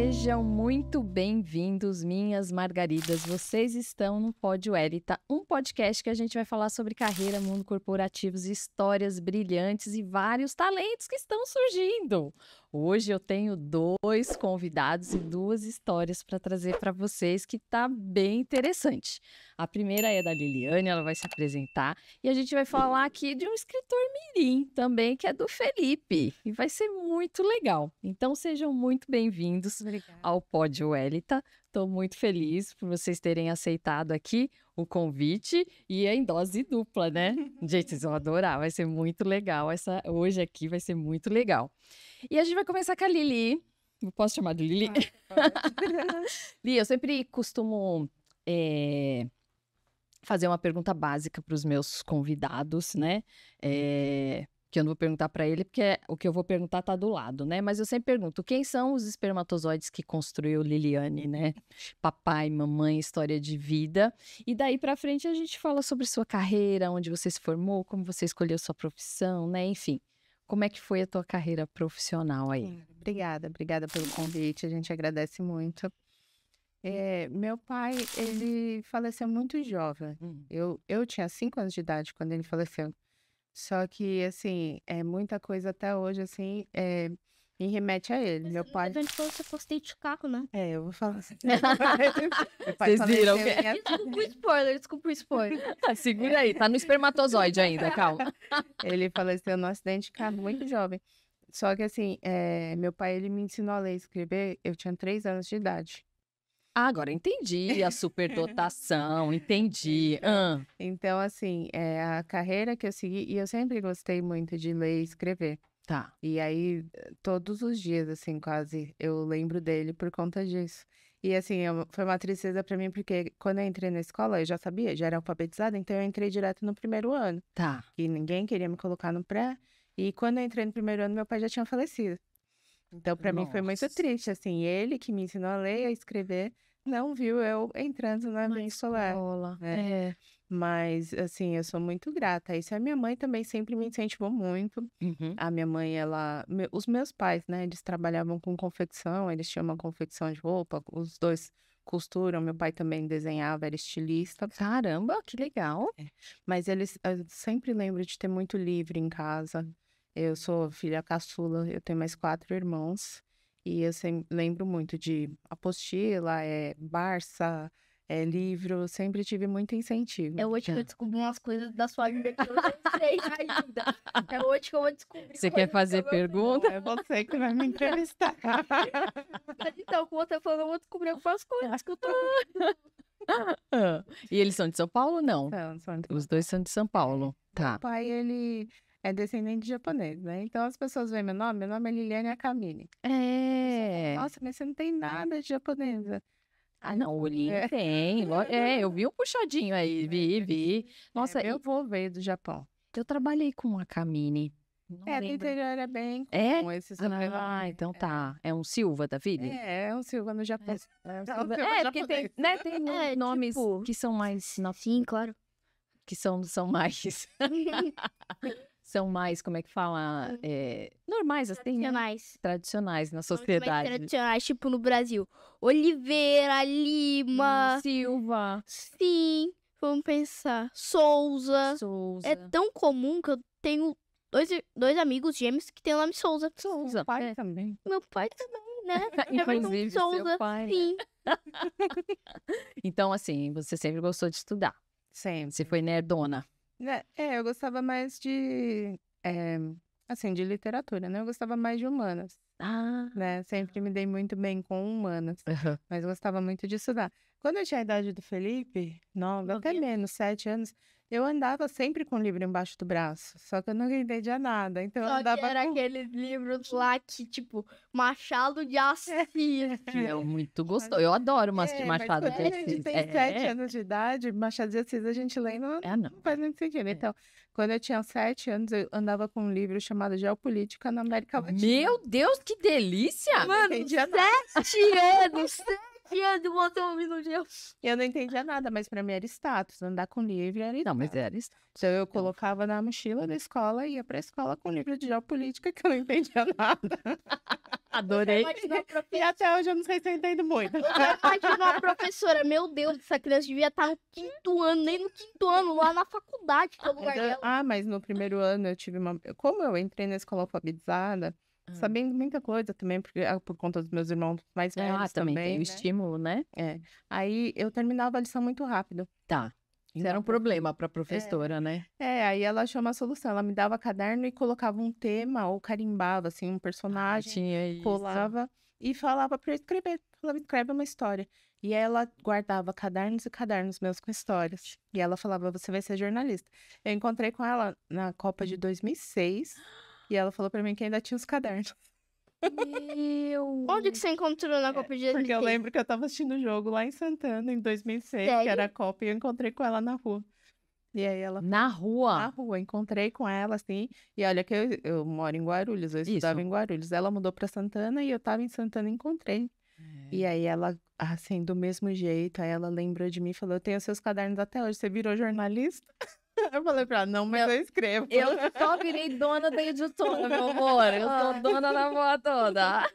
Sejam muito bem-vindos, minhas margaridas. Vocês estão no Pódio Élita, um podcast que a gente vai falar sobre carreira, mundo corporativo, histórias brilhantes e vários talentos que estão surgindo. Hoje eu tenho 2 convidados e 2 histórias para trazer para vocês que tá bem interessante. A primeira é da Liliane, ela vai se apresentar e a gente vai falar aqui de um escritor mirim também, que é do Felipe, e vai ser muito legal. Então sejam muito bem-vindos ao Pódio Élita. Estou muito feliz por vocês terem aceitado aqui o convite e é em dose dupla, né? Gente, vocês vão adorar, vai ser muito legal. Hoje aqui vai ser muito legal. E a gente vai começar com a Lili. Eu posso chamar de Lili? Li, eu sempre costumo fazer uma pergunta básica para os meus convidados, né? Que eu não vou perguntar para ele, porque o que eu vou perguntar tá do lado, né? Mas eu sempre pergunto, quem são os espermatozoides que construiu Liliane, né? Papai, mamãe, história de vida. E daí para frente a gente fala sobre sua carreira, onde você se formou, como você escolheu sua profissão, né? Enfim, como é que foi a tua carreira profissional aí? Obrigada pelo convite, a gente agradece muito. Meu pai, ele faleceu muito jovem. Eu tinha 5 anos de idade quando ele faleceu. Só que, assim, muita coisa até hoje, assim, me remete a ele. Meu pai... A gente falou que você fosse identificado, né? eu vou falar assim. Vocês viram? Desculpa o spoiler. Segura aí, tá no espermatozoide ainda, calma. Ele faleceu num acidente de carro muito jovem. Só que, assim, meu pai, ele me ensinou a ler e escrever, eu tinha 3 anos de idade. Ah, agora entendi a superdotação, entendi. Então, assim, a carreira que eu segui, e eu sempre gostei muito de ler e escrever. Tá. E aí, todos os dias, assim, quase, eu lembro dele por conta disso. E, assim, foi uma tristeza pra mim, porque quando eu entrei na escola, eu já sabia, já era alfabetizada, então eu entrei direto no primeiro ano. Tá. E ninguém queria me colocar no pré. E quando eu entrei no primeiro ano, meu pai já tinha falecido. Então, pra mim, foi muito triste, assim. Ele que me ensinou a ler e a escrever, não viu eu entrando na minha escola. Mas, assim, eu sou muito grata. Isso a minha mãe também sempre me incentivou muito. A minha mãe, os meus pais, né, eles trabalhavam com confecção, eles tinham uma confecção de roupa, os 2 costuram, meu pai também desenhava, era estilista. Caramba, que legal. Mas eu sempre lembro de ter muito livro em casa. Eu sou filha caçula, eu tenho mais 4 irmãos. E eu sempre lembro muito de apostila, Barça, livro, eu sempre tive muito incentivo. É hoje que eu descobri umas coisas da sua vida que eu não sei ainda. É hoje que eu vou descobrir. Você quer fazer pergunta? É você que vai me entrevistar. Mas então, como você falou, eu vou descobrir algumas coisas que eu tô... E eles são de São Paulo, não? São de... Os 2 são de São Paulo. Tá. Meu pai, ele é descendente de japonês, né? Então as pessoas veem meu nome é Liliane Akamine. Nossa, mas você não tem nada de japonesa. Ah, não, o olhinho tem. Eu vi um puxadinho aí, vi. Nossa, meu avô veio do Japão. eu trabalhei com a Camine. Do interior é bem com esse sobrenome. Ah, então tá. É um Silva da vida? É um Silva no Japão. Porque tem, né, tem nomes tipo... que são mais... Sim, claro. Que são mais... São mais, como é que fala? Normais, assim, tradicionais na sociedade. Mais tradicionais, tipo no Brasil. Oliveira, Lima... Silva. Sim, vamos pensar. Souza. É tão comum que eu tenho dois amigos gêmeos que têm o nome Souza. Meu pai também. Meu pai também, né? Inclusive, Souza, seu pai. Sim. Então, assim, você sempre gostou de estudar. Sempre. Você foi nerdona. Eu gostava mais de, assim, de literatura, né? Eu gostava mais de humanas, né? Sempre me dei muito bem com humanas, mas gostava muito de estudar. Quando eu tinha a idade do Felipe, até menos, 7 anos, eu andava sempre com o livro embaixo do braço, só que eu não entendia nada, então eu andava que era aqueles livros lá que, tipo, Machado de Assis. Que é muito gostoso. Eu adoro Machado de Assis. A gente tem 7 anos de idade, Machado de Assis a gente lê não faz muito sentido. Então, quando eu tinha 7 anos, eu andava com um livro chamado Geopolítica na América Latina. Meu Deus, que delícia! Mano, 7 anos! Eu não entendia nada, mas pra mim era status. Andar com livro era status. Não, mas era status. Então eu colocava na mochila da escola e ia pra escola com livro de geopolítica que eu não entendia nada. Adorei. E até hoje eu não sei se eu entendo muito. Imagina uma professora, meu Deus, essa criança devia estar no 5º ano, nem no 5º ano, lá na faculdade, que é o lugar dela. Mas no primeiro ano eu tive uma... Como eu entrei na escola alfabetizada, sabendo muita coisa também, porque, por conta dos meus irmãos mais velhos também também, tem o né? estímulo, né? Aí eu terminava a lição muito rápido. Tá. Isso era um problema para a professora, né? Aí ela achou uma solução. Ela me dava caderno e colocava um tema ou carimbava, assim, um personagem, tinha isso. colava e falava para eu escrever. Falava, escreve uma história. E ela guardava cadernos e cadernos meus com histórias. E ela falava, você vai ser jornalista. Eu encontrei com ela na Copa de 2006 e ela falou para mim que ainda tinha os cadernos. Onde que você encontrou na Copa de 2006? Porque eu lembro que eu tava assistindo o jogo lá em Santana, em 2006, Sério? que era a Copa, e eu encontrei com ela na rua. E aí ela... Na rua? Na rua, encontrei com ela, assim, e olha que eu moro em Guarulhos, eu estudava em Guarulhos. Ela mudou pra Santana e eu tava em Santana e encontrei. E aí ela, assim, do mesmo jeito, aí ela lembrou de mim e falou, eu tenho seus cadernos até hoje, você virou jornalista? Eu falei pra ela, não, mas eu escrevo. Eu só virei dona da editora, meu amor. Eu sou dona da porra toda.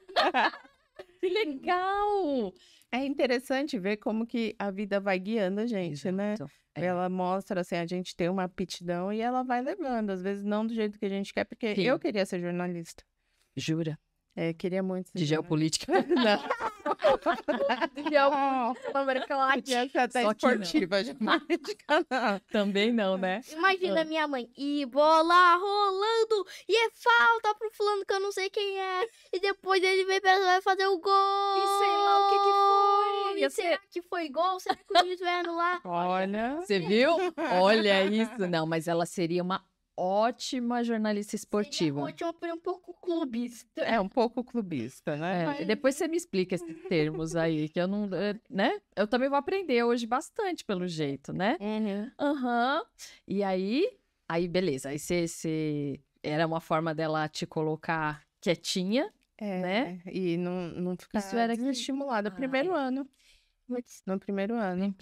Que legal! É interessante ver como que a vida vai guiando a gente, né? Ela mostra, assim, a gente tem uma aptidão e ela vai levando. Às vezes não do jeito que a gente quer, porque eu queria ser jornalista. Jura? Queria muito ser de geopolítica. Não. De geopolítica, América Latina. Podia ser até esportiva, geopolítica não. Também não, né? Imagina minha mãe, e bola rolando, e é falta pro fulano que eu não sei quem é, e depois ele vai fazer o gol. E sei lá o que foi. E será que foi gol? Será que o juiz vai anular? Olha. Você viu? Olha isso. Não, mas ela seria uma ótima jornalista esportiva. Ótima, porém um pouco clubista. É um pouco clubista, né? Mas... Depois você me explica esses termos aí, que eu não, né? Eu também vou aprender hoje bastante, pelo jeito, né? Uhum. E aí beleza. Aí você era uma forma dela te colocar quietinha, né? E não ficar Isso era estimulada. Primeiro ano. No primeiro ano.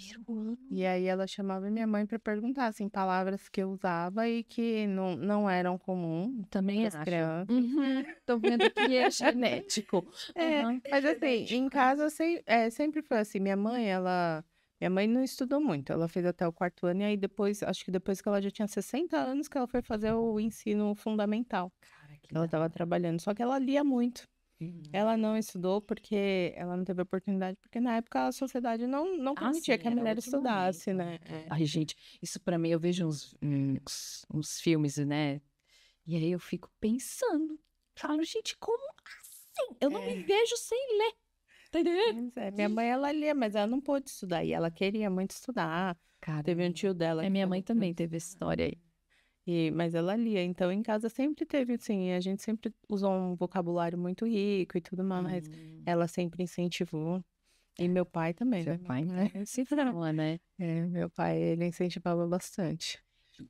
E aí ela chamava minha mãe para perguntar, assim, palavras que eu usava e que não eram comuns. Também acho. Crianças. Tô vendo que é genético. Mas assim, em casa sempre foi assim. Minha mãe não estudou muito. Ela fez até o 4º ano e aí depois, acho que depois que ela já tinha 60 anos, que ela foi fazer o ensino fundamental. Cara, que ela estava trabalhando. Só que ela lia muito. Ela não estudou porque ela não teve oportunidade, porque na época a sociedade não permitia que a mulher estudasse, né? Ai, gente, isso pra mim, eu vejo uns filmes, né? E aí eu fico pensando, falo, gente, como assim? Eu não me vejo sem ler. Tá entendendo? Minha mãe, ela lia, mas ela não pôde estudar, e ela queria muito estudar. Cara, teve um tio dela. Minha mãe também teve essa história aí. Mas ela lia, então em casa sempre teve, assim, a gente sempre usou um vocabulário muito rico e tudo mais. Ela sempre incentivou. E meu pai também. Seu pai, né? Se fala, né? Meu pai, ele incentivava bastante.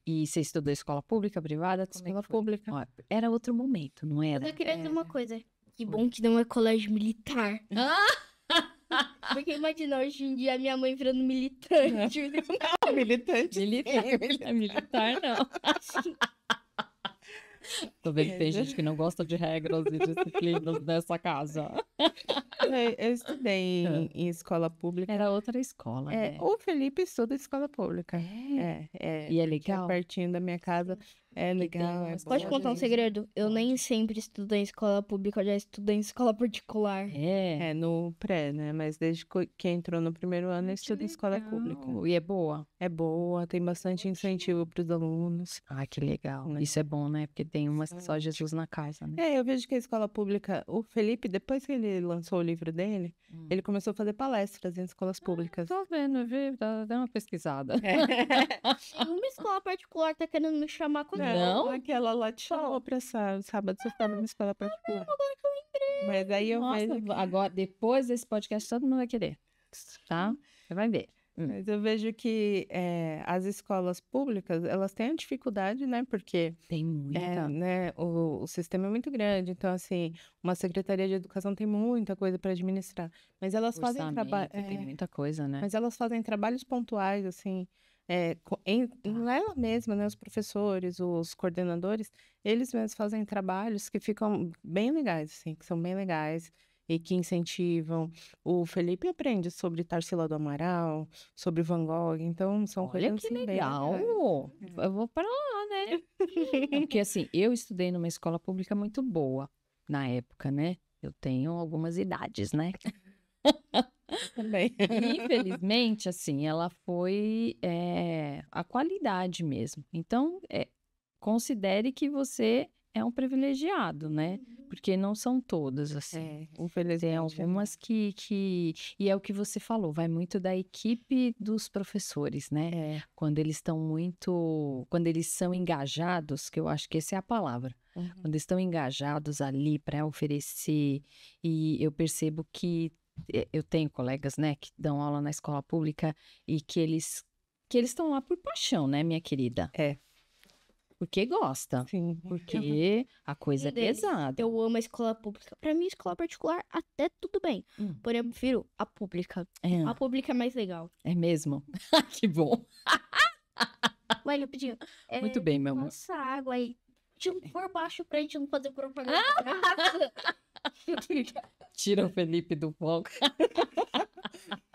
E você estudou escola pública, privada? Escola pública. Ó, era outro momento, não era? Eu queria dizer uma coisa. Que bom que não é colégio militar. Porque imagina, hoje em dia, minha mãe virando militante. Não, militante. Militar, não. Tô vendo que tem gente que não gosta de regras e disciplinas nessa casa. Eu estudei em escola pública. Era outra escola, né? O Felipe estuda em escola pública. E é legal? Pertinho da minha casa. É legal. Pode contar um segredo? Eu nem sempre estudei em escola pública, eu já estudei em escola particular. No pré, né? Mas desde que entrou no primeiro ano, eu estudo em escola pública. E é boa? É boa, tem bastante incentivo para os alunos. Ah, que legal. Né? Isso é bom, né? Porque tem umas que só Jesus na casa, né? Eu vejo que a escola pública, o Felipe, depois que ele lançou o livro dele, ele começou a fazer palestras em escolas públicas. Tô vendo, viu? Dá uma pesquisada. Uma escola particular tá querendo me chamar quando Não? Aquela lá te chamou pra sábado, você estava numa escola particular. Agora que eu lembrei. Mas aí eu vejo que... Agora, depois desse podcast, todo mundo vai querer, tá? Você vai ver. Mas eu vejo que as escolas públicas, elas têm a dificuldade, né? Porque tem muita. Né? O sistema é muito grande. Então, assim, uma Secretaria de Educação tem muita coisa para administrar. Mas elas fazem trabalho. Tem muita coisa, né? Mas elas fazem trabalhos pontuais, assim. Ela mesma, né? Os professores, os coordenadores, eles mesmos fazem trabalhos que ficam bem legais, assim, que são bem legais e que incentivam. O Felipe aprende sobre Tarsila do Amaral, sobre Van Gogh, então são Olha coisas que assim, bem legal! legais. Eu vou para lá, né? Porque assim, eu estudei numa escola pública muito boa na época, né? Eu tenho algumas idades, né? Também. E, infelizmente, assim, ela foi a qualidade mesmo. Então, considere que você é um privilegiado, né? Porque não são todas, assim. Tem Infelizmente. algumas E é o que você falou, vai muito da equipe dos professores, né? Quando eles estão Quando eles são engajados, que eu acho que essa é a palavra. Quando estão engajados ali para oferecer, e eu percebo que eu tenho colegas, né, que dão aula na escola pública e que eles estão lá por paixão, né, minha querida? Porque gosta. Sim. Porque a coisa é Deles. pesada. Eu amo a escola pública. Pra mim, escola particular, até tudo bem. Porém, eu prefiro a pública. A pública é mais legal. É mesmo? Que bom. Mãe, rapidinho. Muito bem, meu amor. Nossa água aí. Por baixo pra gente não fazer propaganda. Tira o Felipe do foco.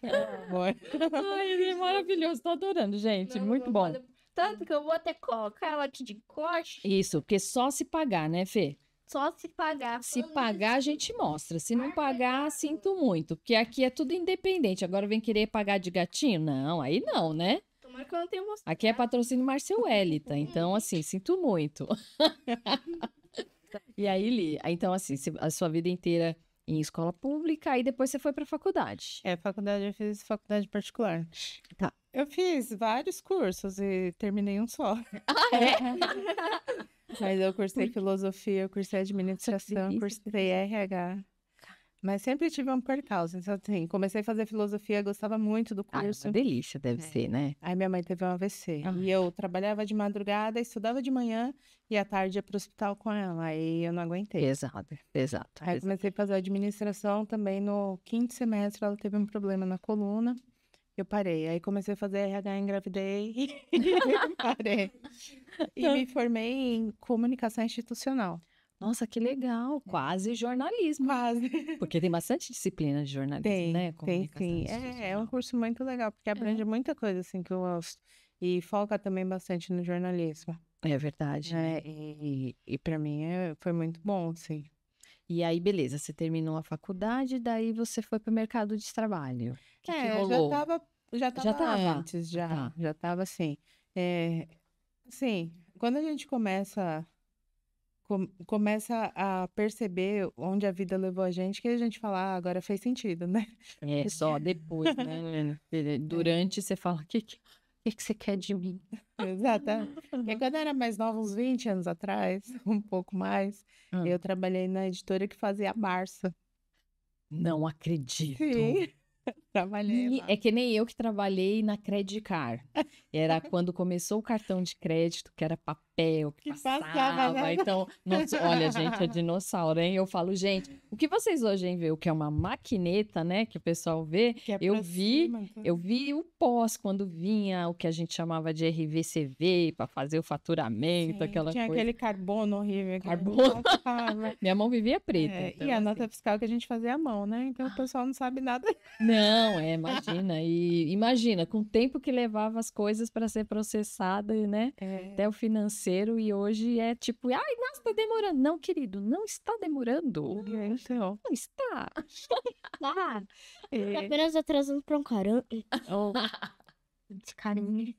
Ai, ele é maravilhoso. Tô adorando, gente. Muito bom. Tanto que eu vou até colocar ela aqui de corte. Isso, porque só se pagar, né, Fê? Só se pagar. Se pagar, a gente mostra. Se não pagar, sinto muito. Porque aqui é tudo independente. Agora vem querer pagar de gatinho? Não, aí não, né? Tomara que eu não tenha mostrado. Aqui é patrocínio Márcio Wellington. Então, assim, sinto muito. E aí, Li, então, assim, a sua vida inteira em escola pública, aí depois você foi pra faculdade. Faculdade, eu fiz faculdade particular. Tá. Eu fiz vários cursos e terminei um só. Mas eu cursei filosofia, eu cursei administração, cursei RH. Mas sempre tive um percalço. Então, assim, comecei a fazer filosofia, gostava muito do Ah, é curso. uma delícia, deve ser, né? Aí minha mãe teve um AVC. E eu trabalhava de madrugada, estudava de manhã e à tarde ia pro hospital com ela. Aí eu não aguentei. Exato. Aí comecei a fazer administração também no 5º semestre, ela teve um problema na coluna. Eu parei. Aí comecei a fazer RH, engravidei e parei. E me formei em comunicação institucional. Nossa, que legal. Quase jornalismo. Quase. Porque tem bastante disciplina de jornalismo, né? Tem sim. É um curso muito legal, porque abrange muita coisa assim que eu gosto. E foca também bastante no jornalismo. É verdade. E para mim foi muito bom, sim. E aí, beleza, você terminou a faculdade, daí você foi pro mercado de trabalho. O que rolou? Já tava antes, Tá. já tava assim. Sim, quando a gente começa a perceber onde a vida levou a gente, que a gente fala, agora fez sentido, né? É, só depois, né? Durante você fala, o que você quer de mim? Exato. E quando eu era mais nova, uns 20 anos atrás, um pouco mais, eu trabalhei na editora que fazia a Barça. Não acredito. Sim, trabalhei lá. É que nem eu que trabalhei na Credit Card. Era quando começou o cartão de crédito, que era papel que passava, né? Então, nossa, olha, gente, é dinossauro, hein? Eu falo, gente, o que vocês hoje veem, o que é uma maquineta, né, que o pessoal vê, eu vi o pós, quando vinha o que a gente chamava de RVCV, para fazer o faturamento, aquela tinha coisa. aquele carbono horrível. Carbono. Minha mão vivia preta. Então, e a nota fiscal que a gente fazia à mão, né? Então o pessoal não sabe nada. Não, imagina. E imagina, com o tempo que levava as coisas para ser processada, né? Até o financeiro, e hoje é tipo, ai, nossa, tá demorando. Não, querido, não está demorando. Então, Não está. Tá apenas atrasando pra um caramba. carinho.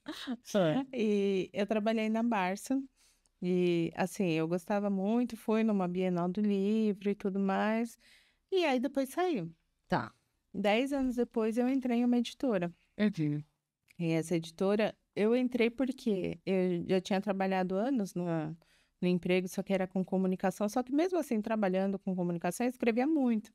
E eu trabalhei na Barça. E, assim, eu gostava muito, fui numa Bienal do Livro e tudo mais. E aí depois saiu. Tá. 10 anos depois eu entrei em uma editora. E essa editora, eu entrei porque eu já tinha trabalhado anos no emprego, só que era com comunicação. Só que mesmo assim, trabalhando com comunicação, eu escrevia muito.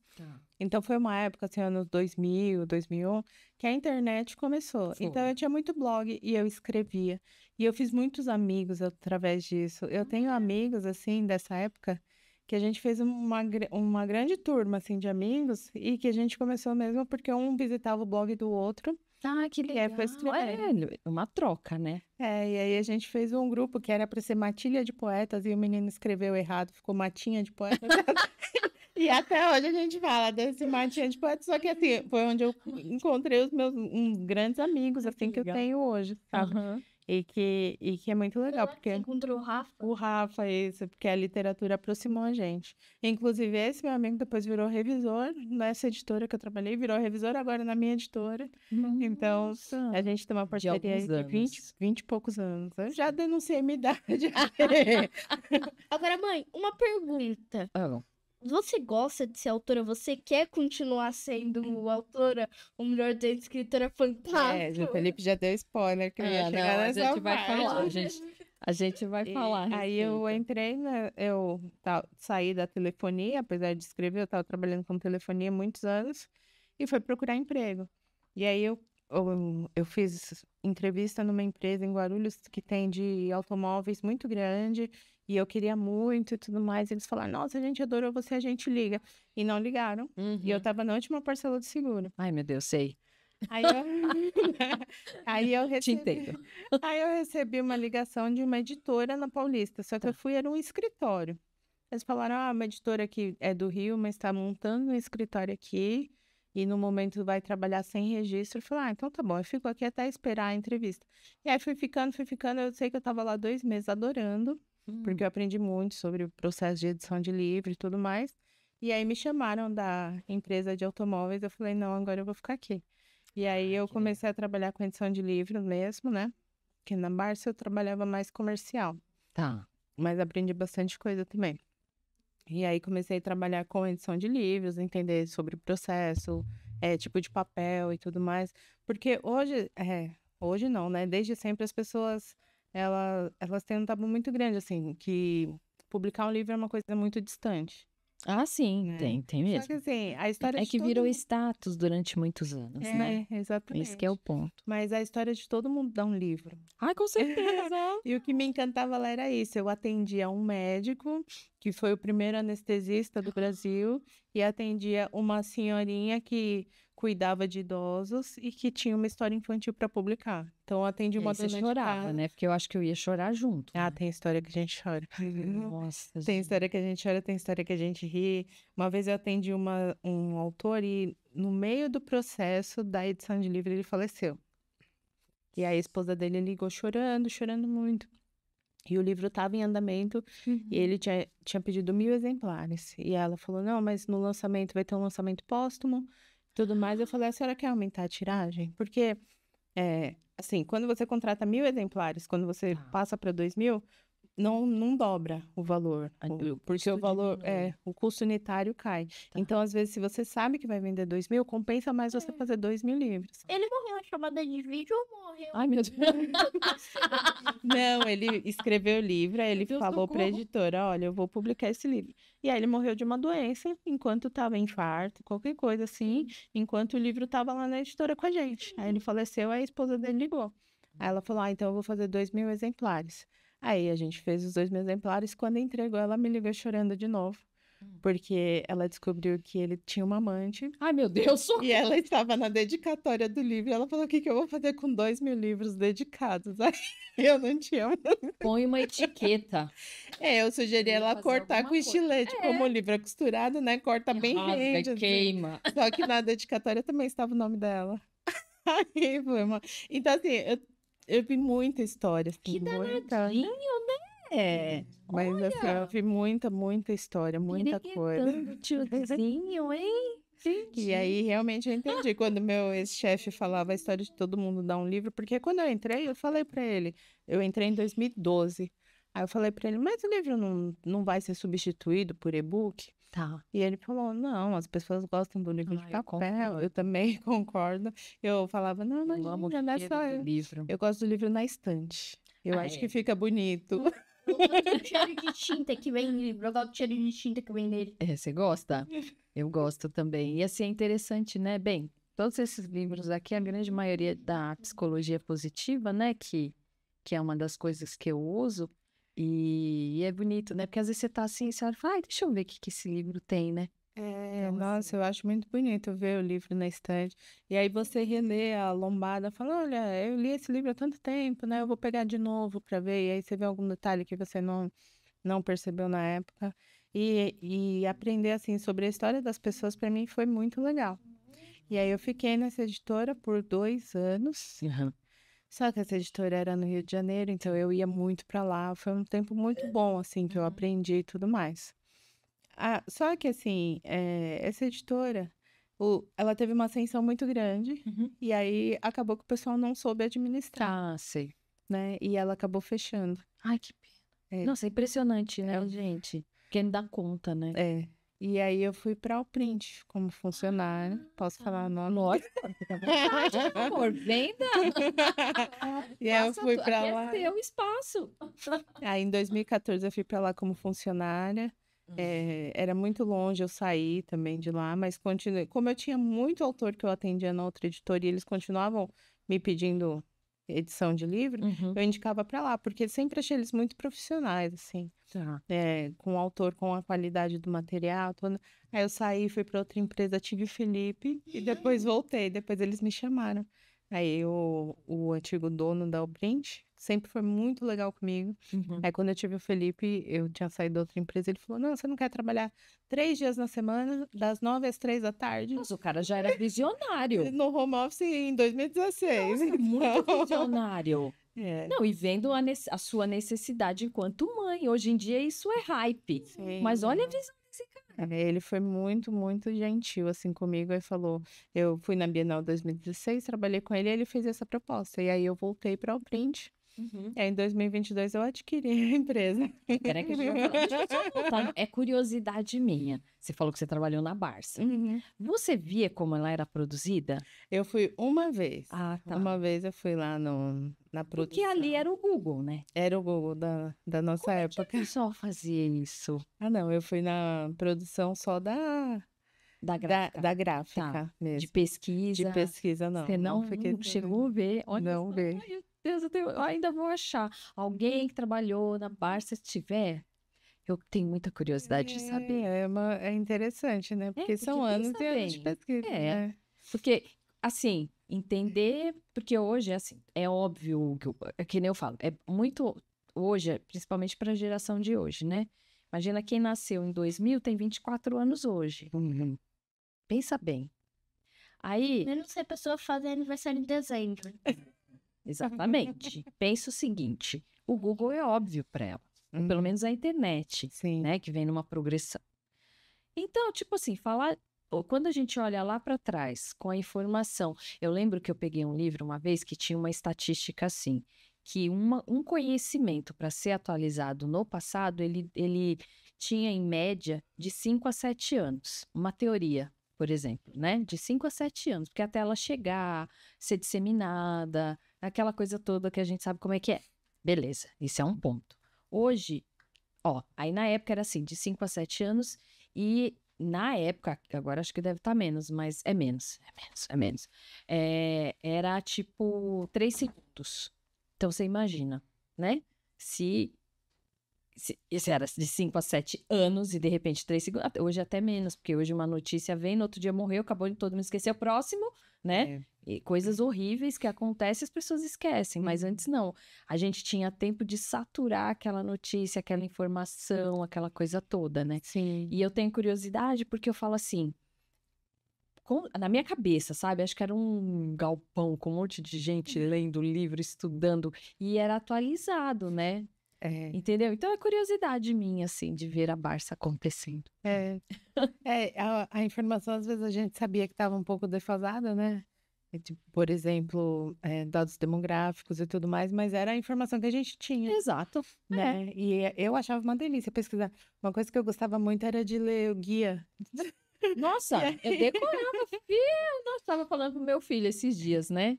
Então foi uma época, assim, anos 2000, 2001, que a internet começou. Então eu tinha muito blog e eu escrevia. E eu fiz muitos amigos através disso. Eu tenho amigos, assim, dessa época, que a gente fez uma grande turma, assim, de amigos, e que a gente começou mesmo porque um visitava o blog do outro, Ah, que E legal. aí foi escrever. É uma troca, né? E aí a gente fez um grupo que era para ser Matilha de Poetas e o menino escreveu errado, ficou Matinha de Poetas. E até hoje a gente fala desse Matinha de Poetas, só que assim, foi onde eu encontrei os meus grandes amigos, assim, que eu legal. tenho hoje, sabe? E que é muito legal, porque Você encontrou o Rafa? o Rafa, isso, porque a literatura aproximou a gente. Inclusive, esse meu amigo depois virou revisor nessa editora que eu trabalhei, virou revisor agora na minha editora. Então, a gente tem uma parceria alguns de 20 anos. e poucos anos. Eu já denunciei minha idade. Agora, mãe, uma pergunta. Ah, Você gosta de ser autora? Você quer continuar sendo autora? Ou melhor dizendo, escritora fantástica? O Felipe já deu spoiler que eu ia chegar não, a nessa gente vai parte. falar, a gente vai falar. a Aí eu respeito. entrei, saí da telefonia, apesar de escrever, eu estava trabalhando com telefonia há muitos anos, e fui procurar emprego. E aí eu fiz entrevista numa empresa em Guarulhos que tem de automóveis muito grande, e eu queria muito e tudo mais. Eles falaram, nossa, a gente adorou você, a gente liga. E não ligaram. E eu estava na última parcela do seguro. Ai, meu Deus, sei. Aí eu, aí eu Te recebi, entendo. aí eu recebi uma ligação de uma editora na Paulista, só que eu fui, era um escritório. Eles falaram, uma editora que é do Rio, mas está montando um escritório aqui e no momento vai trabalhar sem registro. Eu falei, então tá bom, eu fico aqui até esperar a entrevista. E aí fui ficando, eu sei que eu estava lá 2 meses adorando, porque eu aprendi muito sobre o processo de edição de livro e tudo mais. E aí me chamaram da empresa de automóveis, eu falei, não, agora eu vou ficar aqui. E aí eu comecei a trabalhar com edição de livro mesmo, né? Porque na Barça eu trabalhava mais comercial, Tá. mas aprendi bastante coisa também. E aí comecei a trabalhar com edição de livros, entender sobre o processo, tipo de papel e tudo mais. Porque hoje não, né? Desde sempre as pessoas, elas têm um tabu muito grande, assim, que publicar um livro é uma coisa muito distante. Ah, sim, né? tem Só mesmo. que assim, a história É de que todo virou mundo... status durante muitos anos, né? Exatamente. Esse que é o ponto. Mas a história de todo mundo dá um livro. Ai, com certeza. E o que me encantava lá era isso. Eu atendia um médico, que foi o primeiro anestesista do Brasil, e atendia uma senhorinha que cuidava de idosos e que tinha uma história infantil para publicar. Então, eu atendi uma Você dona de chorava, casa. né? Porque eu acho que eu ia chorar junto. Ah, né? tem história que a gente chora. Nossa, Tem gente. história que a gente chora, tem história que a gente ri. Uma vez eu atendi um autor e no meio do processo da edição de livro ele faleceu. E a esposa dele ligou chorando, chorando muito. E o livro estava em andamento e ele tinha pedido 1000 exemplares. E ela falou, não, mas no lançamento vai ter um lançamento póstumo e tudo mais. Eu falei, a senhora quer aumentar a tiragem? Porque, assim, quando você contrata 1000 exemplares, quando você Tá. passa para 2000, não dobra o valor. Porque o custo valor, diminui. o custo unitário cai. Então, às vezes, se você sabe que vai vender 2000, compensa mais você fazer 2000 livros. Ele morreu na chamada de vídeo ou morreu? Ai, meu Deus. Não, ele escreveu o livro, aí ele Deus, falou para a socorro. editora, olha, eu vou publicar esse livro. E aí ele morreu de uma doença, enquanto estava em infarto, qualquer coisa assim, enquanto o livro estava lá na editora com a gente. Aí ele faleceu, aí a esposa dele ligou. Aí ela falou, então eu vou fazer 2000 exemplares. Aí a gente fez os 2000 exemplares, quando entregou, ela me ligou chorando de novo. Porque ela descobriu que ele tinha uma amante. Ai, meu Deus, socorro. E ela estava na dedicatória do livro. Ela falou, o que eu vou fazer com 2000 livros dedicados? Aí eu não tinha. Põe uma etiqueta. Eu sugeri Eu ia ela fazer cortar alguma com estilete. Como o livro é costurado, né? Corta bem Rasga, rente. assim. queima. Só que na dedicatória também estava o nome dela. Aí foi uma... Então, assim, eu vi muita história. Assim, Que muita... danadinho, né? Mas assim, eu vi muita história, muita coisa. Piriguetando, tiozinho, hein? E aí, realmente, eu entendi quando meu ex-chefe falava a história de todo mundo dar um livro, porque quando eu entrei, eu falei pra ele, eu entrei em 2012, aí eu falei pra ele, mas o livro não vai ser substituído por e-book? Tá. E ele falou, não, as pessoas gostam do livro de Eu papel, concordo. eu também concordo. Eu falava, não, Eu amo o imagina, não é cheiro só do eu. livro. Eu gosto do livro na estante. Eu Ah, acho é. que fica bonito. Eu gosto do cheiro de tinta que vem no livro. Eu gosto do cheiro de tinta que vem nele. Você gosta? Eu gosto também. E assim, é interessante, né? Bem, todos esses livros aqui, a grande maioria da psicologia positiva, né? Que é uma das coisas que eu uso. E é bonito, né? Porque às vezes você tá assim, você fala, ai, deixa eu ver o que esse livro tem, né? É, Então, nossa, assim, eu acho muito bonito ver o livro na estante. E aí você relê a lombada, fala, olha, eu li esse livro há tanto tempo, né? Eu vou pegar de novo para ver. E aí você vê algum detalhe que você não percebeu na época. E aprender, assim, sobre a história das pessoas, para mim, foi muito legal. E aí eu fiquei nessa editora por 2 anos. aham. Só que essa editora era no Rio de Janeiro, então eu ia muito para lá. Foi um tempo muito bom, assim, que eu aprendi e tudo mais. Ah, só que assim, essa editora, ela teve uma ascensão muito grande Uhum. e aí acabou que o pessoal não soube administrar, Ah, sei. né? E ela acabou fechando. Ai, que pena. É, Nossa, é impressionante, né, é, gente? Quem dá conta, né? é. E aí eu fui para Print como funcionária. Posso falar o nome? Lógico, fica à vontade, meu amor. Venda, E aí eu faça fui tu. para Aqui é lá. seu espaço. Aí em 2014 eu fui para lá como funcionária. Era muito longe eu saí também de lá, mas continuei. Como eu tinha muito autor que eu atendia na outra editoria, eles continuavam me pedindo edição de livro, Uhum. eu indicava para lá, porque sempre achei eles muito profissionais, assim, Tá. com o autor, com a qualidade do material, tudo. Aí eu saí, fui para outra empresa, tive o Felipe, e depois voltei, depois eles me chamaram. Aí o antigo dono da Uprint sempre foi muito legal comigo. Uhum. Aí quando eu tive o Felipe, eu tinha saído da outra empresa, ele falou, não, você não quer trabalhar 3 dias na semana, das 9 às 3 da tarde, Nossa, o cara já era visionário. no home office em 2016. Nossa, muito Então, visionário. é, Não, e vendo a sua necessidade enquanto mãe. Hoje em dia isso é hype. Mas sim. olha a visão desse cara. Ele foi muito, muito gentil, assim, comigo. Ele falou, eu fui na Bienal 2016, trabalhei com ele e ele fez essa proposta. E aí eu voltei para o Print. Uhum. E aí em 2022 eu adquiri a empresa. Peraí que a gente vai falar. Deixa eu só voltar. É curiosidade minha. Você falou que você trabalhou na Barça. Uhum. Você via como ela era produzida? Eu fui uma vez. Ah, tá. Uma vez eu fui lá na Porque produção. ali era o Google, né? Era o Google da nossa Como é que o época. pessoal fazia isso? Ah, não, eu fui na produção só da Da gráfica? da gráfica Tá. De mesmo. De pesquisa? pesquisa, não. Você não fiquei. chegou a ver? Olha Não só. vi. Ai, meu Deus, eu ainda vou achar. Alguém que trabalhou na Barça, se tiver, eu tenho muita curiosidade de saber. É interessante, né? Porque porque são anos pensa e anos de bem. pesquisa, É. né? Porque, assim, entender, porque hoje, assim, é óbvio que nem eu falo, é muito, hoje, principalmente para a geração de hoje, né? Imagina quem nasceu em 2000 tem 24 anos hoje. Pensa bem. Aí, Menos se a pessoa fazer aniversário em dezembro. exatamente, pensa o seguinte, o Google é óbvio para ela, ou pelo menos a internet, Sim. né, que vem numa progressão. Então, tipo assim, quando a gente olha lá para trás com a informação, eu lembro que eu peguei um livro uma vez que tinha uma estatística assim, que um conhecimento para ser atualizado no passado, ele tinha em média de 5 a 7 anos. Uma teoria, por exemplo, né? De 5 a 7 anos, porque até ela chegar, ser disseminada, aquela coisa toda que a gente sabe como é que é. Beleza, isso é um ponto. Hoje, ó, aí na época era assim, de 5 a 7 anos, e na época, agora acho que deve estar menos, mas é menos. Era tipo 3 segundos. Então você imagina, né? Se era de 5 a 7 anos e de repente 3 segundos, hoje até menos, porque hoje uma notícia vem, no outro dia morreu, acabou de todo mundo esquecer, o próximo, né? E coisas horríveis que acontecem, as pessoas esquecem, mas antes não. A gente tinha tempo de saturar aquela notícia, aquela informação, aquela coisa toda, né? Sim. E eu tenho curiosidade porque eu falo assim, na minha cabeça, sabe? Acho que era um galpão com um monte de gente lendo livro, estudando, e era atualizado, né? Entendeu? Então é curiosidade minha, assim, de ver a Barça acontecendo. A informação, às vezes, a gente sabia que estava um pouco defasada, né? Tipo, por exemplo, dados demográficos e tudo mais, mas era a informação que a gente tinha, Exato. né? E eu achava uma delícia pesquisar. Uma coisa que eu gostava muito era de ler o guia. Nossa, eu decorava, filho. Nós estava falando pro meu filho esses dias, né?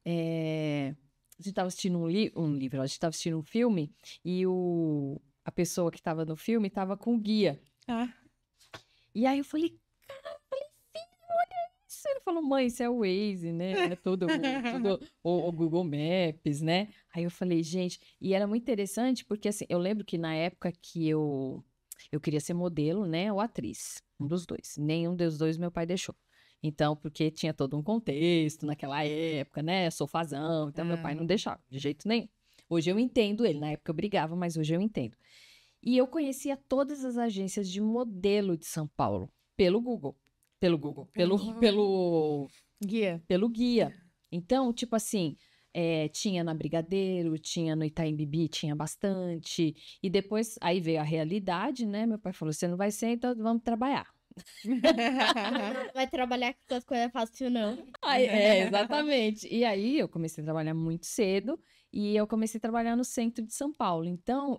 A gente estava assistindo um livro, a gente estava assistindo um filme e a pessoa que estava no filme estava com o guia. Ah, E aí eu falei, filho, olha isso. Ele falou, mãe, isso é o Waze, né? É tudo o Google Maps, né? Aí eu falei, gente, e era muito interessante porque assim, eu lembro que na época que Eu queria ser modelo, né, ou atriz, um dos dois. Nenhum dos dois meu pai deixou. Então, porque tinha todo um contexto naquela época, né, sofazão, então meu pai não deixava, de jeito nenhum. Hoje eu entendo ele, na época eu brigava, mas hoje eu entendo. E eu conhecia todas as agências de modelo de São Paulo, pelo Google. Pelo guia. Então, tipo assim, tinha na Brigadeiro, tinha no Itaim Bibi, tinha bastante. E depois, aí veio a realidade, né? Meu pai falou, você não vai ser, então vamos trabalhar. Não vai trabalhar com essas coisas fáceis, não. Exatamente. E aí eu comecei a trabalhar muito cedo e eu comecei a trabalhar no centro de São Paulo. Então,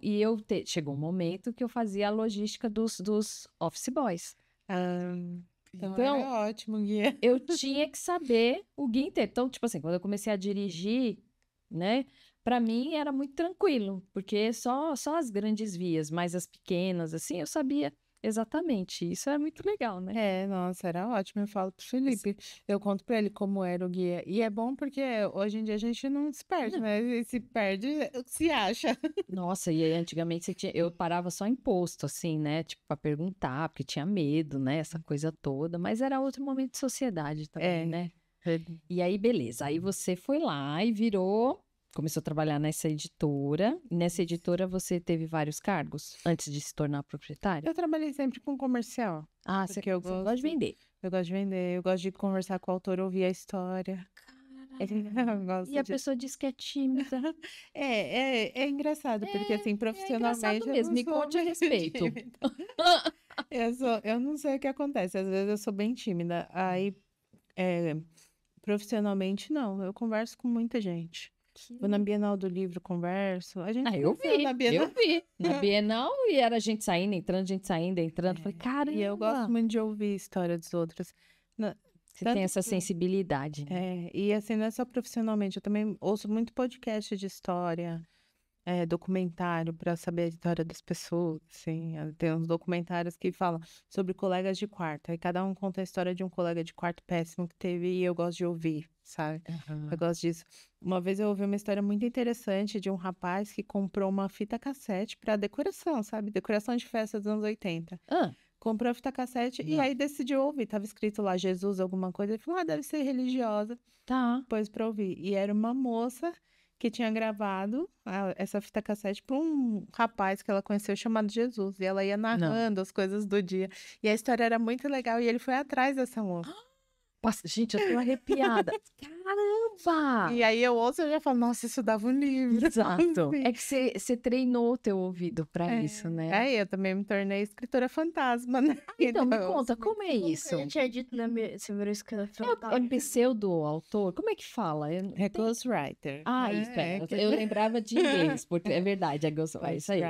chegou um momento que eu fazia a logística dos office boys. Então Então, era ótimo, guia. eu tinha que saber o guia inteiro. Então, tipo assim, quando eu comecei a dirigir, né, para mim era muito tranquilo, porque só as grandes vias, mas as pequenas, assim, eu sabia exatamente. Isso é muito legal, né? Nossa, era ótimo. Eu falo pro Felipe, eu conto pra ele como era o guia. E é bom porque hoje em dia a gente não se perde, né? E se perde, se acha. Nossa, e aí, antigamente eu parava só em posto, assim, né? Tipo, pra perguntar, porque tinha medo, né? Essa coisa toda. Mas era outro momento de sociedade também, né? E aí, beleza. Aí você foi lá e começou a trabalhar nessa editora. Nessa editora você teve vários cargos antes de se tornar proprietária? Eu trabalhei sempre com comercial. Ah, você gosta de vender. Eu gosto de vender, eu gosto de conversar com o autor, ouvir a história. Eu gosto E a pessoa diz que é tímida. É engraçado, porque assim, profissionalmente engraçado eu mesmo, não me sou conte a muito respeito. tímida. Eu não sei o que acontece, às vezes eu sou bem tímida. Aí, profissionalmente, não, eu converso com muita gente. Vou na Bienal do Livro, converso. A gente Eu conheceu vi, na Bienal. eu vi. Na Bienal, e era gente saindo, entrando. Falei, caramba. E eu gosto muito de ouvir história dos outros. Você tem essa sensibilidade, né? E assim, não é só profissionalmente, eu também ouço muito podcast de história, documentário para saber a história das pessoas, assim. Tem uns documentários que falam sobre colegas de quarto, aí cada um conta a história de um colega de quarto péssimo que teve e eu gosto de ouvir, sabe? Eu gosto disso. Uma vez eu ouvi uma história muito interessante de um rapaz que comprou uma fita cassete para decoração, sabe? Decoração de festa dos anos 80. Comprou a fita cassete e aí decidiu ouvir. Tava escrito lá Jesus, alguma coisa. Ele falou, deve ser religiosa. Tá. Pôs pra ouvir. E era uma moça que tinha gravado essa fita cassete pra um rapaz que ela conheceu chamado Jesus. E ela ia narrando as coisas do dia. E a história era muito legal. E ele foi atrás dessa moça. Gente, eu tô arrepiada. Caramba! E aí eu ouço e eu já falo, nossa, isso dava um livro. Exato. É que você treinou o teu ouvido pra isso, né? Aí eu também me tornei escritora fantasma, né? Então, me conta, como é isso? Eu tinha dito na minha escritora É o pseudo-autor? Como é que fala? É ghostwriter. Isso, eu lembrava de inglês, porque é verdade, é ghostwriter. Isso aí.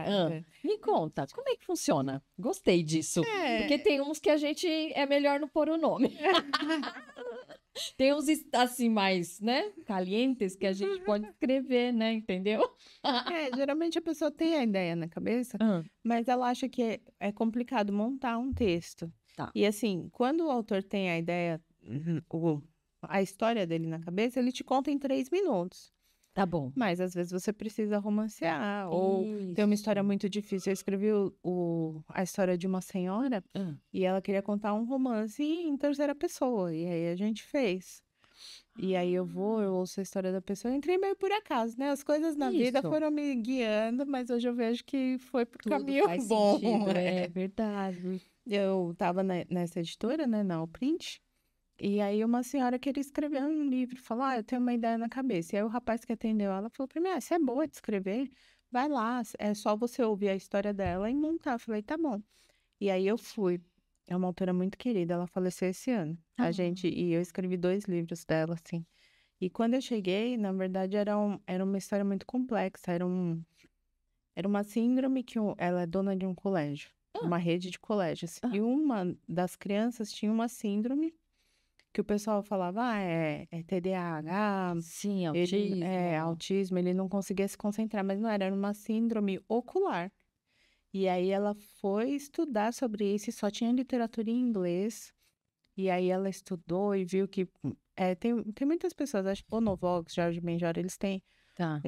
Me conta, como é que funciona? Gostei disso. Porque tem uns que a gente é melhor não pôr o nome. Tem uns, assim, mais, né, calientes que a gente pode escrever, né, entendeu? Geralmente a pessoa tem a ideia na cabeça, mas ela acha que é complicado montar um texto. Tá. E assim, quando o autor tem a ideia, a história dele na cabeça, ele te conta em 3 minutos. Tá bom. Mas às vezes você precisa romancear, ou tem uma história muito difícil. Eu escrevi a história de uma senhora e ela queria contar um romance em terceira pessoa. E aí a gente fez. E aí eu ouço a história da pessoa. Eu entrei meio por acaso, né? As coisas na vida foram me guiando, mas hoje eu vejo que foi pro caminho faz bom. Sentido, é verdade. Eu tava nessa editora, né, na Allprint. E aí uma senhora queria escrever um livro, falou, eu tenho uma ideia na cabeça. E aí o rapaz que atendeu ela falou pra mim, você é boa de escrever? Vai lá, é só você ouvir a história dela e montar. Eu falei, tá bom. E aí eu fui. É uma autora muito querida, ela faleceu esse ano. E eu escrevi 2 livros dela, assim. E quando eu cheguei, na verdade, era uma história muito complexa. Era uma síndrome que ela é dona de um colégio, uma rede de colégios. E uma das crianças tinha uma síndrome que o pessoal falava, é TDAH. Sim, autismo. Autismo, ele não conseguia se concentrar, mas não era uma síndrome ocular. E aí ela foi estudar sobre isso e só tinha literatura em inglês. E aí ela estudou e viu que tem muitas pessoas, acho que o Novox, Jorge Benjor, eles têm Tá.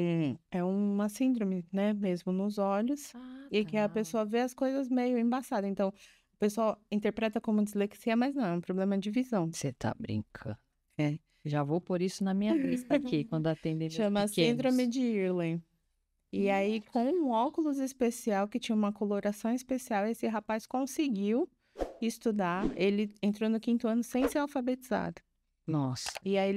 É uma síndrome, né, mesmo nos olhos, e que a pessoa vê as coisas meio embaçadas. Então, o pessoal interpreta como dislexia, mas não, é um problema de visão. Você tá brincando. É. Já vou pôr isso na minha lista aqui, quando atender meus Chama pequenos. síndrome de Irlen. E aí, com um óculos especial, que tinha uma coloração especial, esse rapaz conseguiu estudar. Ele entrou no 5º ano sem ser alfabetizado. Nossa. E aí,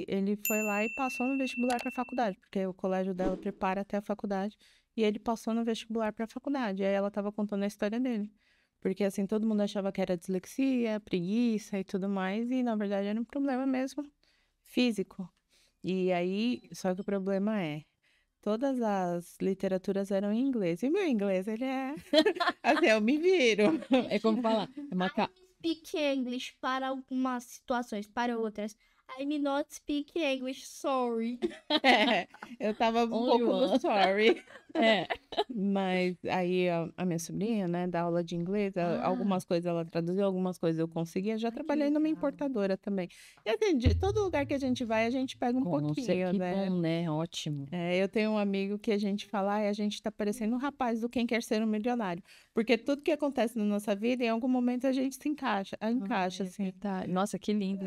ele foi lá e passou no vestibular para a faculdade, porque o colégio dela prepara até a faculdade. E ele passou no vestibular para a faculdade. E aí, ela estava contando a história dele. Porque, assim, todo mundo achava que era dislexia, preguiça e tudo mais. E, na verdade, era um problema mesmo físico. E aí, só que o problema é, todas as literaturas eram em inglês. E meu inglês, ele é... assim, eu me viro. É como falar. É uma Speak English para algumas situações, para outras. I may not speak English, sorry. É, eu tava um Only pouco one. no sorry. É. Mas aí a minha sobrinha, né, dá aula de inglês, algumas coisas ela traduziu, algumas coisas eu conseguia. Já trabalhei numa importadora também. E assim, de todo lugar que a gente vai, a gente pega um pouquinho, Que né? bom, né? Ótimo. Eu tenho um amigo que a gente fala, a gente tá parecendo um rapaz do Quem Quer Ser um Milionário. Porque tudo que acontece na nossa vida, em algum momento a gente se encaixa, assim. Verdade. Nossa, que lindo.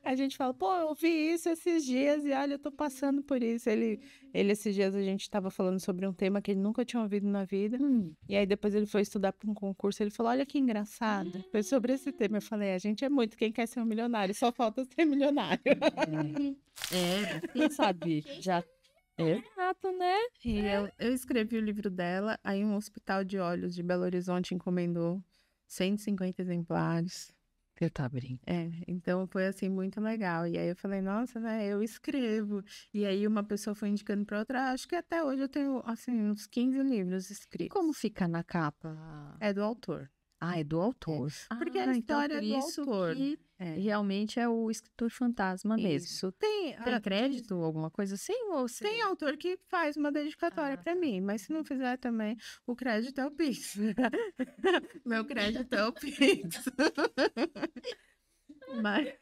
A gente fala, pô, eu vi isso esses dias e olha, eu tô passando por isso. Ele esses dias a gente tava falando sobre um tema que ele nunca tinha ouvido na vida. E aí depois ele foi estudar para um concurso, ele falou, olha que engraçado. Foi sobre esse tema. Eu falei, a gente é muito quem quer ser um milionário, só falta ser milionário. Quem sabe? Já. Exato, né? E eu escrevi o livro dela, aí um hospital de olhos de Belo Horizonte encomendou 150 exemplares. Você tá brincando. Então foi assim muito legal. E aí eu falei, nossa, né, eu escrevo. E aí uma pessoa foi indicando para outra, acho que até hoje eu tenho assim uns 15 livros escritos. Como fica na capa? É do autor. Ah, é do autor. Porque a história então é do autor. Que realmente é o escritor fantasma mesmo. Isso. Tem crédito, alguma coisa assim? Ou tem autor que faz uma dedicatória para mim, mas se não fizer também, o crédito é o Pix. Meu crédito é o Pix. Mas...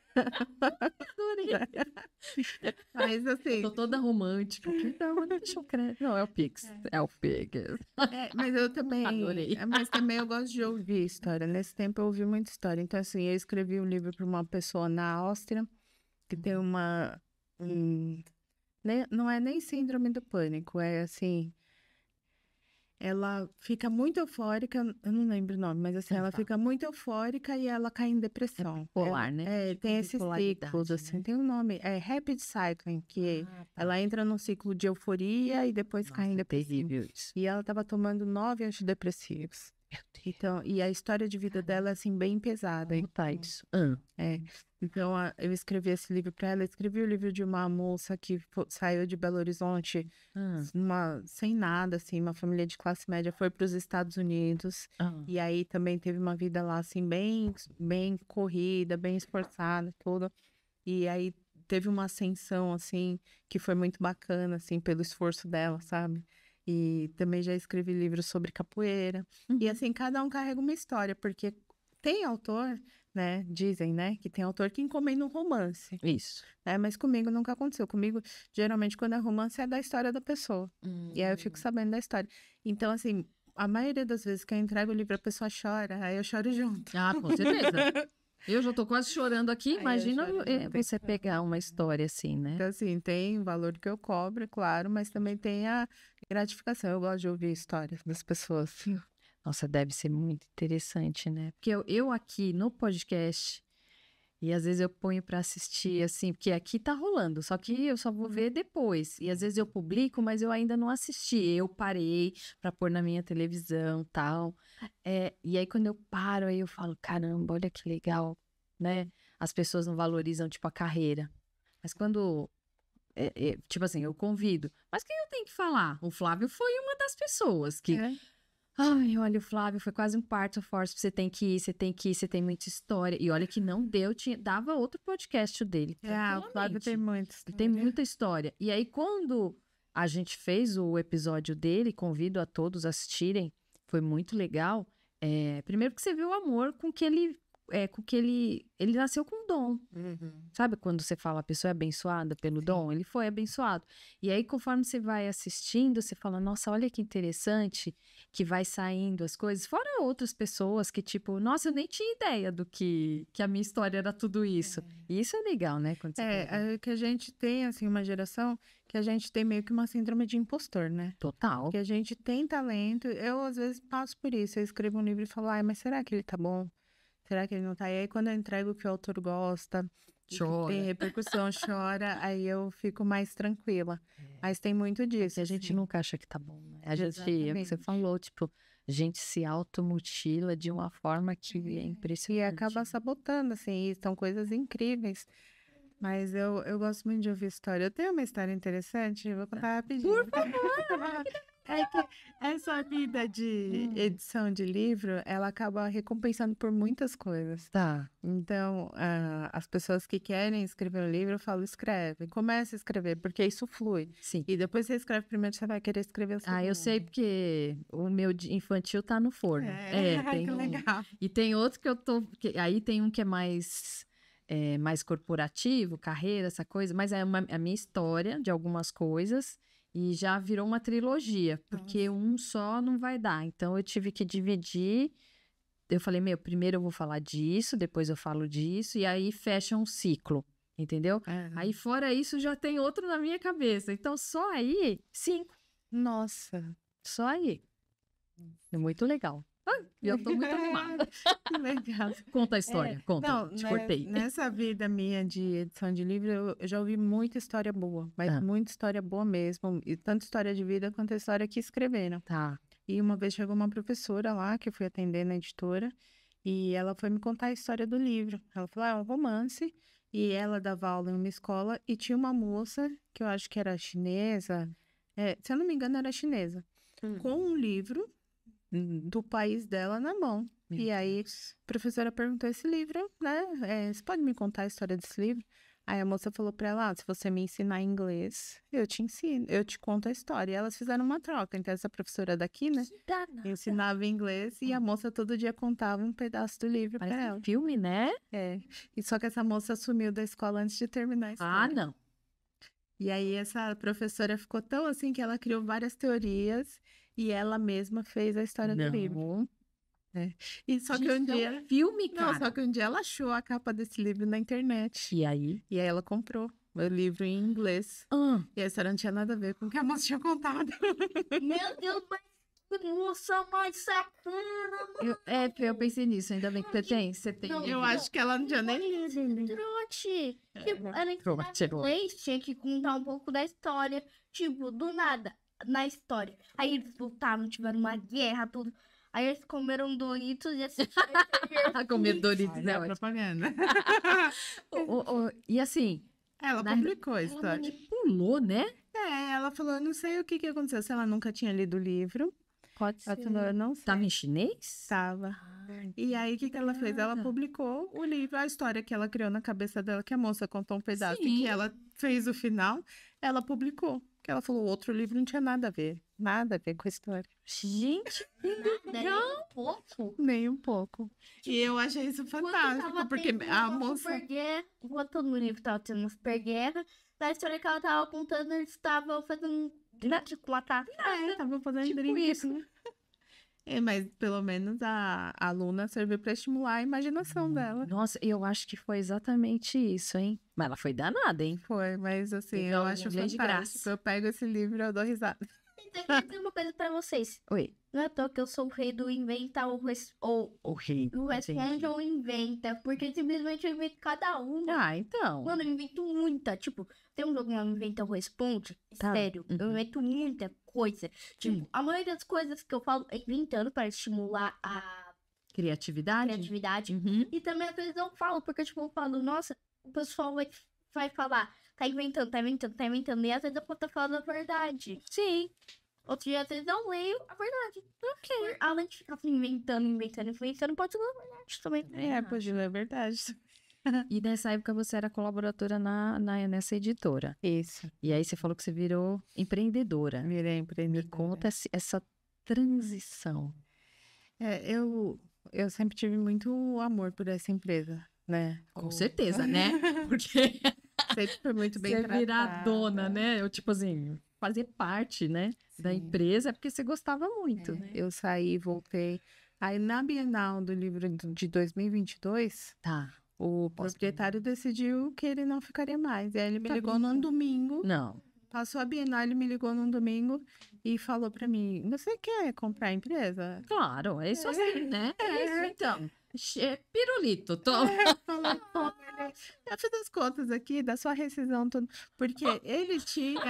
Mas assim... Eu tô toda romântica. Deixa eu crédito. Não, é o Pix. É o Pix. Mas eu também... Adorei. Mas também eu gosto de ouvir história. Nesse tempo eu ouvi muita história. Então, assim, eu escrevi um livro para uma pessoa na Áustria, que tem uma... não é nem síndrome do pânico, é assim... Ela fica muito eufórica, eu não lembro o nome, mas assim, ela fica muito eufórica e ela cai em depressão. Bipolar, né? Tem esses ciclos, assim, né? tem um nome, rapid cycling, que ela entra num ciclo de euforia e depois cai em depressão. Terrível isso. E ela estava tomando 9 antidepressivos. Então, e a história de vida dela é assim, bem pesada. Vou botar isso. Então, eu escrevi esse livro para ela. Escrevi o livro de uma moça que saiu de Belo Horizonte sem nada, assim, uma família de classe média, foi para os Estados Unidos. E aí também teve uma vida lá, assim, bem, bem corrida, bem esforçada, tudo. E aí teve uma ascensão, assim, que foi muito bacana, assim, pelo esforço dela, sabe? E também já escrevi livros sobre capoeira. E assim, cada um carrega uma história, porque tem autor, né? Dizem, né? Que tem autor que encomenda um romance. Isso. Mas comigo nunca aconteceu. Comigo, geralmente, quando é romance, é da história da pessoa. E aí eu fico sabendo da história. Então, assim, a maioria das vezes que eu entrego o livro, a pessoa chora, aí eu choro junto. Ah, com certeza. Eu já tô quase chorando aqui. Imagina você pegar uma história assim, né? Então, assim, tem o valor que eu cobro, claro, mas também tem a gratificação. Eu gosto de ouvir histórias das pessoas. Nossa, deve ser muito interessante, né? Porque eu aqui no podcast, e às vezes eu ponho pra assistir, assim, porque aqui tá rolando, só que eu só vou ver depois. E às vezes eu publico, mas eu ainda não assisti. Eu parei pra pôr na minha televisão, tal. E aí quando eu paro, aí eu falo, caramba, olha que legal, né? As pessoas não valorizam, tipo, a carreira. Mas quando... tipo assim, eu convido. Mas quem eu tenho que falar? O Flávio foi uma das pessoas que... Ai, olha, o Flávio foi quase um parto force. Você tem que ir, você tem muita história. E olha que não deu, dava outro podcast dele. O Flávio tem muita história. Ele tem muita história. E aí, quando a gente fez o episódio dele, convido a todos a assistirem, foi muito legal. Primeiro que você viu o amor com que ele com que ele nasceu com dom. Sabe quando você fala a pessoa é abençoada pelo dom? Ele foi abençoado. E aí, conforme você vai assistindo, você fala, nossa, olha que interessante que vai saindo as coisas. Fora outras pessoas que, tipo, nossa, eu nem tinha ideia do que a minha história era tudo isso. E isso é legal, né? Quando você É que a gente tem, assim, uma geração que a gente tem meio que uma síndrome de impostor, né? Total. Que a gente tem talento. Eu, às vezes, passo por isso. Eu escrevo um livro e falo, ai, mas será que ele tá bom? Será que ele não tá? E aí, quando eu entrego o que o autor gosta, Chora. tem repercussão, chora, aí eu fico mais tranquila. Mas tem muito disso. A gente assim. nunca acha que tá bom, né? A gente, é o que você Exatamente. falou, tipo, a gente se automutila de uma forma que é impressionante. E acaba sabotando, assim, e são coisas incríveis. Mas eu gosto muito de ouvir história. Eu tenho uma história interessante, eu vou contar rapidinho. Por favor! É que essa vida de edição de livro, ela acaba recompensando por muitas coisas. Tá. Então, as pessoas que querem escrever um livro, eu falo, escreve. Comece a escrever, porque isso flui. Sim. E depois você escreve primeiro, você vai querer escrever o segundo. Ah, eu sei porque o meu infantil tá no forno. Tem que um. legal. E tem outro que eu tô. Aí tem um que é mais corporativo, carreira, essa coisa, mas é a minha história de algumas coisas e já virou uma trilogia, porque um só não vai dar. Então eu tive que dividir. Eu falei, primeiro eu vou falar disso, depois eu falo disso, e aí fecha um ciclo, entendeu? Aí fora isso já tem outro na minha cabeça. Então só aí, 5. Nossa. Só aí. É muito legal. Eu tô muito animada. Que legal. Conta a história, conta. Não, Te cortei. nessa vida minha de edição de livro, eu já ouvi muita história boa, mas muita história boa mesmo, e tanto história de vida quanto a história que escreveram. Tá. E uma vez chegou uma professora lá, que eu fui atender na editora, e ela foi me contar a história do livro. Ela falou, é um romance, e ela dava aula em uma escola, e tinha uma moça, que eu acho que era chinesa, se eu não me engano era chinesa, com um livro do país dela na mão. E aí, a professora perguntou esse livro, né? Você pode me contar a história desse livro? Aí a moça falou pra ela, se você me ensinar inglês, eu te ensino, eu te conto a história. E elas fizeram uma troca. Então, essa professora daqui, né? Ensinava inglês e a moça todo dia contava um pedaço do livro pra ela. Filme, né? E só que essa moça sumiu da escola antes de terminar a história. Não. E aí, essa professora ficou tão assim que ela criou várias teorias e ela mesma fez a história do livro. E só que um dia. Filme, cara. Não, só que um dia ela achou a capa desse livro na internet. E aí? E aí ela comprou o livro em inglês. E a história não tinha nada a ver com o que a moça tinha contado. Meu Deus, mas que moça mais sacana, Eu pensei nisso, ainda bem que você tem. Não, Eu acho que ela não tinha nem lido. trote. Tipo, ela Trote, inglês tinha que contar um pouco da história. Tipo, do nada, na história. Aí eles lutaram, tiveram uma guerra, tudo. Aí eles comeram Doritos e assistiram. Comer Doritos, É propaganda. E assim, Ela publicou a história. pulou, né? Ela falou, eu não sei o que aconteceu, se ela nunca tinha lido o livro. Pode Ela falou, eu não sei. Tava em chinês? Tava. E aí, o que ela fez? Ela publicou o livro, a história que ela criou na cabeça dela, que a moça contou um pedaço e Sim. que ela fez o final, ela publicou. Que ela falou, o outro livro não tinha nada a ver com a história. Gente, Nem um pouco. Nem um pouco. E eu achei isso fantástico, porque a moça... Enquanto no livro tava tendo uma super guerra, na história que ela tava contando, eles estavam fazendo tipo uma taça. Tava fazendo Tipo drink. isso. Mas pelo menos a aluna serviu para estimular a imaginação dela. Nossa, eu acho que foi exatamente isso, hein? Mas ela foi danada, hein? Foi, mas assim, Então, eu acho inglês de fantástico. graça. Eu pego esse livro e eu dou risada. Então, eu queria dizer uma coisa pra vocês. Oi. Não é à toa que eu sou o rei do inventa ou O rei. o responde ou inventa. Porque simplesmente eu invento cada uma. Então. Mano, eu invento muita. Tipo, tem um jogo que eu invento ou responde. Tá. Sério, eu invento muita coisa. Tipo, a maioria das coisas que eu falo é inventando para estimular a Criatividade? criatividade. Uhum. E também às vezes eu falo, porque tipo, eu falo, nossa, o pessoal vai falar, tá inventando. E às vezes eu posso estar falando a verdade. Sim. Outro dia, às vezes eu leio a verdade. Ok. Além de ficar inventando, pode ler a verdade também. Pode ler a verdade. E nessa época você era colaboradora nessa editora. Isso. E aí você falou que você virou empreendedora. Virei empreendedora. Me conta essa transição. eu sempre tive muito amor por essa empresa, né? Com certeza, né? Porque Sempre foi muito bem você virar tratada. dona, né? Eu, tipo assim, fazer parte, né? Da Sim. empresa é porque você gostava muito, né? Eu saí, voltei. Aí, na Bienal do livro de 2022, Tá. o proprietário decidiu que ele não ficaria mais. E aí ele me Tá ligou num domingo, Não. passou a Bienal, ele me ligou num domingo e falou pra mim, você quer comprar a empresa? Claro, é isso assim, né? É isso, então. Pirulito, toma. Falou, "Toma, eu fiz as contas aqui da sua rescisão, tudo, porque ele tinha,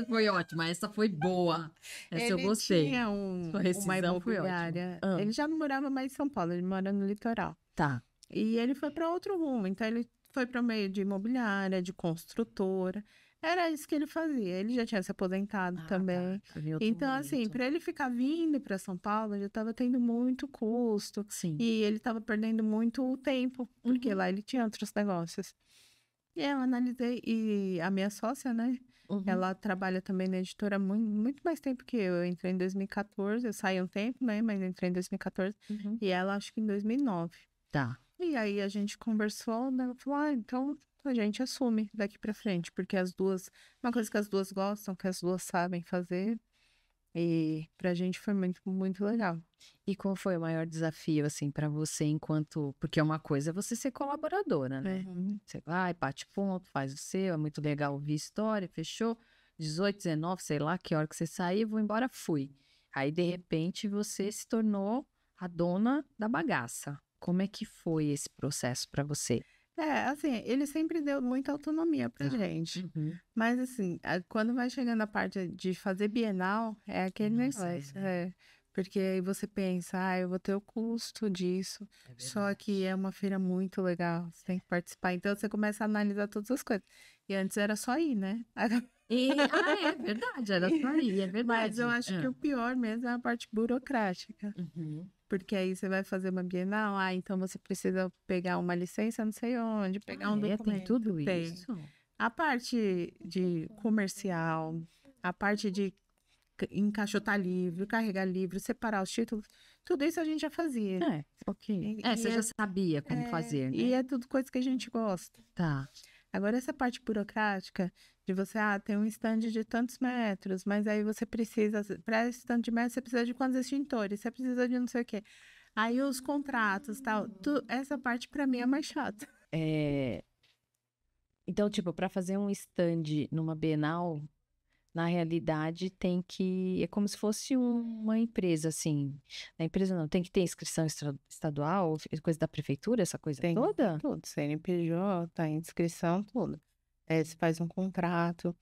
Foi ótima, essa foi boa. Essa eu ele gostei. tinha Sua uma rescisão foi ótima. imobiliária. Ah. Ele já não morava mais em São Paulo, ele mora no litoral. Tá. E ele foi para outro rumo, então ele foi para o meio de imobiliária, de construtora. Era isso que ele fazia. Ele já tinha se aposentado também. Tá. Foi em outro Então, assim, momento. para ele ficar vindo para São Paulo, já estava tendo muito custo. Sim. E ele estava perdendo muito tempo, porque lá ele tinha outros negócios. E eu analisei, e a minha sócia, né? Uhum. Ela trabalha também na editora há muito mais tempo que eu. Eu entrei em 2014, eu saí um tempo, né? Mas entrei em 2014. Uhum. E ela, acho que em 2009. Tá. E aí a gente conversou, né? Ela falou, então a gente assume daqui pra frente, porque as duas, uma coisa que as duas gostam, que as duas sabem fazer, e pra gente foi muito legal. E qual foi o maior desafio, assim, pra você enquanto... Porque uma coisa é você ser colaboradora, né? Você vai, bate ponto, faz o seu, é muito legal ouvir história, fechou? 18, 19, sei lá, que hora que você sair, vou embora, fui. Aí, de repente, você se tornou a dona da bagaça. Como é que foi esse processo pra você? Assim, ele sempre deu muita autonomia pra gente. Uhum. Mas assim, quando vai chegando a parte de fazer Bienal, é aquele Nossa, negócio. Porque aí você pensa, eu vou ter o custo disso. Só que é uma feira muito legal, você tem que participar. Então você começa a analisar todas as coisas. E antes era só ir, né? É verdade, era só aí, é verdade. Mas eu acho que o pior mesmo é a parte burocrática. Uhum. Porque aí você vai fazer uma Bienal, então você precisa pegar uma licença não sei onde, pegar um documento. Tem tudo Tem. isso? A parte de comercial, a parte de encaixotar livro, carregar livro, separar os títulos, tudo isso a gente já fazia. Ok. E Você já sabia como fazer, né? E é tudo coisa que a gente gosta. Tá. Agora, essa parte burocrática de você, tem um stand de tantos metros, mas aí você precisa, para esse tanto de metros, você precisa de quantos extintores, você precisa de não sei o quê. Aí os contratos, tal, essa parte para mim é mais chata. Então, tipo, para fazer um stand numa Bienal, na realidade tem que... É como se fosse uma empresa, assim. A empresa não, tem que ter inscrição estadual, coisa da prefeitura, essa coisa Tem toda? tudo, CNPJ, inscrição, tudo. Você faz um contrato,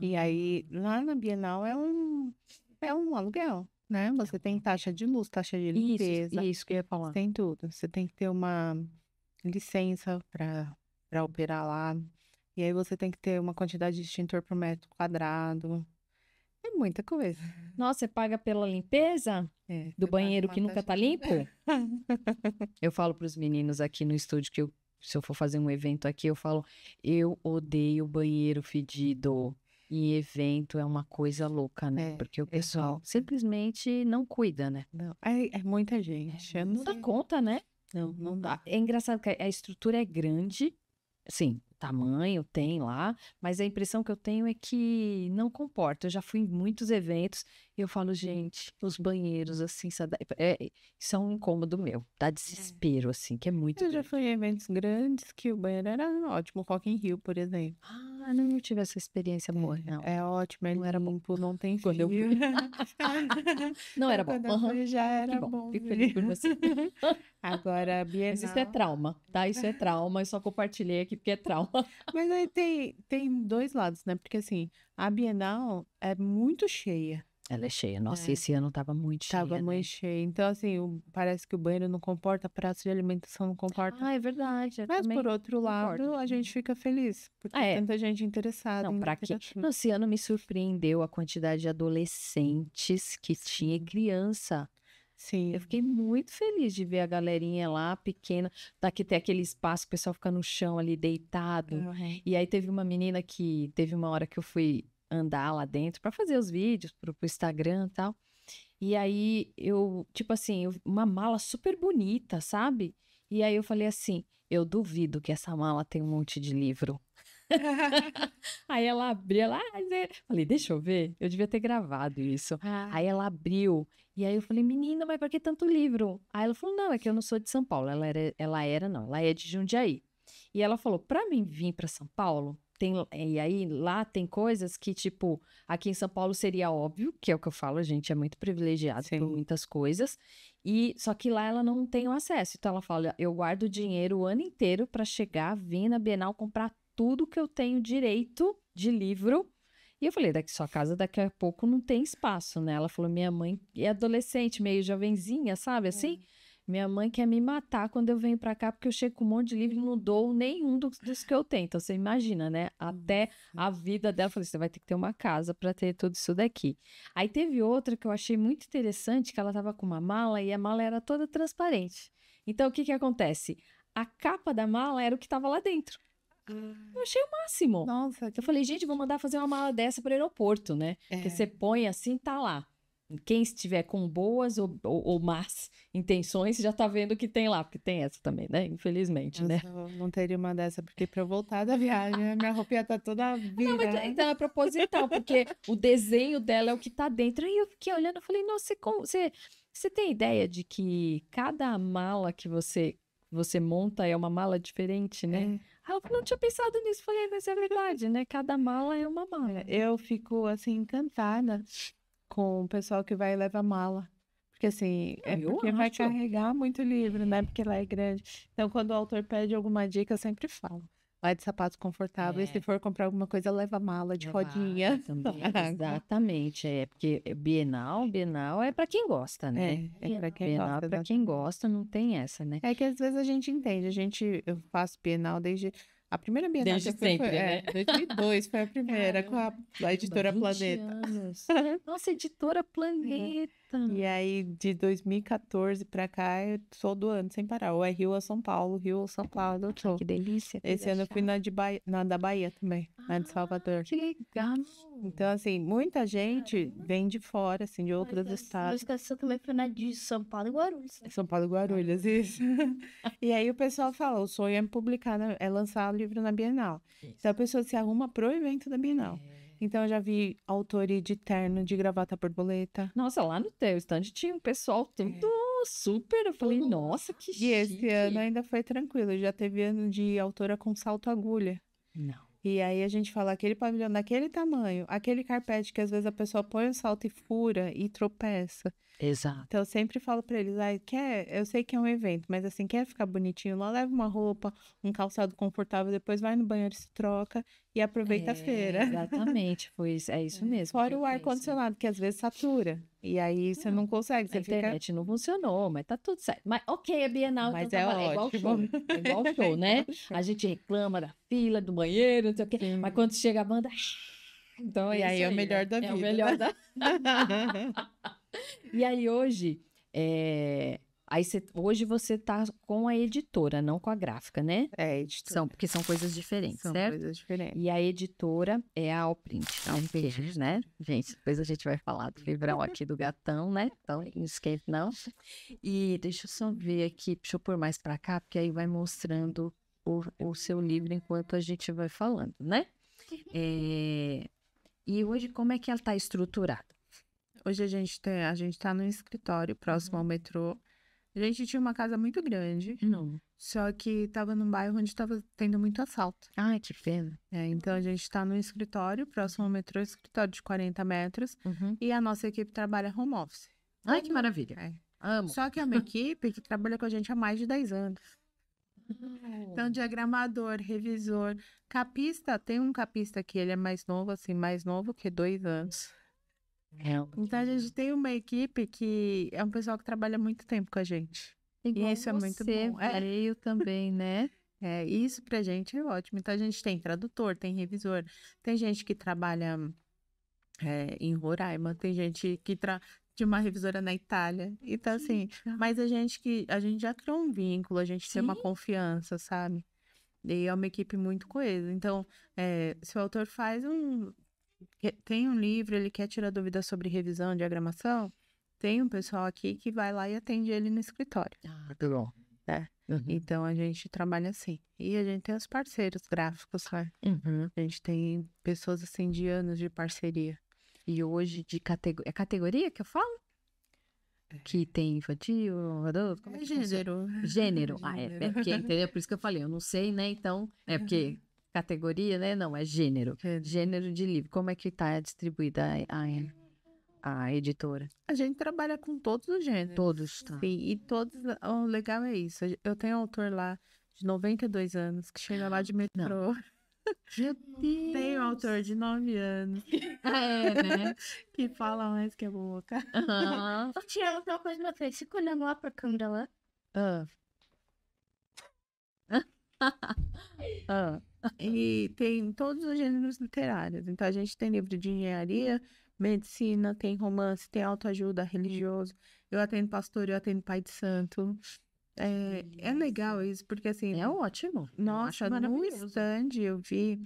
e aí lá na Bienal é um aluguel, né? Você tem taxa de luz, taxa de limpeza, Isso que eu ia falar. tem tudo. Você tem que ter uma licença para operar lá. E aí você tem que ter uma quantidade de extintor por metro quadrado. É muita coisa. Nossa, você paga pela limpeza do Você paga banheiro uma que nunca taxa tá de- limpo? Eu falo pros meninos aqui no estúdio que se eu for fazer um evento aqui, eu falo, eu odeio banheiro fedido. Em evento é uma coisa louca, né? Porque o pessoal simplesmente não cuida, né? Não, é muita gente. Eu Não dá conta, né? Não dá. É engraçado que a estrutura é grande, assim, tamanho tem lá, mas a impressão que eu tenho é que não comporta. Eu já fui em muitos eventos e eu falo, gente, os banheiros, assim, isso é um incômodo meu, dá desespero, assim, que é muito Eu já grande. fui em eventos grandes que o banheiro era ótimo. Rock in Rio, por exemplo. Não tive essa experiência boa, não. É ótimo, é Não era bom. limpo, não tem Quando eu fio. Não era bom. Quando eu fui, já era Que bom, bom. fico feliz por você. Agora, a Mas isso é Bienal... trauma, tá? Isso é trauma, eu só compartilhei aqui porque é trauma. Mas aí tem dois lados, né? Porque assim, a Bienal é muito cheia. Ela é cheia. Nossa, esse ano tava muito cheia, Tava né? muito cheia. Então, assim, parece que o banheiro não comporta, prato de alimentação não comporta. É verdade. Eu Mas, também por outro lado, concordo. a gente fica feliz. Porque tanta gente interessada Não, em pra quê? literatura. Esse ano me surpreendeu a quantidade de adolescentes que tinha e criança. Sim. Eu fiquei muito feliz de ver a galerinha lá, pequena. Daqui tem aquele espaço, o pessoal fica no chão ali, deitado. E aí teve uma menina que... Teve uma hora que eu fui andar lá dentro pra fazer os vídeos pro Instagram e tal. E aí eu, tipo assim, uma mala super bonita, sabe? E aí eu falei assim, eu duvido que essa mala tem um monte de livro. Aí ela abriu, falei, deixa eu ver, eu devia ter gravado isso. Aí ela abriu, e aí eu falei, menina, mas pra que tanto livro? Aí ela falou, não, é que eu não sou de São Paulo, ela é de Jundiaí. E ela falou, pra mim vir pra São Paulo, e aí lá tem coisas que, tipo, aqui em São Paulo seria óbvio, que é o que eu falo, a gente é muito privilegiado por Sim. muitas coisas, só que lá ela não tem o acesso. Então ela fala, eu guardo dinheiro o ano inteiro pra chegar, vir na Bienal, comprar tudo que eu tenho direito de livro. E eu falei, sua casa daqui a pouco não tem espaço, né? Ela falou, minha mãe é adolescente, meio jovenzinha, sabe assim? Minha mãe quer me matar quando eu venho pra cá, porque eu chego com um monte de livro e não dou nenhum dos que eu tenho. Então, você imagina, né? Até a vida dela, eu falei, você vai ter que ter uma casa pra ter tudo isso daqui. Aí teve outra que eu achei muito interessante, que ela tava com uma mala e a mala era toda transparente. Então, o que que acontece? A capa da mala era o que tava lá dentro. Eu achei o máximo. Nossa, Eu falei, gente, vou mandar fazer uma mala dessa para o aeroporto, né? Porque você põe assim, tá lá. Quem estiver com boas ou más intenções já tá vendo o que tem lá, porque tem essa também, né? Infelizmente, né? eu não teria uma dessa, porque pra eu voltar da viagem, a minha roupinha tá toda Não, mas virada. então é proposital, porque o desenho dela é o que tá dentro. Aí eu fiquei olhando, eu falei, nossa, você tem ideia de que cada mala que você monta é uma mala diferente, né? Aí eu não tinha pensado nisso, falei, mas é verdade, né? Cada mala é uma mala. Eu fico, assim, encantada com o pessoal que vai e leva mala. Porque, assim, é Eu porque vai acho. carregar muito livro, né? Porque ela é grande. Então, quando o autor pede alguma dica, eu sempre falo. Vai de sapatos confortáveis. Se for comprar alguma coisa, leva mala de rodinha. Também, exatamente, porque Bienal é para quem gosta, né? É pra quem Bienal gosta. para quem gosta, não tem essa, né? É que às vezes a gente entende. Eu faço Bienal desde... A primeira Bienal Desde que eu fui sempre, foi, né? 2002, foi a primeira, com a editora 20 Planeta. anos. Nossa, editora Planeta. E aí, de 2014 pra cá, eu sou do ano sem parar. Ou é Rio ou São Paulo, Rio ou São Paulo, eu sou. Que delícia. Esse ano eu fui na da Bahia também, na de Salvador. Que legal. Então, assim, muita gente vem de fora, assim, de outros estados. Mas essa também foi na de São Paulo e Guarulhos. São Paulo e Guarulhos, isso. E aí o pessoal fala, o sonho é publicar, é lançar o livro na Bienal. Então a pessoa se arruma pro evento da Bienal. Então eu já vi autores de terno, de gravata borboleta. Nossa, lá no teu stand tinha um pessoal tudo super. Eu falei, nossa, que E esse chique. ano ainda foi tranquilo, já teve ano de autora com salto agulha. Não. E aí a gente fala, aquele pavilhão daquele tamanho, aquele carpete que às vezes a pessoa põe o salto e fura e tropeça. Exato. Então eu sempre falo pra eles, eu sei que é um evento, mas assim, quer ficar bonitinho lá, leva uma roupa, um calçado confortável, depois vai no banheiro, se troca e aproveita a feira. Exatamente, é isso mesmo. Fora que eu o penso. ar-condicionado, que às vezes satura. E aí você não consegue, A você fica... internet não funcionou, mas tá tudo certo. Mas ok, a Bienal, Mas então é tá valendo. É igual ótimo. show. É igual show, né? A gente reclama da fila, do banheiro, não sei o quê. Mas quando chega a banda. Então E é aí isso é o melhor né? da vida. É o melhor né? da. E aí hoje. Hoje você tá com a editora, não com a gráfica, né? É, editora. Porque são coisas diferentes, São certo? coisas diferentes. E a editora é a Alprint, né? Gente, depois a gente vai falar do livrão aqui do gatão, né? Então, não esquece não. E deixa eu só ver aqui, deixa eu pôr mais pra cá, porque aí vai mostrando o seu livro enquanto a gente vai falando, né? E hoje, como é que ela tá estruturada? Hoje a gente tá no escritório próximo ao metrô. A gente tinha uma casa muito grande, Não. só que tava num bairro onde tava tendo muito assalto. Ai, que pena. Então a gente tá no escritório, próximo ao metrô, escritório de 40 metros, e a nossa equipe trabalha home office. Ai, que maravilha. É. Amo. Só que é uma equipe que trabalha com a gente há mais de 10 anos. Então, diagramador, revisor, capista, tem um capista que ele é mais novo, assim, mais novo que 2 anos. Então, a gente tem uma equipe que é um pessoal que trabalha muito tempo com a gente. Igual e isso é muito bom. Veio também, né? Isso pra gente é ótimo. Então, a gente tem tradutor, tem revisor, tem gente que trabalha em Roraima, tem gente que de uma revisora na Itália. Então, assim, mas a gente já criou um vínculo, a gente tem uma confiança, sabe? E é uma equipe muito coesa. Então, se o autor tem um livro, ele quer tirar dúvidas sobre revisão, diagramação, tem um pessoal aqui que vai lá e atende ele no escritório. Ah, tá bom. Né? Então, a gente trabalha assim. E a gente tem os parceiros gráficos, né? A gente tem pessoas, assim, de anos de parceria. E hoje de categoria... É categoria que eu falo? Que tem infantil, adulto? Como é que funciona? Gênero. Ah, é porque, entendeu? Por isso que eu falei, eu não sei, né? Então, é porque categoria, né? Não, é gênero. Gênero de livro. Como é que tá distribuída a editora? A gente trabalha com todos os gêneros. Todos, tá. Sim, e todos... O legal é isso. Eu tenho um autor lá de 92 anos que chega lá de metrô. Meu Deus! Tem um autor de 9 anos É, né? que fala mais que a boca. Aham. Tô tirando uma coisa pra frente. Fica olhando lá pra câmera lá. Ah. Ah. E tem todos os gêneros literários. Então, a gente tem livro de engenharia, medicina, tem romance, tem autoajuda, religioso. Eu atendo pastor, eu atendo pai de santo. É legal isso, porque assim... É ótimo. Nossa, Eu acho no maravilhoso. stand eu vi,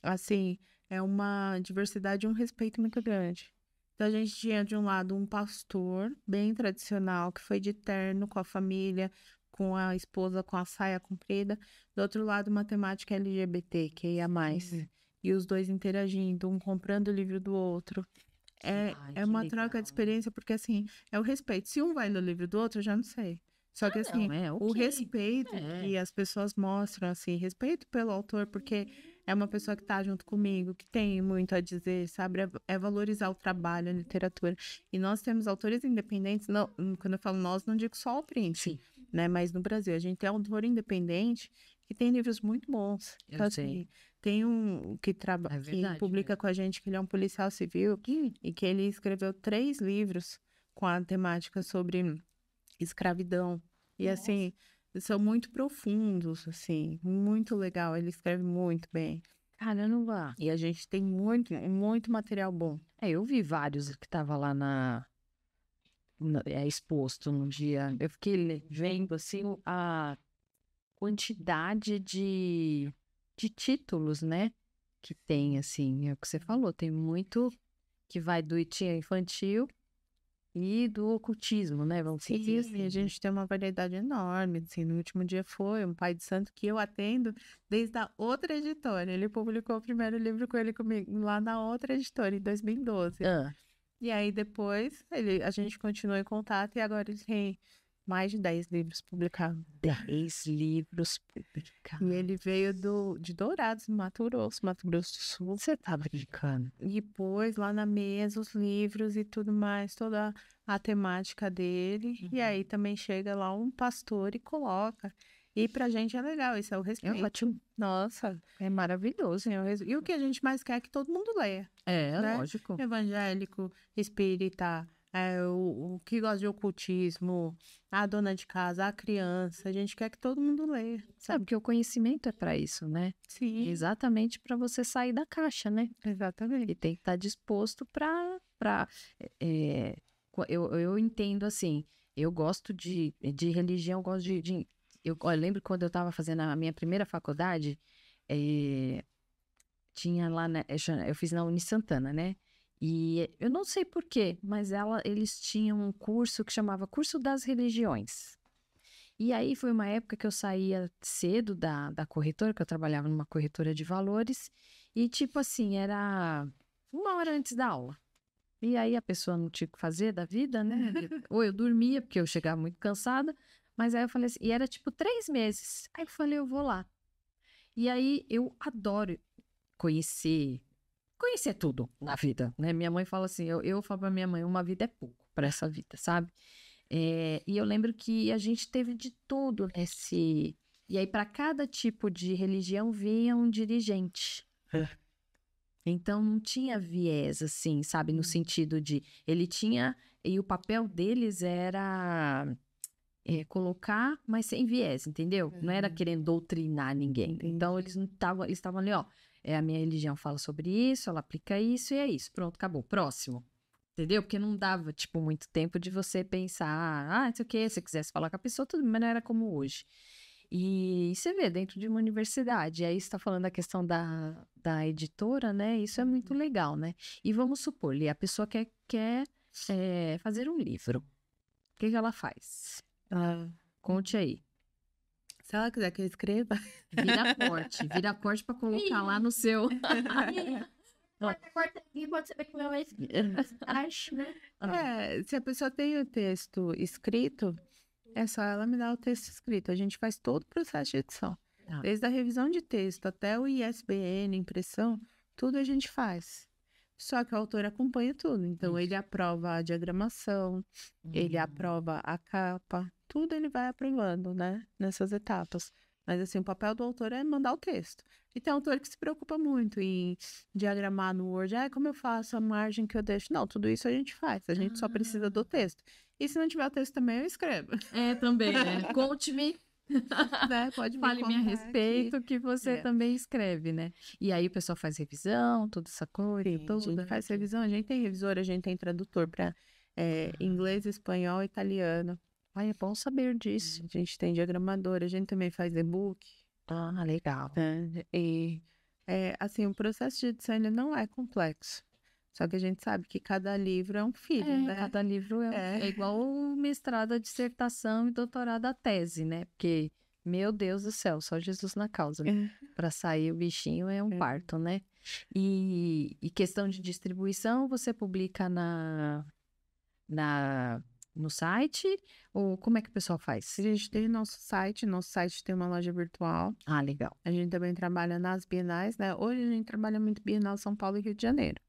assim, é uma diversidade e um respeito muito grande. Então, a gente tinha, de um lado, um pastor bem tradicional, que foi de terno com a família, com a esposa com a saia comprida. Do outro lado, uma temática LGBT, que ia mais. E os dois interagindo, um comprando o livro do outro. Ai, É que uma legal. troca de experiência, porque, assim, é o respeito. Se um vai no livro do outro, eu já não sei. Só que, assim, Não, é o ok. respeito É. que as pessoas mostram, assim, respeito pelo autor, porque é uma pessoa que tá junto comigo, que tem muito a dizer, sabe? É valorizar o trabalho, a literatura. E nós temos autores independentes, não, quando eu falo nós, não digo só o Print, né? Mas no Brasil, a gente tem autor independente que tem livros muito bons. Eu Então, sei. assim, tem um que verdade publica com a gente, que ele é um policial civil, e que ele escreveu 3 livros com a temática sobre escravidão. E assim, são muito profundos, assim, muito legal. Ele escreve muito bem. Caramba! E a gente tem muito, muito material bom. Eu vi vários que tava lá exposto no dia. Eu fiquei vendo, assim, a quantidade de títulos, né? Que tem, assim, é o que você falou, tem muito que vai do infantil e do ocultismo, né? Vamos dizer Sim, a gente tem uma variedade enorme. Assim, no último dia foi um pai de santo que eu atendo desde a outra editora. Ele publicou o primeiro livro com ele comigo lá na outra editora, em 2012. E aí depois a gente continuou em contato e agora ele tem mais de 10 livros publicados. 10 livros publicados. E ele veio de Dourados, Mato Grosso do Sul. Você tá brincando? E pôs lá na mesa os livros e tudo mais, toda a temática dele. E aí também chega lá um pastor e coloca. E pra gente é legal, isso é o respeito. ótimo. Nossa, É maravilhoso. e o que a gente mais quer é que todo mundo leia. É, né? lógico. Evangélico, espírita, o que gosta de ocultismo, a dona de casa, a criança. A gente quer que todo mundo leia. Sabe que o conhecimento é para isso, né? Sim, Exatamente para você sair da caixa, né? exatamente. E tem que estar disposto para eu entendo assim, eu gosto de religião, eu gosto eu lembro quando eu estava fazendo a minha primeira faculdade, tinha lá, eu fiz na Uni Santana, né? E eu não sei por quê, mas eles tinham um curso que chamava Curso das Religiões. E aí foi uma época que eu saía cedo da corretora, que eu trabalhava numa corretora de valores, e tipo assim, era 1 hora antes da aula. E aí a pessoa não tinha o que fazer da vida, né? Ou eu dormia, porque eu chegava muito cansada, mas aí eu falei assim, e era tipo 3 meses. Aí eu falei, eu vou lá. E aí eu adoro conhecer tudo na vida, né? Minha mãe fala assim, eu falo pra minha mãe, uma vida é pouco para essa vida, sabe? E eu lembro que a gente teve de tudo nesse... E aí, para cada tipo de religião, vinha um dirigente. Então, não tinha viés, assim, sabe? No sentido de... Ele tinha... E o papel deles era colocar, mas sem viés, entendeu? Não era querendo doutrinar ninguém. Então, eles estavam ali, ó. A minha religião fala sobre isso, ela aplica isso e é isso. Pronto, acabou. Próximo. Entendeu? Porque não dava, tipo, muito tempo de você pensar, não sei o quê, se você quisesse falar com a pessoa, tudo, mas não era como hoje. E você vê, dentro de uma universidade, aí você está falando da questão da editora, né? Isso é muito legal, né? E vamos supor, a pessoa quer fazer um livro. O que ela faz? Conte aí. Se ela quiser que eu escreva... Vira corte pra colocar lá no seu... Corta aqui, pode saber que meu acho, né? Se a pessoa tem o texto escrito, é só ela me dar o texto escrito. A gente faz todo o processo de edição. Desde a revisão de texto até o ISBN, impressão, tudo a gente faz. Só que o autor acompanha tudo. Então, ele aprova a diagramação, ele aprova a capa, tudo ele vai aprovando, né? Nessas etapas. Mas, assim, o papel do autor é mandar o texto. E tem autor que se preocupa muito em diagramar no Word. Como eu faço a margem que eu deixo? Não, tudo isso a gente faz. A gente só precisa do texto. E se não tiver o texto também, eu escrevo. Também, né? Conte-me. Né? Pode Fale-me a respeito que você também escreve, né? E aí o pessoal faz revisão, toda essa coisa. A gente faz revisão, a gente tem revisor, a gente tem tradutor para inglês, espanhol, italiano. É bom saber disso. A gente tem diagramador, a gente também faz e-book. Legal. E, assim, o processo de edição ele não é complexo. Só que a gente sabe que cada livro é um filho, né? Cada livro é igual mestrado, a dissertação e doutorado a tese, né? Porque, meu Deus do céu, só Jesus na causa. Para sair o bichinho é um parto, né? E questão de distribuição, você publica no site? Ou como é que o pessoal faz? A gente tem nosso site tem uma loja virtual. Legal. A gente também trabalha nas bienais, né? Hoje a gente trabalha muito Bienal São Paulo e Rio de Janeiro.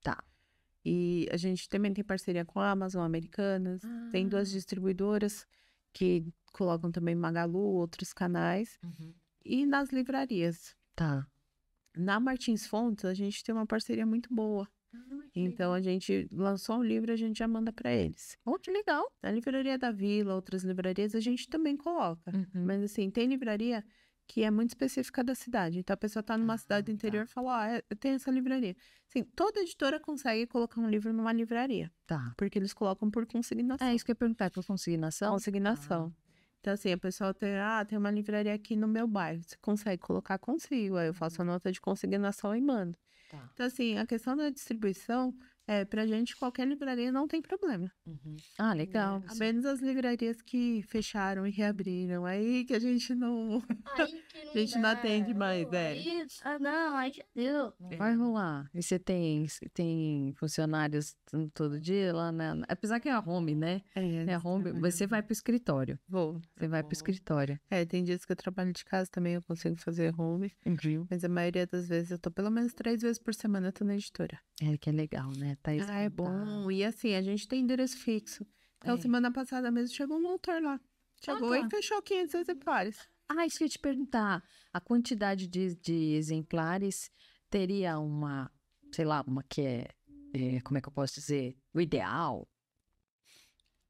E a gente também tem parceria com a Amazon, Americanas. Tem 2 distribuidoras que colocam também Magalu, outros canais. E nas livrarias. Na Martins Fontes, a gente tem uma parceria muito boa. Então, a gente lançou um livro, a gente já manda para eles. Que legal. Na Livraria da Vila, outras livrarias, a gente também coloca. Mas, assim, tem livraria que é muito específica da cidade. Então, a pessoa está numa cidade do interior e fala, eu tenho essa livraria. Assim, toda editora consegue colocar um livro numa livraria. Porque eles colocam por consignação. Isso que eu ia perguntar, por consignação? Consignação. Então, assim, a pessoa tem uma livraria aqui no meu bairro. Você consegue colocar consigo. Aí eu faço a nota de consignação e mando. Então, assim, a questão da distribuição, pra gente, qualquer livraria não tem problema. Legal. A menos as livrarias que fecharam e reabriram. Aí que a gente não... a gente não atende mais, Não, aí já deu. Vai rolar. E você tem funcionários todo dia lá, né? Apesar que é a home, né? Home, você vai pro escritório. Vou. Você vai pro escritório. Tem dias que eu trabalho de casa também, eu consigo fazer home. Mas a maioria das vezes eu tô pelo menos 3 vezes por semana, eu tô na editora. Que é legal, né? É bom. E assim, a gente tem endereço fixo. Então, semana passada mesmo, chegou um autor lá. Chegou e fechou 500 exemplares. Isso que eu ia te perguntar. A quantidade de exemplares teria uma, sei lá, uma que como é que eu posso dizer? O ideal?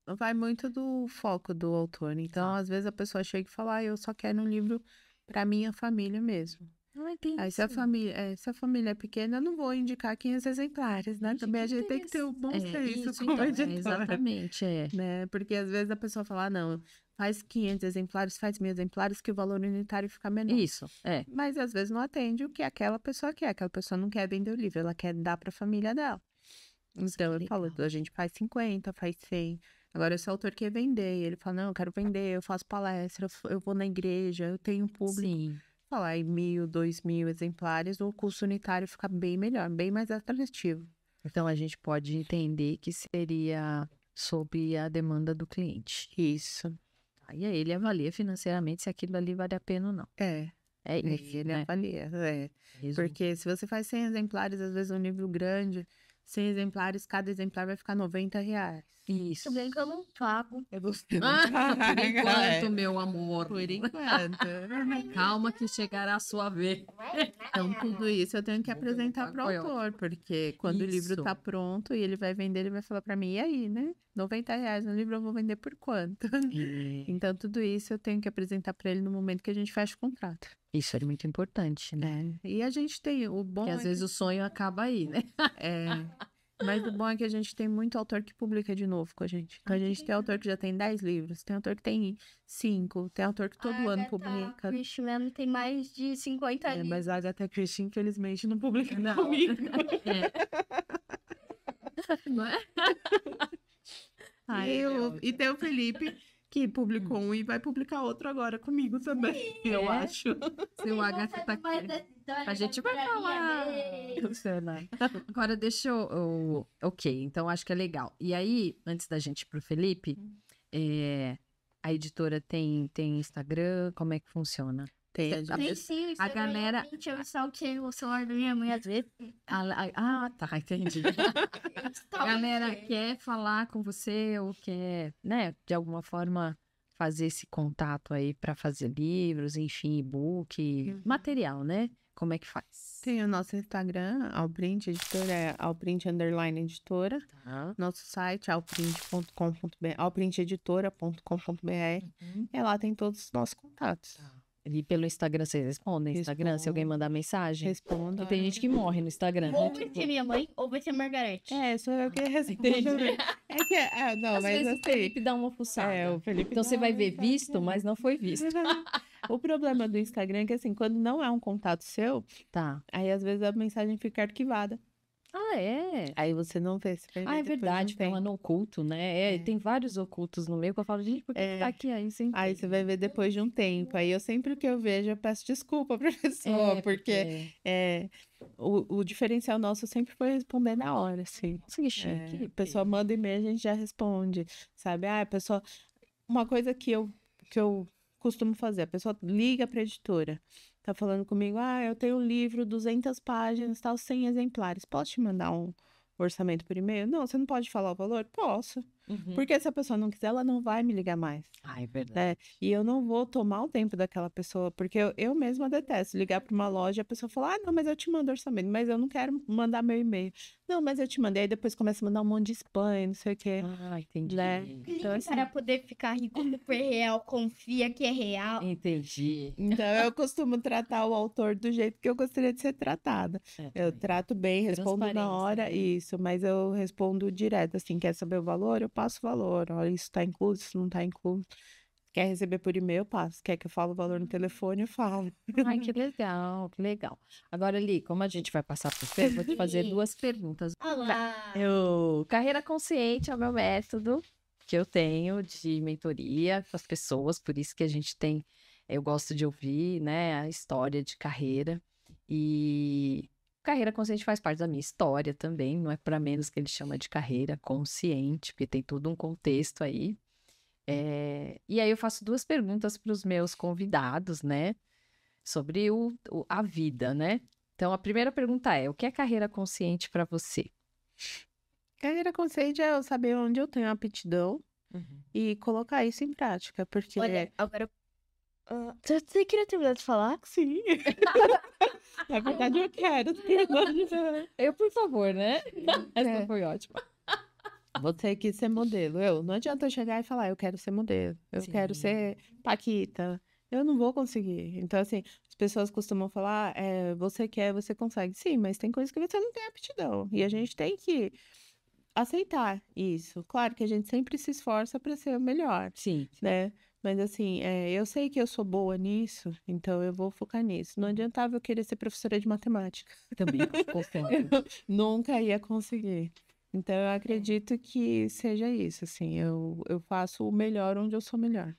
Vai muito do foco do autor. Então, às vezes a pessoa chega e fala, eu só quero um livro para minha família mesmo. Aí, se a família é pequena, eu não vou indicar 500 exemplares, né? Também a gente tem que ter um bom senso como editora. Exatamente, né? Porque às vezes a pessoa fala, não, faz 500 exemplares, faz 1000 exemplares, que o valor unitário fica menor. Mas às vezes não atende o que aquela pessoa quer. Aquela pessoa não quer vender o livro, ela quer dar para a família dela. Então, eu falo, a gente faz 50, faz 100. Agora, se o autor quer vender, ele fala, não, eu quero vender, eu faço palestra, eu vou na igreja, eu tenho público. Falar em 1000, 2000 exemplares, o custo unitário fica bem melhor, bem mais atrativo. Então, a gente pode entender que seria sobre a demanda do cliente. Isso. Aí ele avalia financeiramente se aquilo ali vale a pena ou não. Isso, ele né? avalia, Porque se você faz 100 exemplares, às vezes um livro grande, 100 exemplares, cada exemplar vai ficar R$90. Isso. Tudo bem que eu não pago. Por enquanto, meu amor. Por enquanto. Calma que chegará a sua vez. Então, tudo isso eu tenho que apresentar para o autor, porque quando o livro tá pronto e ele vai vender, ele vai falar para mim, e aí, né? R$90 no livro eu vou vender por quanto? Então, tudo isso eu tenho que apresentar para ele no momento que a gente fecha o contrato. Isso é muito importante, né? E a gente tem o bom... Porque às vezes o sonho acaba aí, né? Mas o bom é que a gente tem muito autor que publica de novo com a gente. Então, a gente tem autor que já tem 10 livros, tem autor que tem 5, tem autor que todo ano publica. Christie mesmo tem mais de 50 livros. Mas a Agatha Christie, infelizmente, não publica comigo. Não é? E tem o Felipe, que publicou um e vai publicar outro agora comigo também, eu acho. Seu Agatha tá aqui. A gente vai falar. Agora, deixa eu... Ok, então acho que é legal. E aí, antes da gente ir pro Felipe, a editora tem Instagram? Como é que funciona? Tem, Tem sim, a galera... Eu saltei o celular da minha mãe às vezes. Tá, entendi. A galera quer falar com você ou quer, né, de alguma forma fazer esse contato aí para fazer livros, enfim, e-book, material, né? Como é que faz? Tem o nosso Instagram, Alprint Editora, é Alprint_Editora. Tá. Nosso site, alprint.com.br, alprinteditora.com.br. E lá tem todos os nossos contatos. E pelo Instagram vocês respondem? Instagram, se alguém mandar mensagem? Respondo. Porque tem gente que morre no Instagram. Ou vai ser minha mãe, ou vai ser Margarete. Sou eu que respondo. Não, Às mas vezes assim... o Felipe dá uma fuçada. O Felipe Então você dá vai uma ver fuçada. visto, mas não foi visto. O problema do Instagram é que, assim, quando não é um contato seu, Tá. aí às vezes a mensagem fica arquivada. Ah, é? Aí você não vê. Você vai ver É depois de um verdade, tempo. fica lá no oculto, né? Tem vários ocultos no meio que eu falo, gente, por que tá aqui aí? Sem Aí você vai ver depois de um tempo. Aí eu sempre que eu vejo, eu peço desculpa pra pessoa, porque o diferencial nosso sempre foi responder na hora, assim. Nossa, que chique. A pessoa manda e-mail, a gente já responde, sabe? A pessoa... Uma coisa que eu costumo fazer, a pessoa liga pra editora, tá falando comigo, eu tenho um livro, 200 páginas, tal, 100 exemplares, posso te mandar um orçamento por e-mail? Não, você não pode falar o valor? Posso. Porque se a pessoa não quiser, ela não vai me ligar mais. Ah, é verdade. Né? E eu não vou tomar o tempo daquela pessoa, porque eu mesma detesto ligar para uma loja e a pessoa falar, não, mas eu te mando orçamento, mas eu não quero mandar meu e-mail. Não, mas eu te mandei, aí depois começa a mandar um monte de spam, não sei o quê. Entendi. Né? Então, assim... Para poder ficar rico super real, confia que é real. Entendi. Então, eu costumo tratar o autor do jeito que eu gostaria de ser tratada. Eu trato bem, respondo na hora, né? isso, mas eu respondo direto, assim, quer saber o valor? Eu passo o valor. Olha, isso tá incluso, isso não tá incluso. Quer receber por e-mail, eu passo. Quer que eu fale o valor no telefone, eu falo. Ai, que legal, que legal. Agora, Li, como a gente vai passar pro Fê, eu vou te fazer duas perguntas. Olá! Carreira Consciente é o meu método que eu tenho de mentoria com as pessoas, por isso que a gente tem... Eu gosto de ouvir, né, a história de carreira. E carreira consciente faz parte da minha história também, não é para menos que ele chama de carreira consciente, porque tem todo um contexto aí. E aí eu faço duas perguntas para os meus convidados, né, sobre a vida, né? Então, a primeira pergunta é, o que é carreira consciente para você? Carreira consciente é eu saber onde eu tenho aptidão e colocar isso em prática, porque... Olha, agora... Você queria terminar de falar? Sim. Na verdade, eu quero. Eu, por favor, né? Essa foi ótima. Você quis ser modelo. Não adianta eu chegar e falar, eu quero ser modelo. Eu quero ser Paquita. Eu não vou conseguir. Então, assim, as pessoas costumam falar, você quer, você consegue. Sim, mas tem coisas que você não tem aptidão. E a gente tem que aceitar isso. Claro que a gente sempre se esforça para ser o melhor. Sim. Né? Mas assim, eu sei que eu sou boa nisso, então eu vou focar nisso. Não adiantava eu querer ser professora de matemática. Também concordo. Nunca ia conseguir. Então eu acredito que seja isso, assim, eu faço o melhor onde eu sou melhor.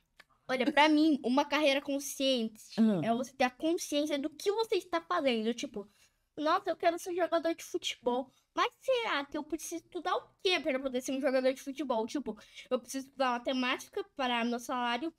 Olha, pra mim, uma carreira consciente é você ter a consciência do que você está fazendo. Tipo, nossa, eu quero ser jogador de futebol. Mas será que eu preciso estudar o quê para poder ser um jogador de futebol? Tipo, eu preciso estudar matemática para meu salário,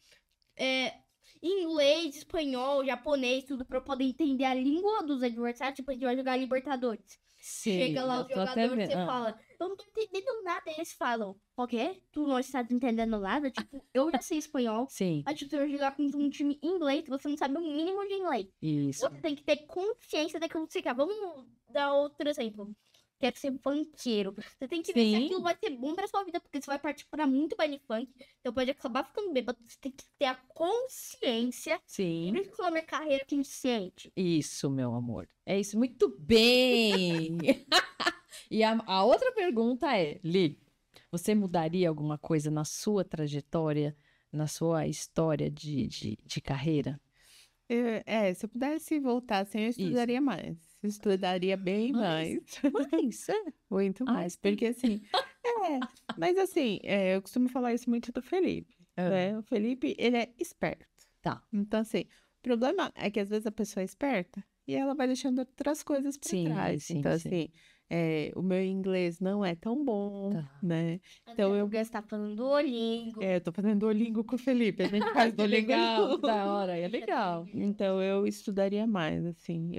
inglês, espanhol, japonês, tudo para eu poder entender a língua dos adversários. Tipo, a gente vai jogar Libertadores. Sim, chega lá o jogador e você fala, eu não tô entendendo nada. Aí eles falam, o quê? Tu não está entendendo nada? Tipo, eu já sei espanhol. Sim. Mas tipo, você vai jogar com um time inglês, você não sabe o mínimo de inglês. Isso. Você tem que ter consciência daquilo que você quer. Vamos dar outro exemplo. Quer ser funkeiro. Você tem que ver se aquilo vai ser bom pra sua vida, porque você vai partir para muito baile funk. Então pode acabar ficando bêbado. Você tem que ter a consciência. Sim. Por isso que eu amo minha carreira consciente. Isso, meu amor. É isso, muito bem! E a outra pergunta é, Li, você mudaria alguma coisa na sua trajetória, na sua história de carreira? Se eu pudesse voltar assim, eu estudaria mais. Eu estudaria bem mais. Mas, Muito mais. Porque assim, Mas assim, eu costumo falar isso muito do Felipe, né? O Felipe, ele é esperto. Tá. Então, assim, o problema é que às vezes a pessoa é esperta e ela vai deixando outras coisas para trás. Sim, Então, sim. assim, o meu inglês não é tão bom, Tá. né? Então, eu Tá falando Duolingo. eu tô fazendo Duolingo com o Felipe, a gente faz Duolingo Legal, junto. da hora, é legal. Então, eu estudaria mais, assim.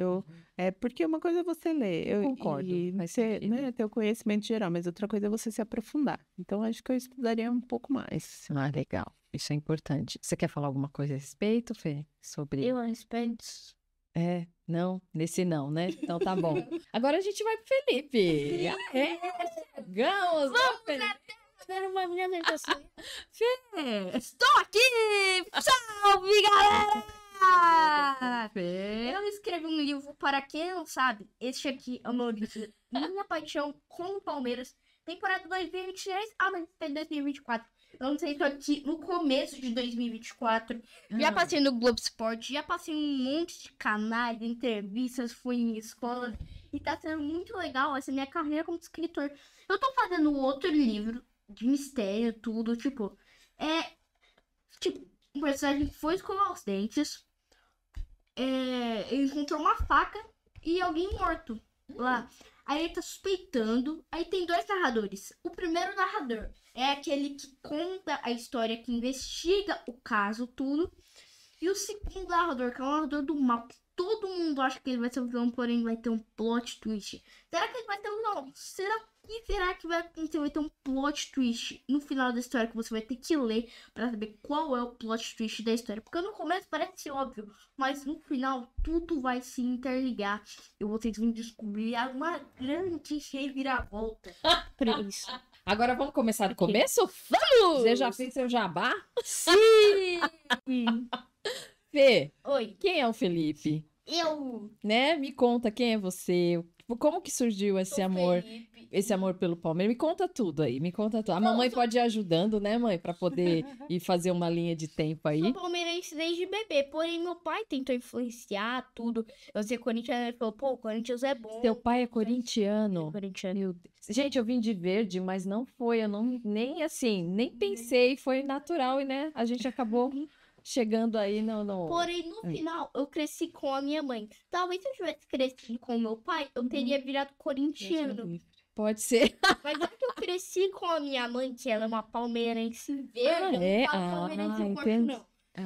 Porque uma coisa é você ler Concordo, e faz ter, sentido. né, ter o conhecimento geral, mas outra coisa é você se aprofundar. Então, acho que eu estudaria um pouco mais. Ah, legal. Isso é importante. Você quer falar alguma coisa a respeito, Fê? Sobre... Eu respeito. Não? Nesse não, né? Então tá bom. Agora a gente vai pro Felipe. Chegamos! Vamos, Felipe! Era uma minha apresentação. Fê! Estou aqui! Salve, galera! Fê! Eu escrevi um livro, para quem não sabe, este aqui é o meu livro, Minha Paixão com o Palmeiras, temporada 2023, mas tem 2024. Eu não sei se eu aqui no começo de 2024. Já passei no Globo Esporte, já passei em um monte de canais, entrevistas, fui em escola. E tá sendo muito legal essa minha carreira como escritor. Eu tô fazendo outro livro de mistério, tudo, tipo, um personagem que foi escovar os dentes, ele encontrou uma faca e alguém morto lá. Aí ele tá suspeitando, aí tem dois narradores. O primeiro narrador é aquele que conta a história, que investiga o caso, tudo. E o segundo narrador, que é o narrador do mal, que todo mundo acha que ele vai ser o vilão, porém vai ter um plot twist. Será que ele vai ter um vilão? Será que vai acontecer? Vai ter um plot twist no final da história que você vai ter que ler pra saber qual é o plot twist da história. Porque no começo parece óbvio, mas no final tudo vai se interligar. E vocês vão descobrir uma grande reviravolta. Pra isso. Agora vamos começar do começo? Vamos! Você já fez seu jabá? Sim! Fê, Oi, quem é o Felipe? eu Né? Me conta quem é você. Como que surgiu esse sou amor? Felipe. Esse amor pelo Palmeiras. Me conta tudo aí, me conta tudo. A mamãe pode ir ajudando, né, mãe? Pra poder ir fazer uma linha de tempo aí. Sou palmeirense desde bebê, porém meu pai tentou influenciar tudo. Eu ser corintiano, ele falou, pô, o Corinthians é bom. Seu pai é corintiano. Corintiano. Meu Deus. Gente, eu vim de verde, mas não foi. Eu não nem pensei. Foi natural, e né? A gente acabou chegando aí no... Porém, no final, eu cresci com a minha mãe. Talvez se eu tivesse crescido com o meu pai, eu teria virado corintiano. Pode ser. Mas é que eu cresci com a minha mãe, que ela é uma palmeirense verde. é? Eu não falo palmeirense roxo, entendi. não.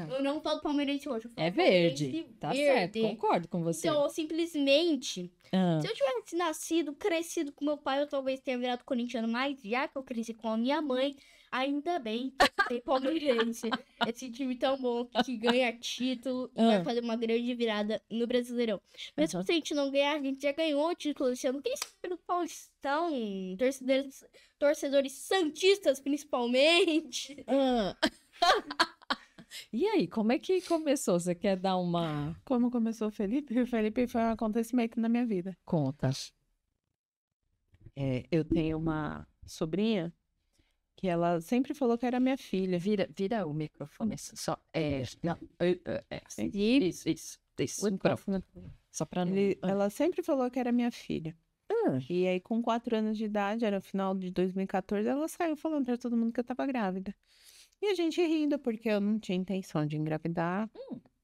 Eu não falo palmeirense roxo, eu falo É verde. palmeirense Tá verde. certo, concordo com você. Então, eu simplesmente, Ah, se eu tivesse nascido, crescido com meu pai, eu talvez tenha virado corintiano. Mas já que eu cresci com a minha mãe, ainda bem que tem palmeirense. Esse time tão bom que ganha título e vai fazer uma grande virada no Brasileirão. Mesmo se a gente não ganhar, a gente já ganhou o título esse ano. Quem sabe no Paulistão, torcedores santistas principalmente. E aí, como é que começou? Você quer dar uma Como começou o Felipe? O Felipe foi um acontecimento na minha vida. conta? Eu tenho uma sobrinha que ela sempre falou que era minha filha. Vira o microfone. Só, não, Sim. isso. O microfone. Só pra não... Ela sempre falou que era minha filha. E aí, com 4 anos de idade, era no final de 2014, ela saiu falando pra todo mundo que eu tava grávida. E a gente rindo, porque eu não tinha intenção de engravidar.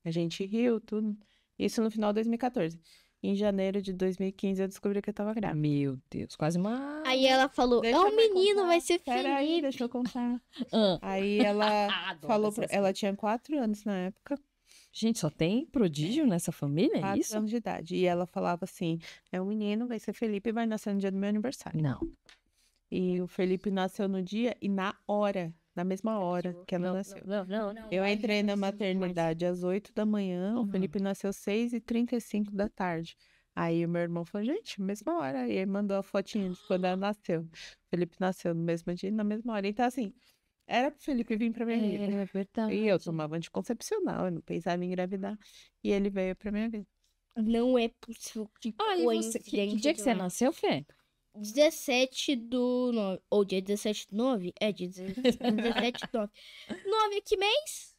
A gente riu, tudo. Isso no final de 2014. Em janeiro de 2015, eu descobri que eu tava grávida. Meu Deus, quase uma... Aí ela falou, Deixa é um eu me menino, contar. vai ser Pera aí, Felipe. deixa eu contar. Ah. Aí ela Adoro falou, essas ela tinha 4 anos na época. Gente, só tem prodígio nessa família, é 4 isso? anos de idade. E ela falava assim, é um menino, vai ser Felipe e vai nascer no dia do meu aniversário. Não. E o Felipe nasceu no dia e na mesma hora que ela nasceu. Não. Eu entrei na maternidade às 8 da manhã, o Felipe nasceu às 6h35 da tarde. Aí o meu irmão falou, gente, mesma hora. E aí mandou a fotinha de quando ela nasceu. O Felipe nasceu no mesmo dia, na mesma hora. Então, assim, era pro Felipe vir pra minha vida. É verdade. E eu tomava anticoncepcional, eu não pensava em engravidar. E ele veio pra minha vida. Não é possível. Que E você? Que dia que você nasceu, Fê? 17 do 9. Ou dia 17 do 9? É, dia 17 do 9. 9 é que mês?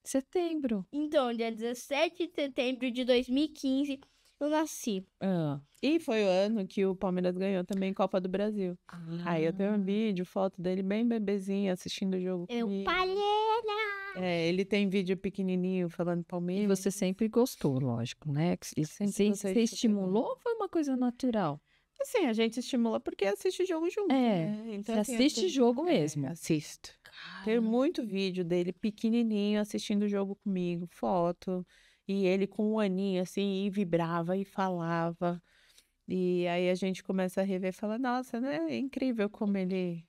Setembro. Então, dia 17 de setembro de 2015, eu nasci. E foi o ano que o Palmeiras ganhou também Copa do Brasil. Aí eu tenho um vídeo, foto dele bem bebezinho, assistindo o jogo comigo. Palheira! Ele tem vídeo pequenininho falando E Palmeiras. você sempre gostou, lógico, né? Sempre gostei de Você estimulou ou foi uma coisa natural? Assim, a gente estimula porque assiste o jogo junto, né? Então, Você assim, assiste jogo mesmo. Assisto. Tenho muito vídeo dele pequenininho assistindo o jogo comigo, foto. E ele com um aninho, assim, e vibrava e falava. E aí a gente começa a rever e fala, nossa, né? É incrível como ele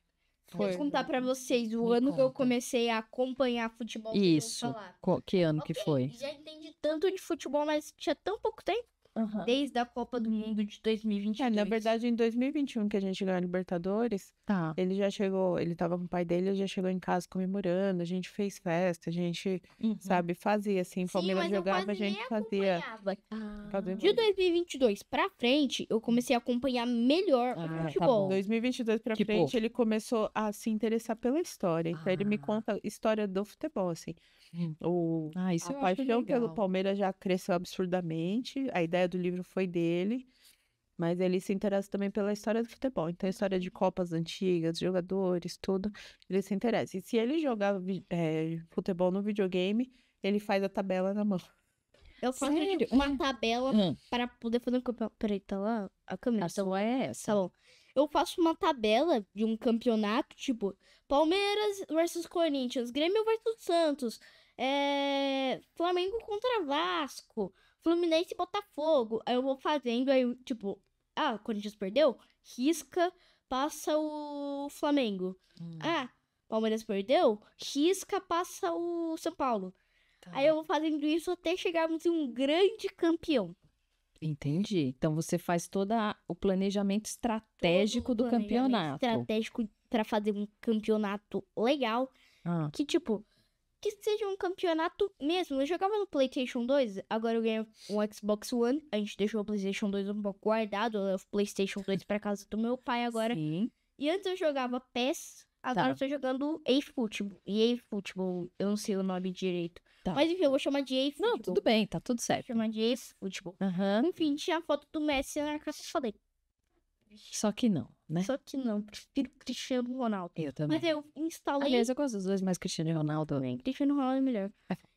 Vou foi. contar pra vocês o Me ano que eu conta. comecei a acompanhar futebol. que eu vou Isso. falar. Que ano que Ok, foi? já entendi tanto de futebol, mas tinha tão pouco tempo. Desde a Copa do Mundo de 2022. Na verdade, em 2021, que a gente ganhou a Libertadores, Tá. ele já chegou, ele tava com o pai dele, ele já chegou em casa comemorando, a gente fez festa, a gente, sabe, fazia assim, Sim, Palmeiras mas eu jogava, a quase gente nem fazia. acompanhava. fazia De 2022 pra frente, eu comecei a acompanhar melhor Ah, o tá futebol. bom. 2022 pra Tipo? frente, ele começou a se interessar pela história. Então, ele me Ah. conta a história do futebol, assim. Isso A eu acho paixão pelo legal. Palmeiras já cresceu absurdamente. A ideia do livro foi dele. Mas ele se interessa também pela história do futebol. Então, a história de Copas antigas, jogadores, tudo, ele se interessa. E se ele jogar futebol no videogame, ele faz a tabela na mão. Eu faço Sério? tipo, uma tabela Hum. para poder fazer um campeonato. Peraí, tá lá a câmera? A sua é essa. Tá bom. Eu faço uma tabela de um campeonato, tipo, Palmeiras versus Corinthians, Grêmio versus Santos, Flamengo contra Vasco, Fluminense e Botafogo. Aí eu vou fazendo, aí, tipo, o Corinthians perdeu, risca, passa o Flamengo. Palmeiras perdeu, risca, passa o São Paulo. Tá. Aí eu vou fazendo isso até chegarmos em um grande campeão. Entendi. Então você faz todo o planejamento estratégico do Planejamento campeonato. estratégico para fazer um campeonato legal. Ah, Que, tipo, que seja um campeonato mesmo. Eu jogava no PlayStation 2, agora eu ganhei um Xbox One. A gente deixou o PlayStation 2 um pouco guardado. Eu levo o PlayStation 2 pra casa do meu pai agora. sim. E antes eu jogava PES, agora eu tô jogando eFootball. E eFootball, eu não sei o nome direito. Tá. Mas enfim, eu vou chamar de eFootball. Não, tudo bem, tá tudo Vou certo. chamar de eFootball. Aham. Enfim, tinha a foto do Messi na casa e falei, Só que não, né? só que não, prefiro Cristiano Ronaldo. Eu também. Mas eu instalei Aliás, eu gosto dos dois, mas Cristiano Ronaldo. também. Cristiano Ronaldo é melhor.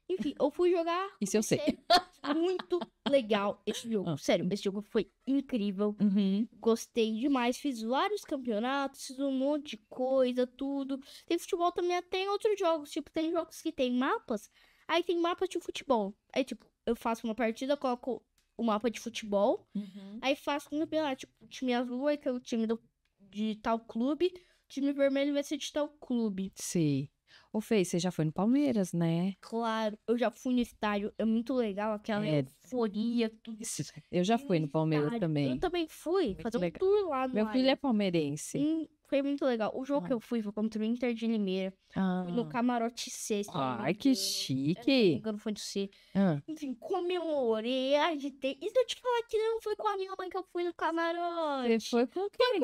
Enfim, eu fui jogar. Isso eu sei. comecei. Muito legal esse jogo. Sério, esse jogo foi incrível. Uhum. Gostei demais. Fiz vários campeonatos, fiz um monte de coisa, tudo. Tem futebol também, até em outros jogos. Tipo, tem jogos que tem mapas. Aí tem mapas de futebol. Aí, tipo, eu faço uma partida, coloco o mapa de futebol. Aí faço um campeonato. Tipo, o time azul vai ter o time de tal clube. O time vermelho vai ser de tal clube. Sim. Ô, Fê, você já foi no Palmeiras, né? Claro, eu já fui no estádio. É muito legal aquela euforia, tudo. Eu já fui no Palmeiras estádio. também. Eu também fui Muito fazer um legal. tour lá no Meu filho é Allianz. palmeirense. Sim, foi muito legal. O jogo que eu fui foi contra o Inter de Limeira. Fui no camarote C. se eu não me Ai, que engano. Se eu não me chique. engano, foi no C. Ah, Enfim, comemorei, agitei. E se eu te falar que não foi com a minha mãe que eu fui no camarote? Você foi com quem?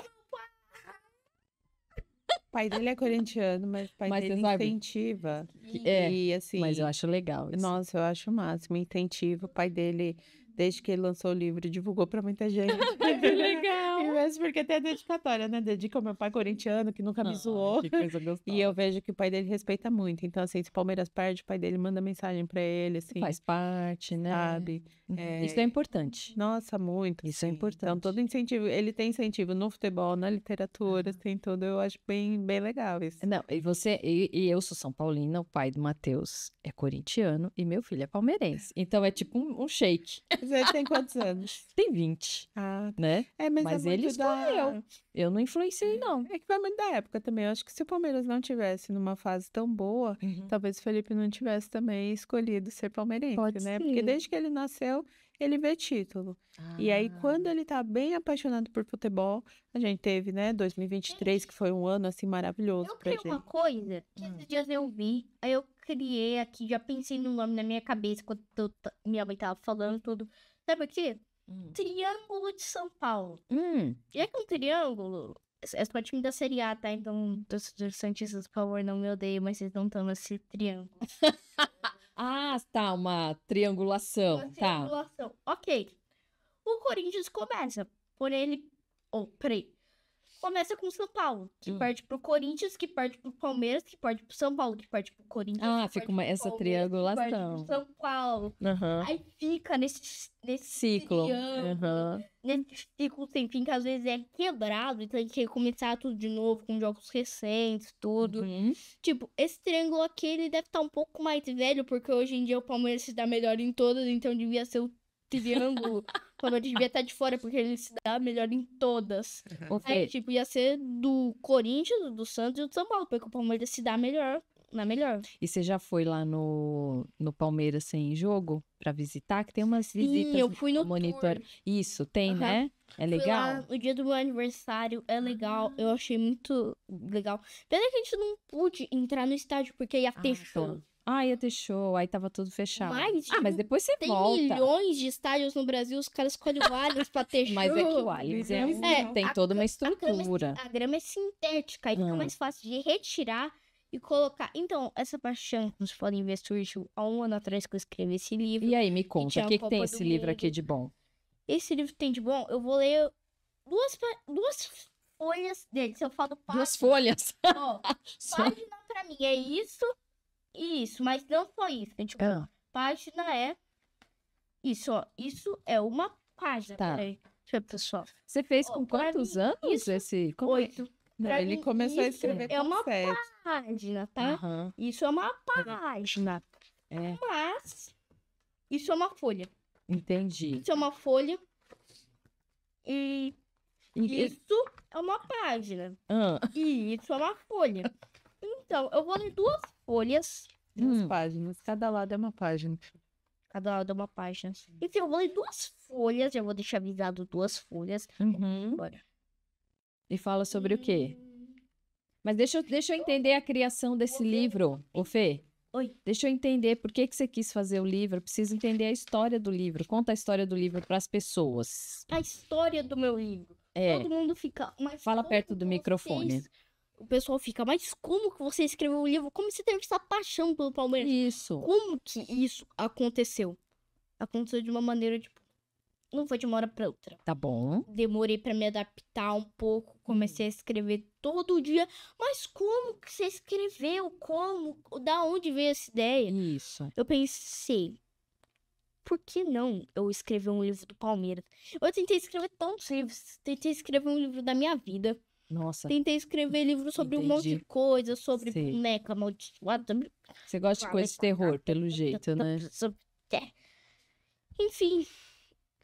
O pai dele é corintiano, mas o pai Mas dele você sabe- incentiva. É, E assim, mas eu acho legal isso. nossa, eu acho o máximo, incentiva. O pai dele, desde que ele lançou o livro, divulgou pra muita gente. Que legal. E mesmo porque tem a dedicatória, né? Dedica ao meu pai corintiano, que nunca me zoou. Que coisa gostosa. E eu vejo que o pai dele respeita muito. Então, assim, se o Palmeiras perde, o pai dele manda mensagem pra ele, assim, Faz parte, né? sabe? Isso é importante. Nossa, muito. Isso é assim. importante. Então, todo incentivo, ele tem incentivo no futebol, na literatura, tem tudo. Eu acho bem, bem legal isso. Não, e eu sou São Paulina, o pai do Matheus é corintiano e meu filho é palmeirense. Então é tipo um shake. Mas ele tem quantos anos? Tem 20, Ah, né? mas ele muito escolheu. Eu não influenciei, não. É que vai muito da época também. Eu acho que se o Palmeiras não tivesse numa fase tão boa, talvez o Felipe não tivesse também escolhido ser palmeirense, Pode né? ser. Porque desde que ele nasceu, ele vê título. E aí, quando ele tá bem apaixonado por futebol, a gente teve, né, 2023, que foi um ano, assim, maravilhoso Eu pra criei uma gente. coisa que esses dias eu vi. Aí eu criei aqui, já pensei no nome na minha cabeça quando minha mãe tava falando tudo. Sabe o quê? Triângulo de São Paulo. E é que um triângulo. É só time da Série A, tá? Então, torcedores santistas, por favor, não me odeiem, mas vocês não estão nesse triângulo. Ah, tá, uma triangulação, Uma tá. triangulação. Ok. O O Corinthians começa por ele... peraí. Começa com o São Paulo, que perde pro Corinthians, que perde pro Palmeiras, que perde pro São Paulo, que perde pro Corinthians. Ah, que fica perde pro essa Palmeiras, triangulação. que perde pro São Paulo. Aí fica nesse Ciclo. triângulo, nesse ciclo sem fim, que às vezes é quebrado, então a gente tem que começar tudo de novo, com jogos recentes, tudo. Tipo, esse triângulo aqui, ele deve estar um pouco mais velho, porque hoje em dia o Palmeiras se dá melhor em todas, então devia ser o triângulo. O Palmeiras devia estar de fora, porque ele se dá melhor em todas. Aí, tipo, ia ser do Corinthians, do Santos e do São Paulo, porque o Palmeiras se dá melhor, na melhor. E você já foi lá no Palmeiras sem jogo pra visitar? Que tem umas visitas Sim, eu fui no monitor. tour. Isso, tem, Aham. né? É Fui legal? lá no dia do meu aniversário, é legal, eu achei muito legal. Pena que a gente não pôde entrar no estádio, porque ia ter show. Tá. Ah, ia ter show, aí tava tudo fechado. Mas, mas depois você Tem volta. milhões de estádios no Brasil, os caras escolhem o Allianz pra ter show. Mas é que o Allianz tem toda uma estrutura. A grama é sintética, aí fica mais fácil de retirar e colocar. Então, essa paixão, como vocês podem ver, surgiu há 1 ano atrás que eu escrevi esse livro. E aí, me conta, tinha o a que Copa tem do esse livro aqui Mundo. de bom? Esse livro tem de bom, eu vou ler duas folhas dele. Se eu falo Duas página, folhas. ó, página pra mim é isso e isso, mas não só isso. Tipo, página é isso, ó. Isso é uma página. Tá. Peraí, deixa eu ver, pessoal. Você fez Ó, com pra quantos mim, anos isso, esse? 8. Não, Pra ele mim, começou a isso escrever é com uma 7. página, tá? Aham. Isso é uma página. É, Mas isso é uma folha. entendi. Isso é uma folha. E E- isso é uma página. ah, E isso é uma folha. Então, eu vou ler 2 folhas. 2 páginas. Cada lado é uma página. Cada lado é uma página. Enfim, eu vou ler 2 folhas. Já vou deixar avisado 2 folhas. uhum. Bora. E fala sobre o quê? Mas deixa eu entender a criação desse livro, ô Fê. Oi. Deixa eu entender por que você quis fazer o livro. Eu preciso entender a história do livro. Conta a história do livro para as pessoas. A história do meu livro. É, Todo mundo fica... Mas fala como perto do que microfone. O pessoal fica, mas como que você escreveu um livro? Como você teve essa paixão pelo Palmeiras? Isso. Como que isso aconteceu? Aconteceu de uma maneira, tipo... Não foi de uma hora pra outra. Tá bom. Demorei pra me adaptar um pouco. Comecei a escrever todo dia. Mas como que você escreveu? Como? Da onde veio essa ideia? Isso. Eu pensei, por que não eu escrever um livro do Palmeiras? Eu tentei escrever tantos livros. Tentei escrever um livro da minha vida. Nossa, Tentei escrever livro sobre um monte de Entendi. coisa. Sobre Sei. boneca amaldiçoada. você gosta de coisa de terror, pelo jeito, né? É. Enfim,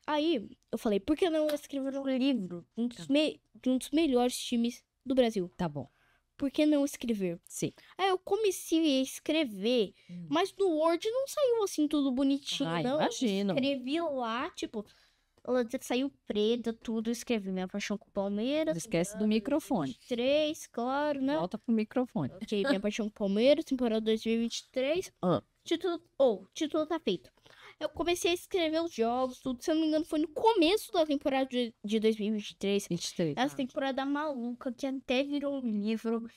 aí eu falei, por que não escrever um livro de um dos melhores times do Brasil? Tá bom. Por que não escrever? Sim. Aí eu comecei a escrever, mas no Word não saiu assim tudo bonitinho, Ah, não. Eu imagino. escrevi lá, tipo, saiu preta, tudo, escrevi minha paixão com o Palmeiras. Não esquece do microfone. 2023, claro, né? Volta pro microfone. Ok, minha paixão com o Palmeiras, temporada 2023. Ah. Título tá feito. Eu comecei a escrever os jogos, tudo. Se eu não me engano, foi no começo da temporada de 2023. 23. Essa temporada maluca, que até virou um livro.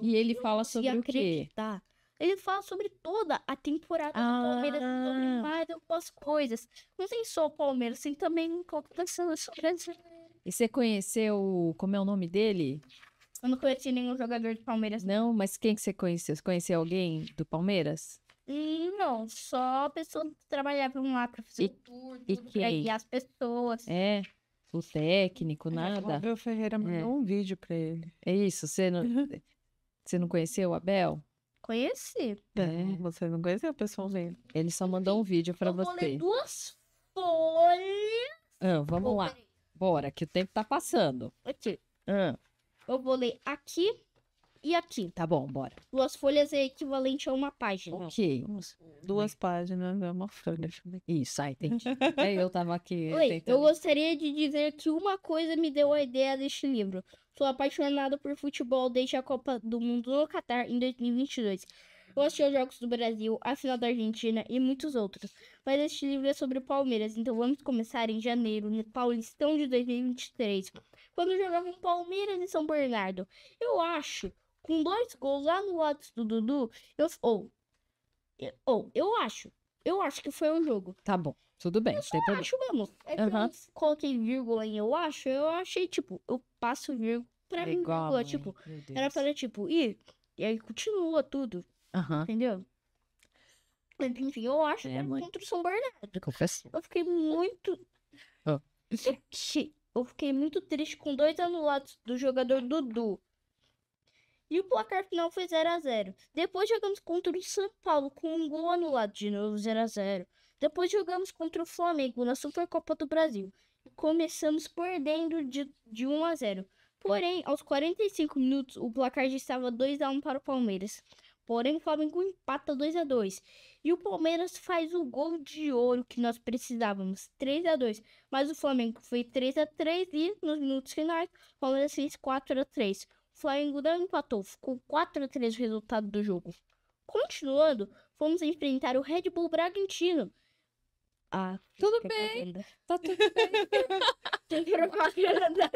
E ele Eu fala não sobre conseguia o quê? acreditar. Ele fala sobre toda a temporada do Palmeiras, sobre mais algumas coisas. Não tem só o Palmeiras, tem também um pouco da seleção brasileira. E você conheceu, como é o nome dele? Eu não conheci nenhum jogador do Palmeiras. Não, mas quem que você conheceu? Você conheceu alguém do Palmeiras? Não, só pessoas que trabalhavam lá pra fazer E- o tour, e tudo, pra quem? guiar as pessoas. É? O técnico, O nada? Abel Ferreira mandou um vídeo pra ele. É isso? Você não conheceu o Abel? Conheci. Você não conheceu pessoalmente. Ele só mandou um vídeo pra Eu vou ler você. 2 folhas. Vamos lá. Peraí. Bora, que o tempo tá passando. Aqui. Ah, Eu vou ler aqui e aqui. tá bom, bora. 2 folhas é equivalente a uma página. Ok. 2 páginas é uma folha. Isso, aí entendi. Eu tava aqui Oi, eu tentando. gostaria de dizer que uma coisa me deu a ideia deste livro. Sou apaixonado por futebol desde a Copa do Mundo no Catar em 2022. Eu assisti aos Jogos do Brasil, a final da Argentina e muitos outros. Mas este livro é sobre o Palmeiras, então vamos começar em janeiro, no Paulistão de 2023, quando jogavam Palmeiras e São Bernardo. Eu acho, com 2 gols anulados do Dudu, eu acho Eu acho que foi um jogo. Tá bom, tudo bem. Tem problema. Acho mesmo. É que eu coloquei vírgula em eu achei, tipo, eu passo vírgula pra mim, Igual, vírgula, tipo, era pra tipo, e aí continua tudo, entendeu? Mas, enfim, eu acho que é contra o São Bernardo. Confesso. Eu fiquei muito... Eu fiquei muito triste com 2 anulados do jogador Dudu. E o placar final foi 0-0. Depois jogamos contra o São Paulo com um gol anulado de novo, 0-0. Depois jogamos contra o Flamengo na Supercopa do Brasil. E começamos perdendo de 1-0. Porém, aos 45 minutos, o placar já estava 2-1 para o Palmeiras. Porém, o Flamengo empata 2-2. E o Palmeiras faz o gol de ouro que nós precisávamos, 3-2. Mas o Flamengo foi 3-3 e, nos minutos finais, o Palmeiras fez 4-3. O Flamengo não empatou, ficou 4-3 o resultado do jogo. Continuando, fomos enfrentar o Red Bull Bragantino. Tudo bem, tá tudo bem. Tem propaganda.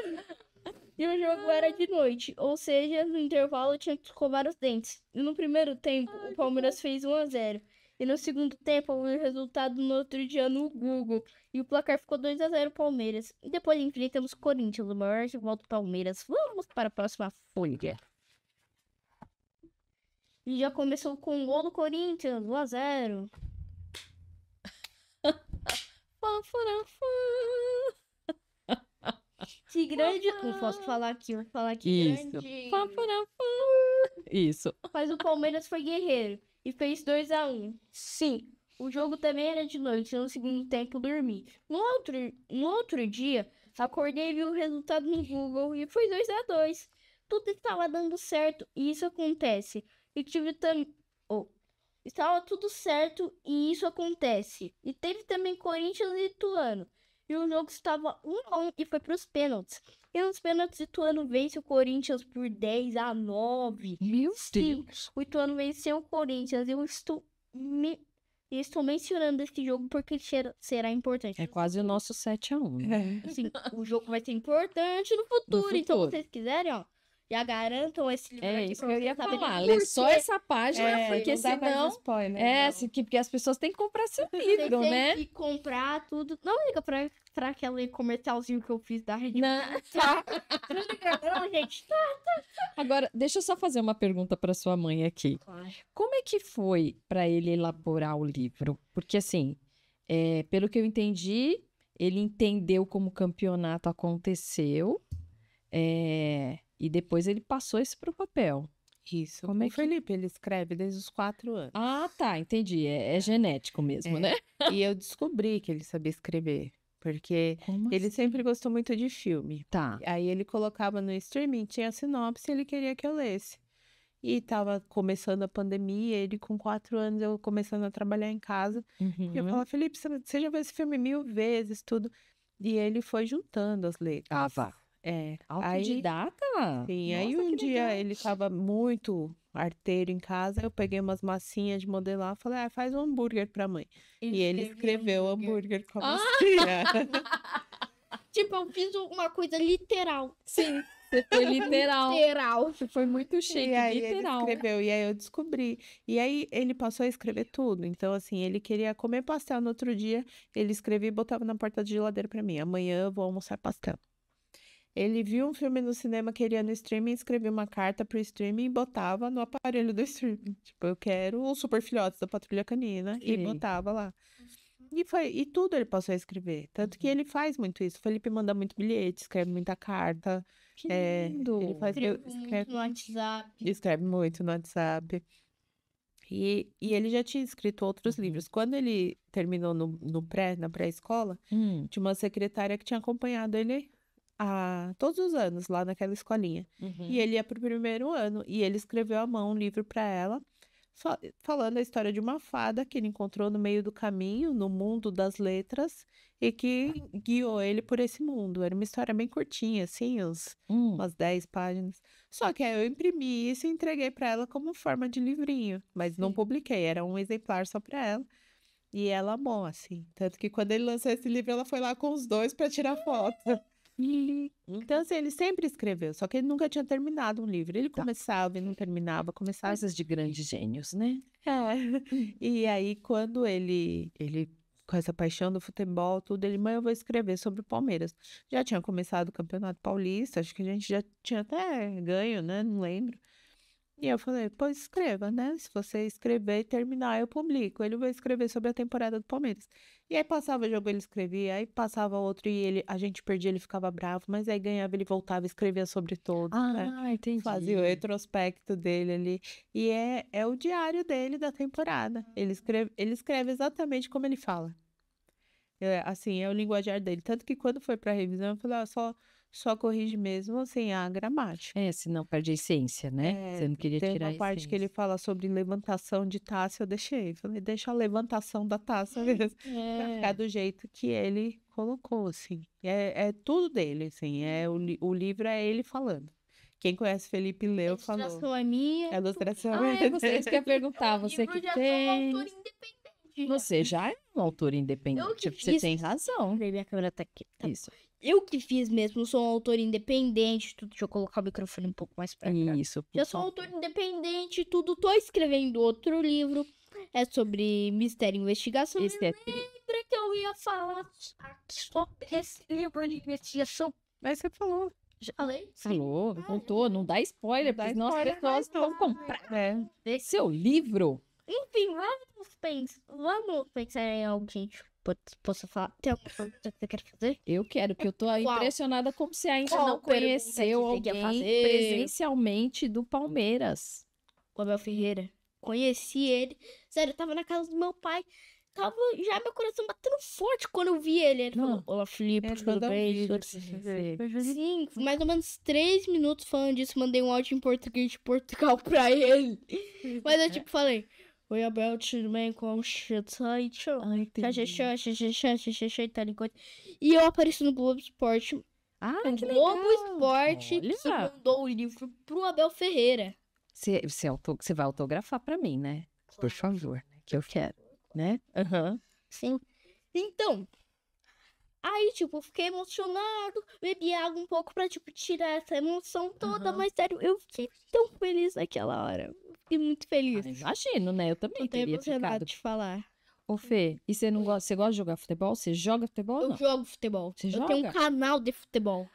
E o jogo era de noite, ou seja, no intervalo tinha que escovar os dentes. E no primeiro tempo, o Palmeiras fez 1-0. E no segundo tempo, o resultado no outro dia no Google. E o placar ficou 2-0 Palmeiras. E depois enfrentamos o Corinthians, o maior rival do Palmeiras. Vamos para a próxima folha. E já começou com o gol do Corinthians, 1-0. Que grande... Não posso falar aqui, vou falar aqui. Isso. Grande... Isso. Mas o Palmeiras foi guerreiro e fez 2-1. Sim, o jogo também era de noite, no segundo tempo dormi. No outro dia, acordei e vi o resultado no Google e foi 2-2. Tudo estava dando certo e isso acontece. E tive também... estava tudo certo e isso acontece. E teve também Corinthians e Ituano. E o jogo estava 1-1 e foi para os pênaltis. E nos pênaltis, o Ituano vence o Corinthians por 10-9. Meu Sim, Deus. o Ituano venceu o Corinthians. Eu estou mencionando esse jogo porque será importante. É quase o nosso 7-1. Né? Assim, o jogo vai ser importante no futuro. Então, se vocês quiserem, já garantam esse livro aqui. Isso que eu ia falar. Lê Lê só essa página, porque senão... porque as pessoas têm que comprar seu livro, né? Tem que comprar tudo. Não liga pra aquele comercialzinho que eu fiz da Rede. Não. Não liga não, gente. Agora, deixa eu só fazer uma pergunta para sua mãe aqui. Como é que foi para ele elaborar o livro? Porque, assim, pelo que eu entendi, ele entendeu como o campeonato aconteceu e depois ele passou isso para o papel. Isso. Como é o Felipe, ele escreve desde os 4 anos. Ah, tá, entendi. É genético mesmo, né? E eu descobri que ele sabia escrever, porque ele sempre gostou muito de filme. Tá. Aí ele colocava no streaming, tinha sinopse, ele queria que eu lesse. E tava começando a pandemia, ele com 4 anos, eu começando a trabalhar em casa. E eu falava, Felipe, você já viu esse filme 1000 vezes, tudo. E ele foi juntando as letras. Ah, vá. Autodidata? Sim, aí um dia ele tava muito arteiro em casa, eu peguei umas massinhas de modelar, falei, faz um hambúrguer pra mãe. E ele escreveu hambúrguer com a massinha. Tipo, eu fiz uma coisa literal. Sim, você foi literal. Literal. Você foi muito chique, E aí literal. ele escreveu, e aí eu descobri. E aí ele passou a escrever tudo. Então, assim, ele queria comer pastel no outro dia, ele escrevia e botava na porta da geladeira pra mim. Amanhã eu vou almoçar pastel. Ele viu um filme no cinema, queria no streaming, escrevia uma carta pro streaming e botava no aparelho do streaming. Tipo, eu quero os Super Filhotes da Patrulha Canina. E botava lá. E tudo ele passou a escrever. Tanto que ele faz muito isso. O Felipe manda muito bilhete, escreve muita carta. Que lindo! Ele faz, Escreve no WhatsApp. Escreve muito no WhatsApp. E ele já tinha escrito outros livros. Quando ele terminou na pré-escola, tinha uma secretária que tinha acompanhado ele todos os anos lá naquela escolinha. E ele ia pro primeiro ano e ele escreveu à mão um livro para ela, falando a história de uma fada que ele encontrou no meio do caminho, no mundo das letras, e que guiou ele por esse mundo. Era uma história bem curtinha, assim, umas 10 páginas. Só que aí eu imprimi isso e entreguei para ela como forma de livrinho, mas não publiquei, era um exemplar só para ela. E ela amou, assim. Tanto que quando ele lançou esse livro, ela foi lá com os 2 para tirar foto. Então, assim, ele sempre escreveu, só que ele nunca tinha terminado um livro. Ele começava e não terminava, começava. Coisas de grandes gênios, né? E aí, quando ele com essa paixão do futebol, tudo, ele, mãe, eu vou escrever sobre o Palmeiras. Já tinha começado o Campeonato Paulista, acho que a gente já tinha até ganho, né? Não lembro. E eu falei, pois escreva, né? Se você escrever e terminar, eu publico. Ele vai escrever sobre a temporada do Palmeiras. E aí passava o jogo, ele escrevia, aí passava outro e a gente perdia, ele ficava bravo, mas aí ganhava, ele voltava e escrevia sobre todos, né? Entendi. Fazia o retrospecto dele ali. E é o diário dele da temporada. Ele escreve exatamente como ele fala. Assim, é o linguajar dele. Tanto que quando foi pra revisão, eu falei, só corrige mesmo, assim, a gramática. Senão perde a essência, né? Você não queria Tem tirar a uma parte que ele essência. fala sobre levantação de taça, eu deixei. Falei, deixa a levantação da taça mesmo, pra ficar do jeito que ele colocou, assim. É tudo dele, assim. O livro é ele falando. Quem conhece Felipe Leu falou. A ilustração é minha. A ilustração Isso que eu ia perguntar. Você livro que já sou um autor fez. independente. Você já é um autor independente. Eu que Você fiz. tem razão. Peraí, minha câmera tá aqui. Tá. Isso. Eu que fiz mesmo, sou um autor independente, tudo. Deixa eu colocar o microfone um pouco mais pra cá. Isso. Já sou um autor independente, tudo. Tô escrevendo outro livro. É sobre mistério e investigação. Esse é Lembra que eu ia falar sobre esse livro de investigação? Mas você falou. Já falei? Falou, contou, não dá spoiler, Não dá porque senão as spoiler, pessoas mas vão comprar É. seu livro. Enfim, vamos pensar em algo que a gente possa falar. Tem alguma coisa que você quer fazer? Eu quero, que eu tô impressionada como você ainda Qual não pergunta conheceu que você quer alguém fazer? presencialmente do Palmeiras. O Abel Ferreira. Conheci ele. Sério, eu tava na casa do meu pai. Tava já meu coração batendo forte quando eu vi ele. Ele falou, olá, Felipe, Ele tudo mandou um bem? vídeo Tudo pra você. Sim, mais ou menos 3 minutos falando disso. Mandei um áudio em português de Portugal pra ele. Mas eu tipo falei, oi Abel, tudo bem? Como você tá? Tá ligado? E eu apareci no Globo Esporte. Ah, que Globo legal. Esporte que Olha. mandou o livro pro Abel Ferreira. Você vai autografar pra mim, né? Por favor, né? Que eu quero, né? Sim. Então, aí, tipo, fiquei emocionado, bebi água um pouco pra, tipo, tirar essa emoção toda, mas sério, eu fiquei tão feliz naquela hora. Fiquei muito feliz. Imagino, né? Eu também Não tô teria emocionada ficado. de falar. Ô, Fê, e você não gosta? Você gosta de jogar futebol? Você joga futebol ou Eu não? jogo futebol. Você Eu tenho um joga? canal de futebol.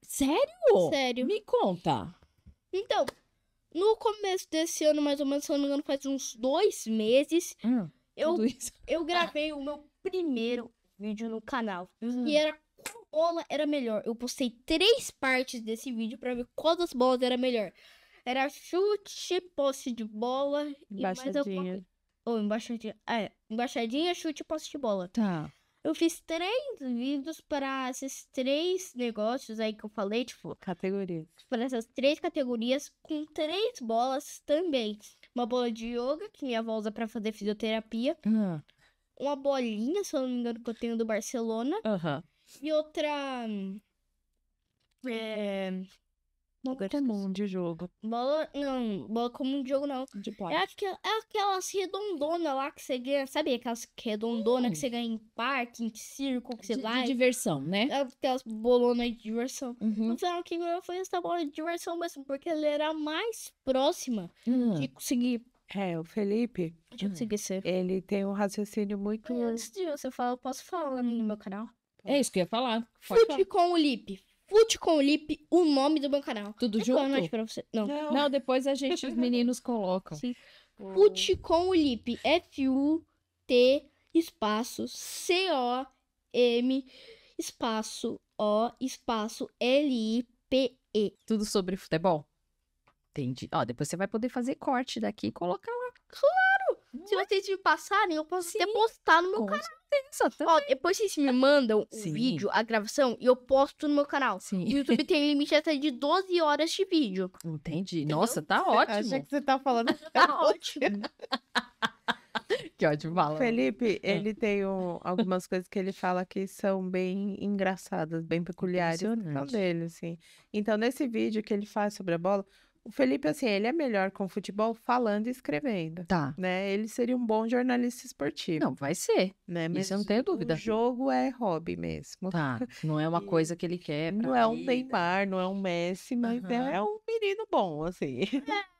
Sério? Sério. Me conta. Então, no começo desse ano, mais ou menos, se eu não me engano, faz uns 2 meses, Tudo isso. eu gravei o meu primeiro vídeo no canal. E era qual bola era melhor. Eu postei 3 partes desse vídeo pra ver qual das bolas era melhor. Era chute, posse de bola e mais alguma coisa. Embaixadinha. Ou embaixadinha. Embaixadinha, chute e posse de bola. Tá. Eu fiz 3 vídeos para esses 3 negócios aí que eu falei, tipo, Categoria. para essas 3 categorias, com 3 bolas também. Uma bola de yoga, que minha avó usa pra fazer fisioterapia. Uma bolinha, se eu não me engano, que eu tenho do Barcelona. E outra. Não comum de jogo. Bola. Não, bola comum de jogo não. De É aquelas redondonas lá que você ganha. Sabe aquelas redondonas que você ganha em parque, em circo, que você De vai? diversão, né? Aquelas bolonas de diversão. Uhum. No final, quem ganhou foi essa bola de diversão mesmo, porque ela era a mais próxima de conseguir O Felipe, ser. ele tem um raciocínio muito... Antes de você falar, eu posso falar no meu canal? É isso que eu ia falar. Pode falar. Fute com o Lipe. Fute com o Lipe, o nome do meu canal. Tudo Vou falar junto? mais pra você. Não. Não, depois os meninos colocam. Sim. Fute com o Lipe. F-U-T espaço C-O-M espaço O espaço L-I-P-E. Tudo sobre futebol? Entendi. Ó, depois você vai poder fazer corte daqui e colocar lá. Se vocês me passarem, eu posso até Sim. postar no meu Com canal. certeza, Ó, depois vocês me mandam o Sim. vídeo, a gravação, e eu posto no meu canal. Sim. O YouTube tem limite até de 12 horas de vídeo. Entendi. Nossa, tá ótimo. Acha que você tá falando... Tá ótimo. Que ótimo, fala. Felipe, ele tem algumas coisas que ele fala que são bem engraçadas, bem peculiares. São Impressionante. dele, assim. Então, nesse vídeo que ele faz sobre a bola, O Felipe, assim, ele é melhor com futebol falando e escrevendo, Tá. né? Ele seria um bom jornalista esportivo, Não, vai ser. né? Mas Isso eu não tenho dúvida. o jogo é hobby mesmo. Tá. Não é uma E coisa que ele quer pra não é um vida. Neymar, não é um Messi, mas Aham. é um menino bom, assim.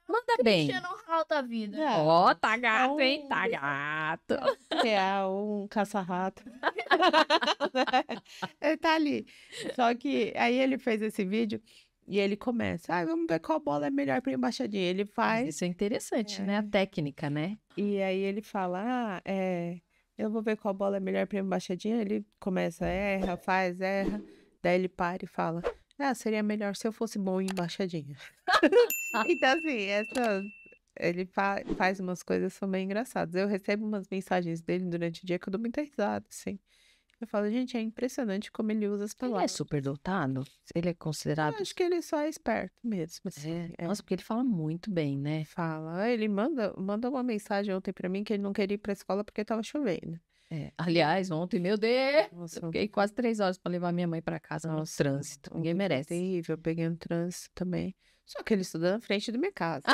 Manda bem. Cristiano Ronaldo da vida. Ó, tá gato, é hein? Tá gato. É um caça-rato. Ele tá ali. Só que aí ele fez esse vídeo e ele começa. Vamos ver qual bola é melhor pra embaixadinha. Ele Mas faz. isso é interessante, né? A técnica, né? E aí ele fala, eu vou ver qual bola é melhor pra embaixadinha. Ele começa, erra, faz, erra. Daí ele para e fala, seria melhor se eu fosse bom em embaixadinha. Então, assim, ele faz umas coisas que são bem engraçadas. Eu recebo umas mensagens dele durante o dia que eu dou muita risada, assim. Eu falo, gente, é impressionante como ele usa as Ele é palavras. superdotado? Ele é Eu considerado... acho que ele só é esperto mesmo, assim. Nossa, porque ele fala muito bem, né? Fala. Ele manda uma mensagem ontem pra mim que ele não queria ir pra escola porque tava chovendo. Aliás, ontem, meu Deus, Nossa, eu fiquei quase 3 horas pra levar minha mãe pra casa no trânsito. Ninguém ontem foi merece. terrível, eu peguei um trânsito também. Só que ele estuda na frente da minha casa,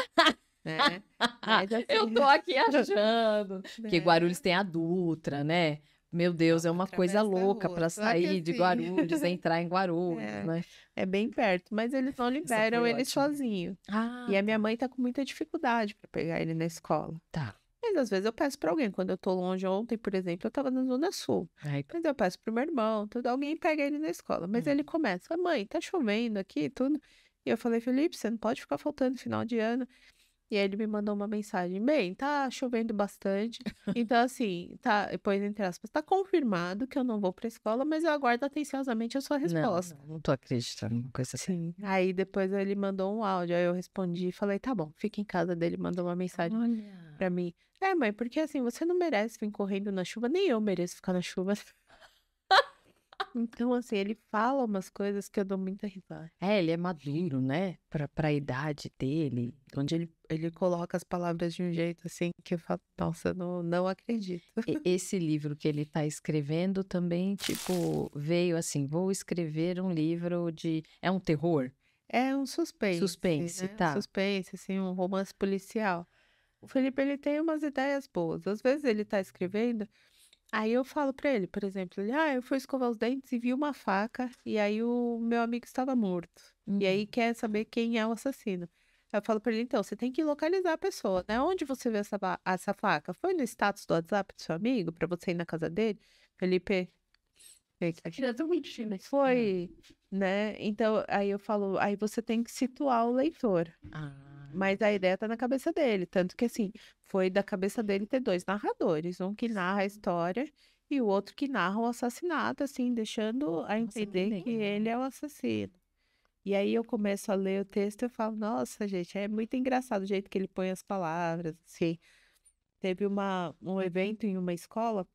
né? Mas, assim, Eu tô aqui achando. Porque né? Guarulhos tem a Dutra, né? Meu Deus, é uma coisa atravessa a louca rua. pra Só que sair de assim- Guarulhos, entrar em Guarulhos, É. né? É bem perto, mas eles não liberam foi ele ótimo. sozinho. Ah, E a minha mãe tá com muita dificuldade pra pegar ele na escola. tá. Mas às vezes eu peço pra alguém. Quando eu tô longe, ontem, por exemplo, eu tava na Zona Sul. Aí, Mas eu peço pro meu irmão, tudo, alguém pega ele na escola. Mas ele começa, mãe, tá chovendo aqui, tudo. E eu falei, Felipe, você não pode ficar faltando final de ano. E aí ele me mandou uma mensagem, bem, tá chovendo bastante. Então, assim, depois, entre aspas, tá confirmado que eu não vou pra escola, mas eu aguardo atenciosamente a sua resposta. não tô acreditando numa coisa assim. Sim. Aí depois ele mandou um áudio, aí eu respondi e falei, tá bom, fica em casa dele, mandou uma mensagem Olha. pra mim. Mãe, porque assim, você não merece vir correndo na chuva, nem eu mereço ficar na chuva. Então, assim, ele fala umas coisas que eu dou muita risada. Ele é maduro, né? Pra idade dele. Onde ele coloca as palavras de um jeito assim que eu falo, nossa, eu não acredito. Esse livro que ele tá escrevendo também, tipo, veio assim, vou escrever um livro de... É um terror? É um suspense. Suspense, né? tá. Um suspense, assim, um romance policial. O Felipe, ele tem umas ideias boas. Às vezes ele tá escrevendo, aí eu falo pra ele, por exemplo, eu fui escovar os dentes e vi uma faca, e aí o meu amigo estava morto. E aí quer saber quem é o assassino. Aí eu falo pra ele, então, você tem que localizar a pessoa, né? Onde você viu essa faca? Foi no status do WhatsApp do seu amigo, pra você ir na casa dele? Felipe, foi, né? Então, aí eu falo, aí você tem que situar o leitor. Mas a ideia tá na cabeça dele. Tanto que, assim, foi da cabeça dele ter 2 narradores. Um que narra a história e o outro que narra o assassinato, assim, deixando a entender que ele é o assassino. E aí eu começo a ler o texto e eu falo, nossa, gente, é muito engraçado o jeito que ele põe as palavras, assim. Teve um evento em uma escola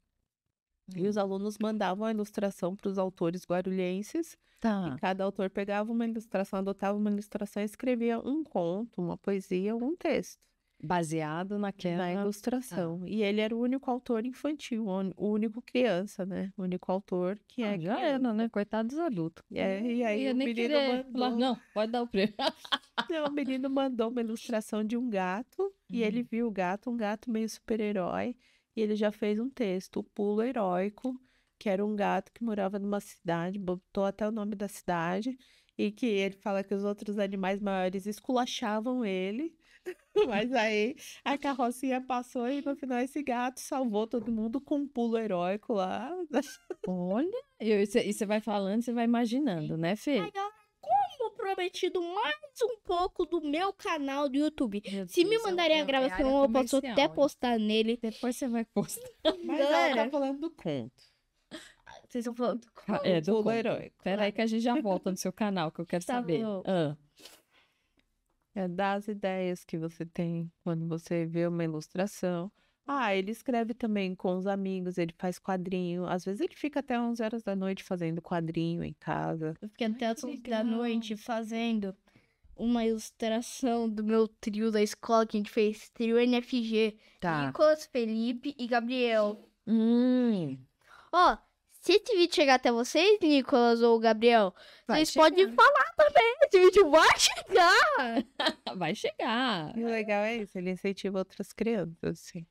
e os alunos mandavam a ilustração para os autores guarulhenses. Tá. E cada autor pegava uma ilustração, adotava uma ilustração e escrevia um conto, uma poesia, um texto. Baseado Na naquela... ilustração. E ele era o único autor infantil, o único criança, né? O único autor que é já criança. era, né? Coitado dos adultos. E aí Ia o nem menino querer falar, mandou... não, pode dar o prêmio. Não, o menino mandou uma ilustração de um gato e ele viu o gato, um gato meio super-herói, e ele já fez um texto, o Pulo Heróico, que era um gato que morava numa cidade, botou até o nome da cidade, e que ele fala que os outros animais maiores esculachavam ele, mas aí a carrocinha passou e no final esse gato salvou todo mundo com um pulo heróico lá. Olha, e você vai falando, você vai imaginando, né, Fê? Ai, galera, como prometido, mais um pouco do meu canal do YouTube. Meu Se me Deus, mandarem a área gravação, eu posso comercial, até hein? postar nele. Depois você vai postar. Mas ela Galera. tá falando do conto. Vocês estão falando do Do Pulo conto. heróico. Pera aí que a gente já volta no seu canal, que eu quero Tá saber. bom. É das ideias que você tem quando você vê uma ilustração. Ele escreve também com os amigos, ele faz quadrinho. Às vezes ele fica até 11 horas da noite fazendo quadrinho em casa. Eu fiquei até às que 11 da legal. noite fazendo uma ilustração do meu trio da escola que a gente fez. Trio NFG. Tá. Nicolas, Felipe e Gabriel. Se esse vídeo chegar até vocês, Nicolas ou Gabriel, Vai vocês podem chegar. falar também. esse vídeo vai chegar! Vai chegar. E o legal é isso, ele incentiva outras crianças, assim.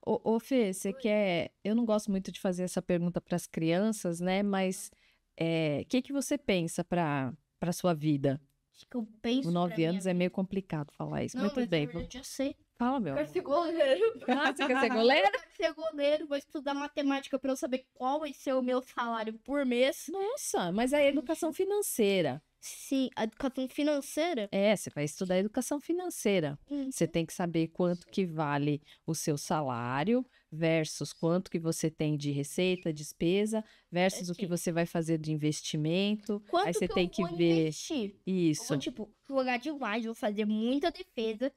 Ô, Fê, você quer... Eu não gosto muito de fazer essa pergunta para as crianças, né? Mas o que você pensa para sua vida? Acho que eu penso Com 9 pra minha anos é meio complicado falar isso, Não, mas tudo bem. na verdade, já sei. Fala, meu Eu quero amor. ser goleiro. Ah, você quer ser goleiro? Eu quero ser goleiro, vou estudar matemática pra eu saber qual vai ser o meu salário por mês. Nossa, mas é educação financeira. Sim, a educação financeira. Você vai estudar educação financeira. Você tem que saber quanto que vale o seu salário versus quanto que você tem de receita, despesa, versus o que Sim. você vai fazer de investimento. Quanto Aí você que tem eu que vou ver investir? Eu isso. vou, tipo, jogar demais, vou fazer muita defesa.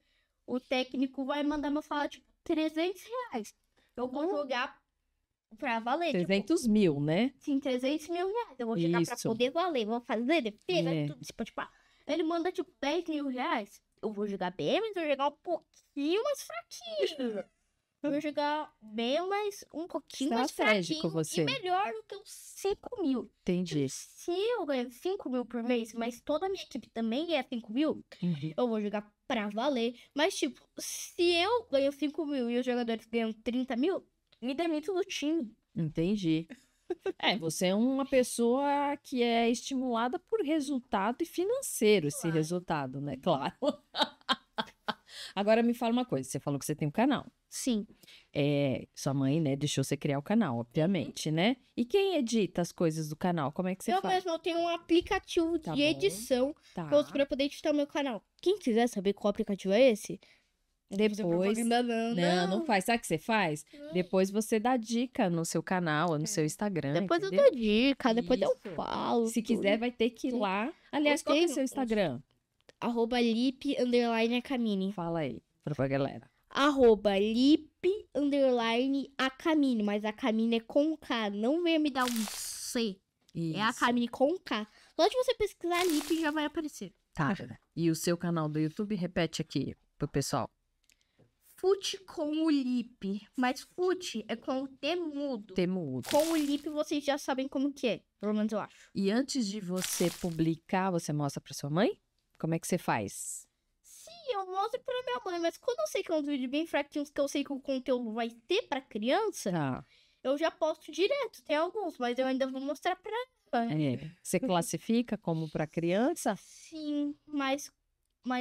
O técnico vai mandar meu salário, tipo, R$300. Eu vou jogar pra valer. 300 mil, né? Tipo, sim, R$300.000. Eu vou jogar pra Isso. poder valer. Vou fazer defesa, É. tudo. Tipo, ele manda, tipo, R$10.000. Eu vou jogar bem, mas vou jogar um pouquinho mais fraquinho. Vou jogar bem, mas um pouquinho mais Estratégico fraquinho. você. E melhor do que os 5.000. Entendi. Se eu ganhar 5.000 por mês, mas toda a minha equipe também ganha 5.000, Uhum. eu vou jogar pra valer. Mas, tipo, se eu ganho 5.000 e os jogadores ganham 30.000, me demito do time. Entendi. Você é uma pessoa que é estimulada por resultado e financeiro, esse Claro. resultado, né? Claro. Agora me fala uma coisa, você falou que você tem um canal. Sim. Sua mãe, né, deixou você criar o canal, obviamente, né? E quem edita as coisas do canal? Como é que você Eu faz? mesmo eu tenho um aplicativo Tá de bom. edição Tá. pra poder editar o meu canal. Quem quiser saber qual aplicativo é esse, Depois... Não faz. Sabe o que você faz? Depois você dá dica no seu canal ou no seu Instagram, Depois eu entendeu? dou dica, depois eu Isso. falo. Se tudo. quiser, vai ter que ir Sim. lá. Aliás, qual que é Gostei, seu Instagram? @lip_acamini. Fala aí pra galera. @lip_acamini. Mas a Camini é com K. Não venha me dar um C. É a Isso. Camini com K. Só de você pesquisar Lip já vai aparecer. Tá. E o seu canal do YouTube, repete aqui pro pessoal. Fute com o Lip. Mas fute é com o T mudo. Temudo. Com o Lip vocês já sabem como que é. Pelo menos eu acho. E antes de você publicar, você mostra pra sua mãe? Como é que você faz? Sim, eu mostro pra minha mãe. Mas quando eu sei que é um vídeo bem fraquinhos, que eu sei que o conteúdo vai ter pra criança, Tá. eu já posto direto. Tem alguns, mas eu ainda vou mostrar pra ela. Você classifica como pra criança? Sim, mas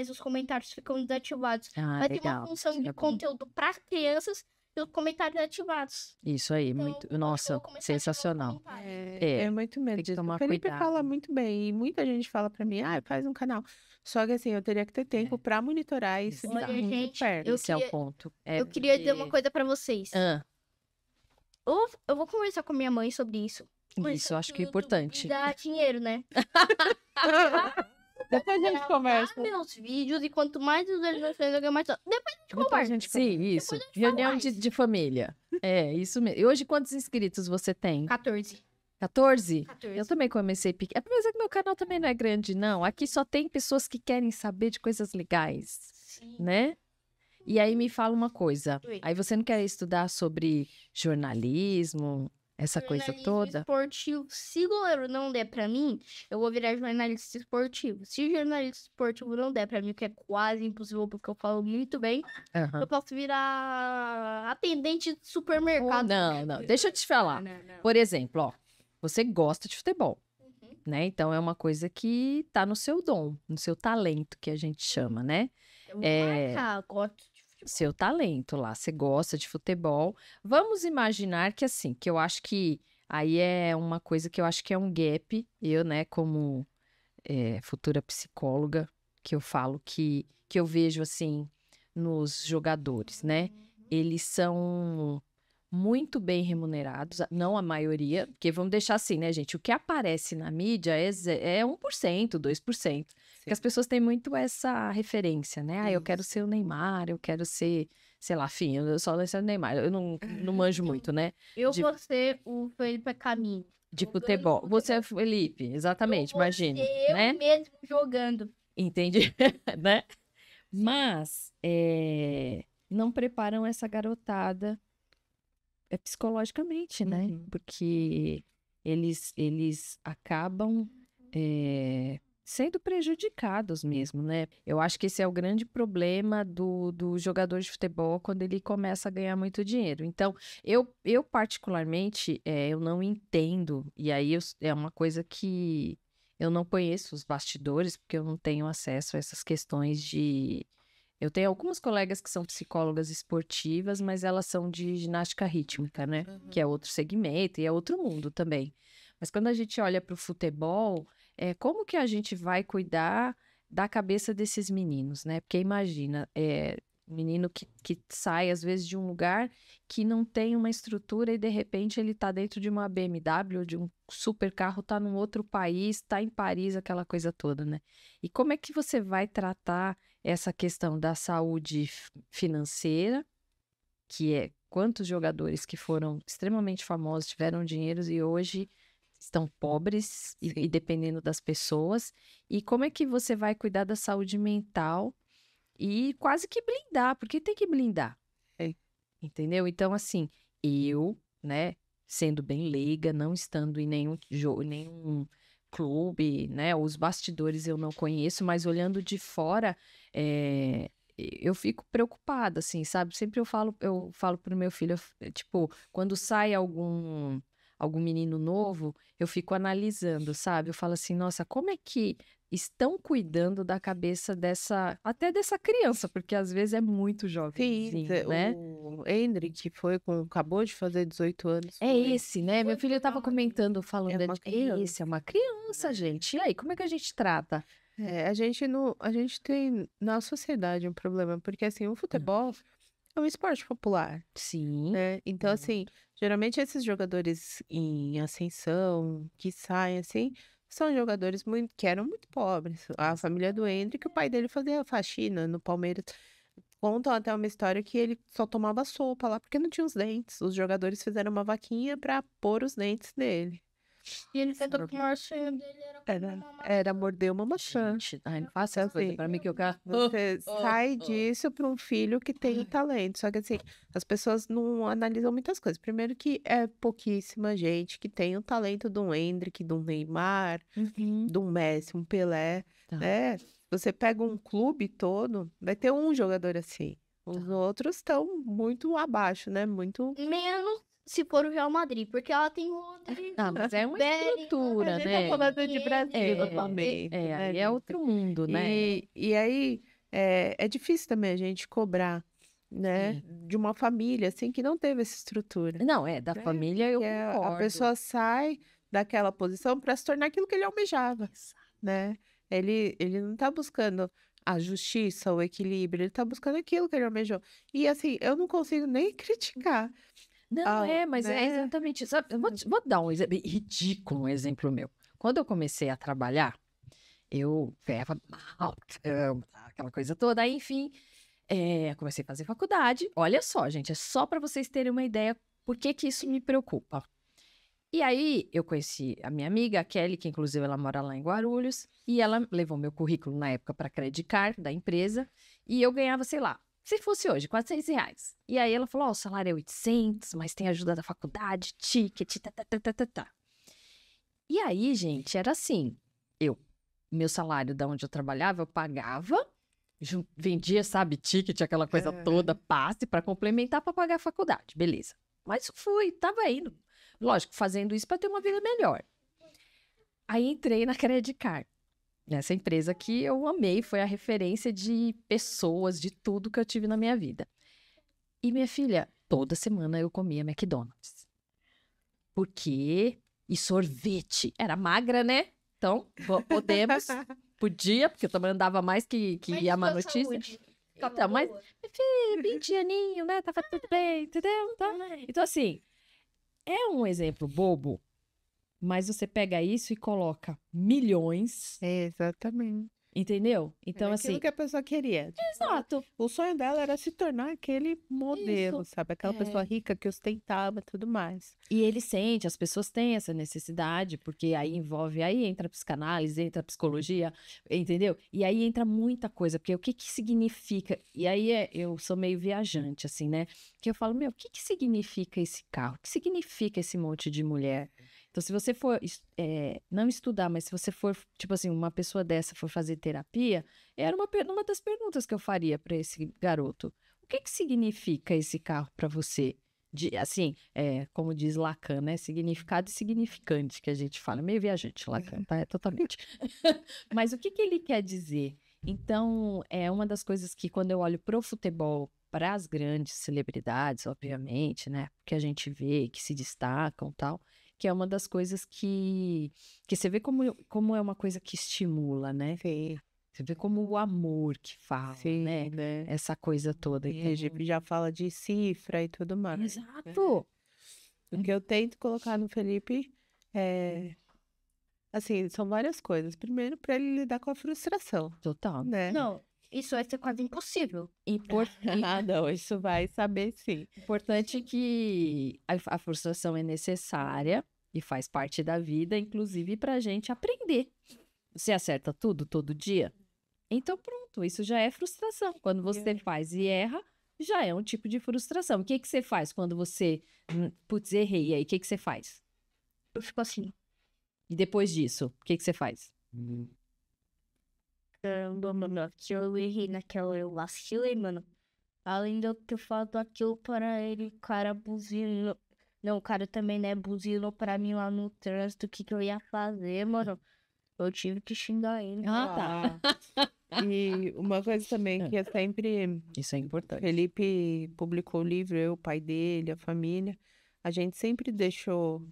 os comentários ficam desativados. Ah, Vai ter uma legal. função de É bom. conteúdo para crianças e os comentários ativados. Isso aí, Então, muito. acho que eu Nossa, vou começar a ativar os sensacional. comentários. É muito medo tem que disso. tomar O Felipe cuidado. fala muito bem, e muita gente fala pra mim, faz um canal. Só que assim, eu teria que ter tempo pra monitorar isso de Olha, muito gente, perto. Esse é o queria- ponto. Eu queria dizer uma porque- coisa pra vocês. Eu vou conversar com minha mãe sobre isso. Isso, eu acho que é o YouTube importante. dá dinheiro, né? Depois a gente conversa. Meus vídeos e quanto mais visualizações eu ganho mais. Depois a gente Depois a conversa. gente Sim, isso. Depois a gente Reunião fala de, mais. de família. É, isso mesmo. E hoje, quantos inscritos você tem? 14. 14? 14. Eu também comecei pequeno. Apesar que meu canal também não é grande, não. Aqui só tem pessoas que querem saber de coisas legais, Sim. né? E aí me fala uma coisa. Oi. Aí você não quer estudar sobre jornalismo, essa coisa Jornalismo toda? esportivo. Se goleiro não der pra mim, eu vou virar jornalista esportivo. Se jornalista esportivo não der pra mim, que é quase impossível, porque eu falo muito bem, Aham. eu posso virar atendente de Oh, supermercado. não. Deixa eu te falar. Não. Por exemplo, ó, você gosta de futebol, Uhum. né? Então é uma coisa que tá no seu dom, no seu talento, que a gente chama, né? Eu vou É. marcar, gosto de futebol. Seu talento lá, você gosta de futebol. Vamos imaginar que assim, que eu acho que aí é uma coisa que eu acho que é um gap. Eu, né, como futura psicóloga, que eu falo que eu vejo assim nos jogadores, né? Eles são muito bem remunerados, não a maioria, porque vamos deixar assim, né, gente? O que aparece na mídia é 1%, 2%. Porque as pessoas têm muito essa referência, né? Ah, eu quero ser o Neymar, eu quero ser, sei lá, enfim, eu só não sei o Neymar, eu não manjo muito, né? Eu de- vou ser o Felipe Caminho. De Jogando futebol. futebol. Você é Felipe, exatamente, Eu vou imagina, ser né? eu mesmo jogando. Entendi, né? Mas não preparam essa garotada psicologicamente, né? Uhum. Porque eles acabam sendo prejudicados mesmo, né? Eu acho que esse é o grande problema do jogador de futebol quando ele começa a ganhar muito dinheiro. Então, eu particularmente, eu não entendo, e aí é uma coisa que eu não conheço os bastidores, porque eu não tenho acesso a essas questões de... Eu tenho algumas colegas que são psicólogas esportivas, mas elas são de ginástica rítmica, né? Que é outro segmento e é outro mundo também. Mas quando a gente olha para o futebol, como que a gente vai cuidar da cabeça desses meninos, né? Porque imagina, um menino que sai, às vezes, de um lugar que não tem uma estrutura e, de repente, ele está dentro de uma BMW, de um super carro, está num outro país, está em Paris, aquela coisa toda, né? E como é que você vai tratar essa questão da saúde financeira, que é quantos jogadores que foram extremamente famosos, tiveram dinheiro e hoje estão pobres e dependendo das pessoas, e como é que você vai cuidar da saúde mental e quase que blindar, porque tem que blindar, entendeu? Então, assim, eu, né, sendo bem leiga, não estando em nenhum clube, né, os bastidores eu não conheço, mas olhando de fora, eu fico preocupada, assim, sabe? Sempre eu falo pro meu filho, tipo, quando sai algum menino novo, eu fico analisando, sabe? Eu falo assim, nossa, como é que estão cuidando da cabeça até dessa criança, porque às vezes é muito jovenzinho, né? O Hendrick acabou de fazer 18 anos. Esse, né? Meu filho estava comentando, falando, esse é uma criança, gente. E aí, como é que a gente trata? A gente tem na sociedade um problema, porque assim, o futebol é um esporte popular. Sim. Né? Então, assim, geralmente esses jogadores em ascensão, que saem assim, são jogadores que eram muito pobres. A família do Hendrick, o pai dele fazia faxina no Palmeiras. Contam até uma história que ele só tomava sopa lá porque não tinha os dentes. Os jogadores fizeram uma vaquinha pra pôr os dentes nele. E ele contou que o maior sonho dele era morder uma maçã. Gente, ai, não faça essa coisa pra mim que eu quero. Você sai disso para um filho que tem talento. Só que assim, as pessoas não analisam muitas coisas. Primeiro que é pouquíssima gente que tem o talento de um Hendrick, de um Neymar, de um Messi, um Pelé, né? Você pega um clube todo, vai ter um jogador assim. Os outros estão muito abaixo, né? Muito... Menos se for o Real Madrid, porque ela tem outra. Mas é uma estrutura, né? Tá falando de Brasil atualmente. Aí é outro mundo, né? E aí é difícil também a gente cobrar, né? De uma família, assim, que não teve essa estrutura. Não, da família eu concordo. A pessoa sai daquela posição para se tornar aquilo que ele almejava, né? Ele não tá buscando a justiça, o equilíbrio, ele tá buscando aquilo que ele almejou. E assim, eu não consigo nem criticar. Não, mas é exatamente isso. Vou dar um exemplo ridículo, um exemplo meu. Quando eu comecei a trabalhar, eu ganhava mal, aquela coisa toda. Aí, enfim, comecei a fazer faculdade. Olha só, gente, é só para vocês terem uma ideia por que isso me preocupa. E aí, eu conheci a minha amiga, a Kelly, que inclusive ela mora lá em Guarulhos, e ela levou meu currículo na época para Credit Card da empresa, e eu ganhava, sei lá, se fosse hoje, R$ 400. E aí ela falou, o salário é 800, mas tem ajuda da faculdade, ticket, tá. E aí, gente, era assim, meu salário da onde eu trabalhava, eu pagava, vendia, sabe, ticket, aquela coisa toda, passe para complementar para pagar a faculdade, beleza. Mas tava indo, lógico, fazendo isso para ter uma vida melhor. Aí entrei na Credit Card. Nessa empresa que eu amei, foi a referência de pessoas, de tudo que eu tive na minha vida. E minha filha, toda semana eu comia McDonald's. E sorvete. Era magra, né? Então, podia, porque eu também andava mais que a má notícia. Então, mas, minha filha, 20 aninhos, né? Tava tudo bem, entendeu? Então, assim, é um exemplo bobo, mas você pega isso e coloca milhões. Exatamente. Entendeu? Então, assim... aquilo que a pessoa queria. Exato. O sonho dela era se tornar aquele modelo, sabe? Aquela pessoa rica que ostentava e tudo mais. E ele sente, as pessoas têm essa necessidade, porque aí entra a psicanálise, entra a psicologia, entendeu? E aí entra muita coisa, porque o que significa... E aí eu sou meio viajante, assim, né? Que eu falo, o que significa esse carro? O que significa esse monte de mulher? Então, se você for, não estudar, mas se você for, tipo assim, uma pessoa dessa for fazer terapia, era uma das perguntas que eu faria para esse garoto. O que significa esse carro para você? Assim, como diz Lacan, né? Significado e significante, que a gente fala. Meio viajante, Lacan, tá? Totalmente. Mas o que ele quer dizer? Então, é uma das coisas que quando eu olho pro futebol, para as grandes celebridades, obviamente, né? Que a gente vê, que se destacam e tal, que é uma das coisas que você vê como é uma coisa que estimula, né? Sim. Você vê como o amor que fala, Sim, né? Essa coisa toda. E a gente já fala de cifra e tudo mais. Exato! O que eu tento colocar no Felipe assim, são várias coisas. Primeiro, para ele lidar com a frustração, Total. né? Não, isso vai ser quase impossível. Ah, não, isso vai saber sim. Importante que a frustração é necessária e faz parte da vida, inclusive para a gente aprender. Você acerta tudo todo dia? Então pronto, isso já é frustração. Quando você faz e erra, já é um tipo de frustração. O que você faz quando você, putz, errei, e aí, o que você faz? Eu fico assim, E depois disso, o que você faz? caramba, mano, que eu errei naquela, eu vacilei, mano. Além de eu ter falado aquilo para ele, o cara buzinou. Não, o cara também, né, buzinou pra mim lá no trânsito, o que eu ia fazer, mano? Eu tive que xingar ele. Ah, tá. E uma coisa também que é sempre... Isso é importante. Felipe publicou o livro, eu, o pai dele, a família. A gente sempre deixou,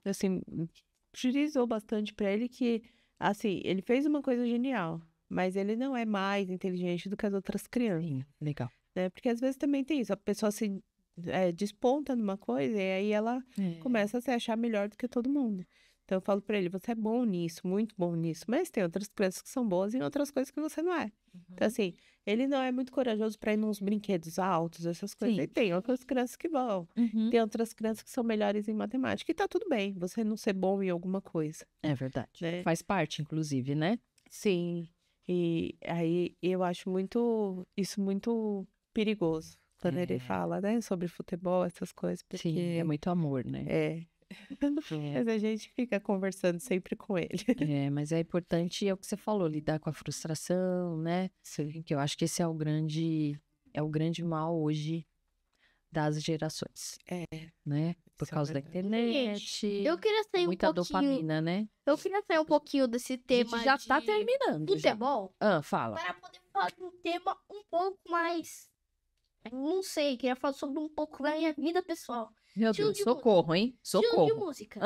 assim, frisou bastante pra ele que, assim, ele fez uma coisa genial, mas ele não é mais inteligente do que as outras crianças. Sim, legal. Né? Porque às vezes também tem isso, a pessoa se desponta numa coisa e aí ela começa a se achar melhor do que todo mundo. Então eu falo pra ele, você é bom nisso, muito bom nisso, mas tem outras crianças que são boas em outras coisas que você não é. Então assim, ele não é muito corajoso pra ir nos brinquedos altos, essas coisas. Sim. E tem outras crianças que vão. Tem outras crianças que são melhores em matemática. E tá tudo bem, você não ser bom em alguma coisa. É verdade. Né? Faz parte, inclusive, né? Sim. E aí eu acho isso muito perigoso. Quando ele fala, né, sobre futebol, essas coisas. Porque... Sim, é muito amor, né? Mas a gente fica conversando sempre com ele. Mas é importante, é o que você falou, lidar com a frustração, né? Sim. Que eu acho que esse é o grande mal hoje das gerações. Né? Por Isso é causa da verdade. internet, Eu queria sair muita um pouquinho. dopamina, né? Eu queria sair um pouquinho desse A tema gente já de tá terminando. Já. futebol Fala. para poder falar de um tema um pouco mais. Não sei, queria falar sobre um pouco da minha vida pessoal. Meu Estilo Deus, de socorro, hein? Estilo de Socorro. música.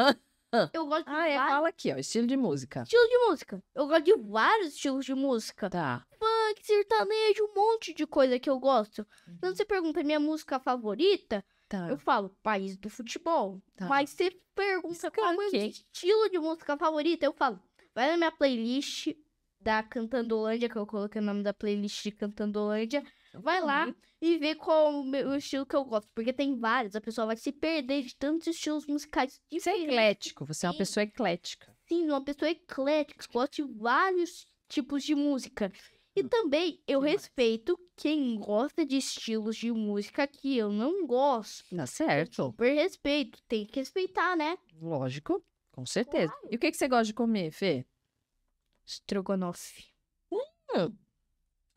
Ah. Eu gosto de Fala aqui, ó, estilo de música. Estilo de música. Eu gosto de vários estilos de música. Tá. Funk, sertanejo, um monte de coisa que eu gosto. Quando você pergunta minha música favorita, Tá. eu falo País do Futebol. Tá. Mas você pergunta qual é o Ok. estilo de música favorita, eu falo, vai na minha playlist da Cantandolândia, que eu coloquei o nome da playlist de Cantandolândia. Vai lá e vê qual o estilo que eu gosto. Porque tem vários, a pessoa vai se perder de tantos estilos musicais Você é diferentes. eclético, você é uma Sim. pessoa eclética. Sim, uma pessoa eclética, gosta de vários tipos de música. E também eu respeito quem gosta de estilos de música que eu não gosto. Tá certo. Super respeito, tem que respeitar, né? Lógico, com certeza. E o que você gosta de comer, Fê? Estrogonofe.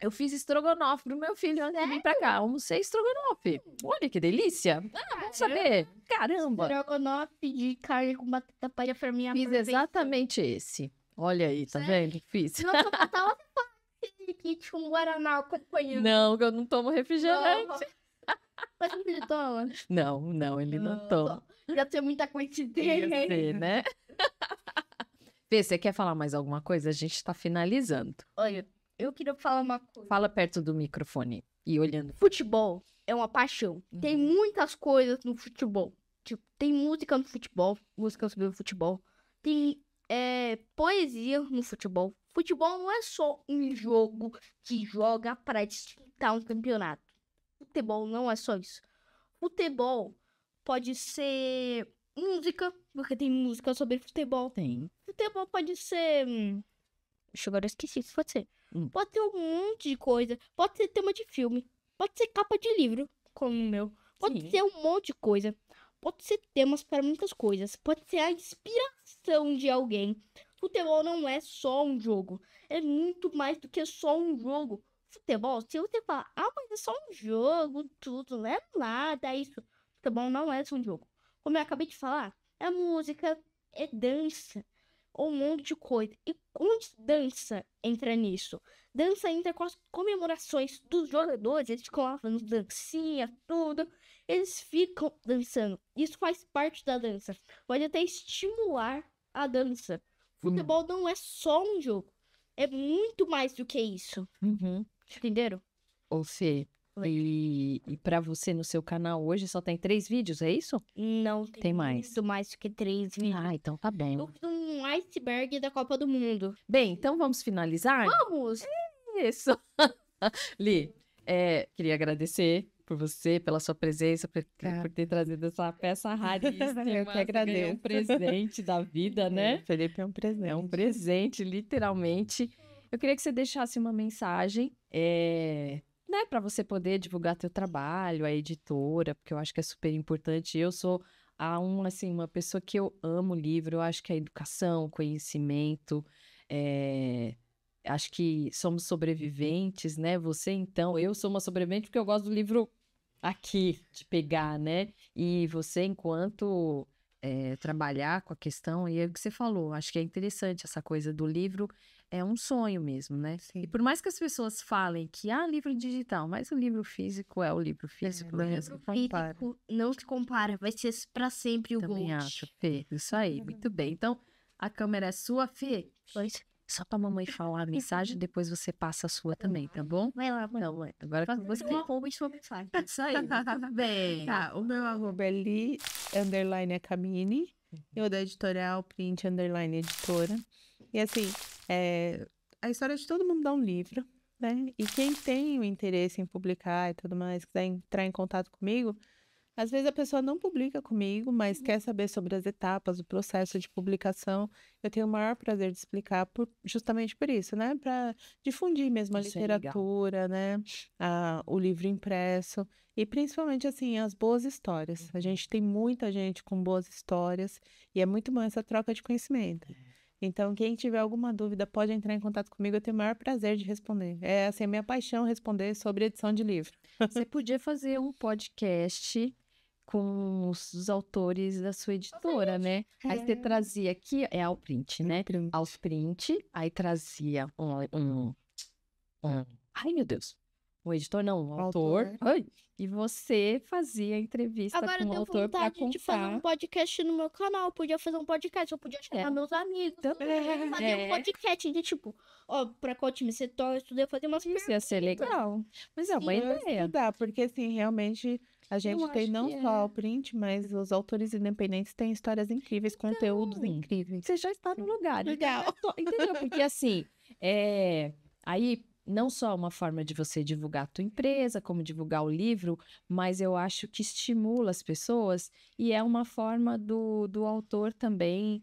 Eu fiz estrogonofe pro meu filho antes de vir pra cá. Almocei estrogonofe. Olha que delícia. Vamos saber. Caramba. Estrogonofe de carne com batata palha pra mim. Fiz exatamente esse. Olha aí, tá vendo? Fiz. Não, só faltava que tinha um Guaraná acompanhando. Não, que eu não tomo refrigerante. Mas não ele toma. Não, ele não toma. Já tem muita coincidência. Ia ser, né? Fê, você quer falar mais alguma coisa? A gente tá finalizando. Olha, eu queria falar uma coisa. Fala perto do microfone e olhando. Futebol é uma paixão. Tem muitas coisas no futebol. Tipo, tem música no futebol, música sobre o futebol. Tem poesia no futebol. Futebol não é só um jogo que joga para disputar um campeonato. Futebol não é só isso. Futebol pode ser música, porque tem música sobre futebol. Tem. Futebol pode ser. Deixa eu agora esqueci se pode ser. Pode ter um monte de coisa. Pode ser tema de filme. Pode ser capa de livro, como o meu. Pode Sim. ser um monte de coisa. pode ser temas para muitas coisas. Pode ser a inspiração de alguém. Futebol não é só um jogo. É muito mais do que só um jogo. Futebol, se você falar, mas é só um jogo, tudo, não é nada, é isso. Futebol não é só um jogo. Como eu acabei de falar, é música, é dança, um monte de coisa. E onde dança entra nisso? Dança entra com as comemorações dos jogadores, eles ficam lá fazendo dancinha, tudo. Eles ficam dançando. Isso faz parte da dança. Pode até estimular a dança. Futebol não é só um jogo. É muito mais do que isso. Entenderam? Ô, Fê, e pra você no seu canal hoje só tem 3 vídeos, é isso? Não, Tem mais. muito mais do que 3 vídeos. Ah, então tá bem. Eu fiz um iceberg da Copa do Mundo. Bem, então vamos finalizar? Vamos! Isso. Li, queria agradecer por você, pela sua presença, por ter trazido essa peça raríssima. Eu que agradeço. Um presente da vida, né? Felipe é um presente. É um presente, literalmente. Eu queria que você deixasse uma mensagem, né, para você poder divulgar teu trabalho, a editora, porque eu acho que é super importante. Eu sou uma pessoa que eu amo livro, eu acho que a educação, conhecimento, acho que somos sobreviventes, né? Você, então, eu sou uma sobrevivente porque eu gosto do livro aqui, de pegar, né? E você, enquanto trabalhar com a questão, e é o que você falou, acho que é interessante essa coisa do livro, é um sonho mesmo, né? Sim. E por mais que as pessoas falem que livro digital, mas o livro físico é o livro físico mesmo. Físico não se compara, vai ser pra sempre o Também Gold. acho, Fê. Isso aí, muito bem. Então, a câmera é sua, Fê. Só pra mamãe falar a mensagem, depois você passa a sua também, tá bom? Vai lá, mãe. Não, mãe. Agora que você... Você arroba e sua mensagem. Isso aí, muito bem. Tá, o meu arroba é li_acamini. Eu da editorial Print _editora. E assim, a história de todo mundo dá um livro, né? E quem tem o interesse em publicar e tudo mais, quiser entrar em contato comigo, às vezes a pessoa não publica comigo, mas quer saber sobre as etapas, o processo de publicação. Eu tenho o maior prazer de explicar justamente por isso, né? Para difundir mesmo a Isso é legal. literatura, né? O livro impresso e principalmente, assim, as boas histórias. A gente tem muita gente com boas histórias e é muito bom essa troca de conhecimento. Então, quem tiver alguma dúvida pode entrar em contato comigo, eu tenho o maior prazer de responder. É, assim, a minha paixão responder sobre edição de livro. Você podia fazer um podcast com os autores da sua editora, né? Aí você trazia aqui, ao print, né? Aos print, aí trazia ai, meu Deus. Um editor, não, um autor. Ai, e você fazia entrevista Agora com eu o tenho autor para vontade de fazer um contar. podcast no meu canal. Podia fazer um podcast, eu podia chamar meus amigos. Fazer um podcast de tipo, pra qual time você torce, tudo, eu fazer umas Isso ia ser legal. Mas é uma Eu ia ideia. estudar, porque assim, realmente a gente tem acho não que só o print, mas os autores independentes têm histórias incríveis, conteúdos incríveis. Você já está no lugar. Legal. Entendeu? Porque assim, aí não só uma forma de você divulgar a tua empresa, como divulgar o livro, mas eu acho que estimula as pessoas e é uma forma do autor também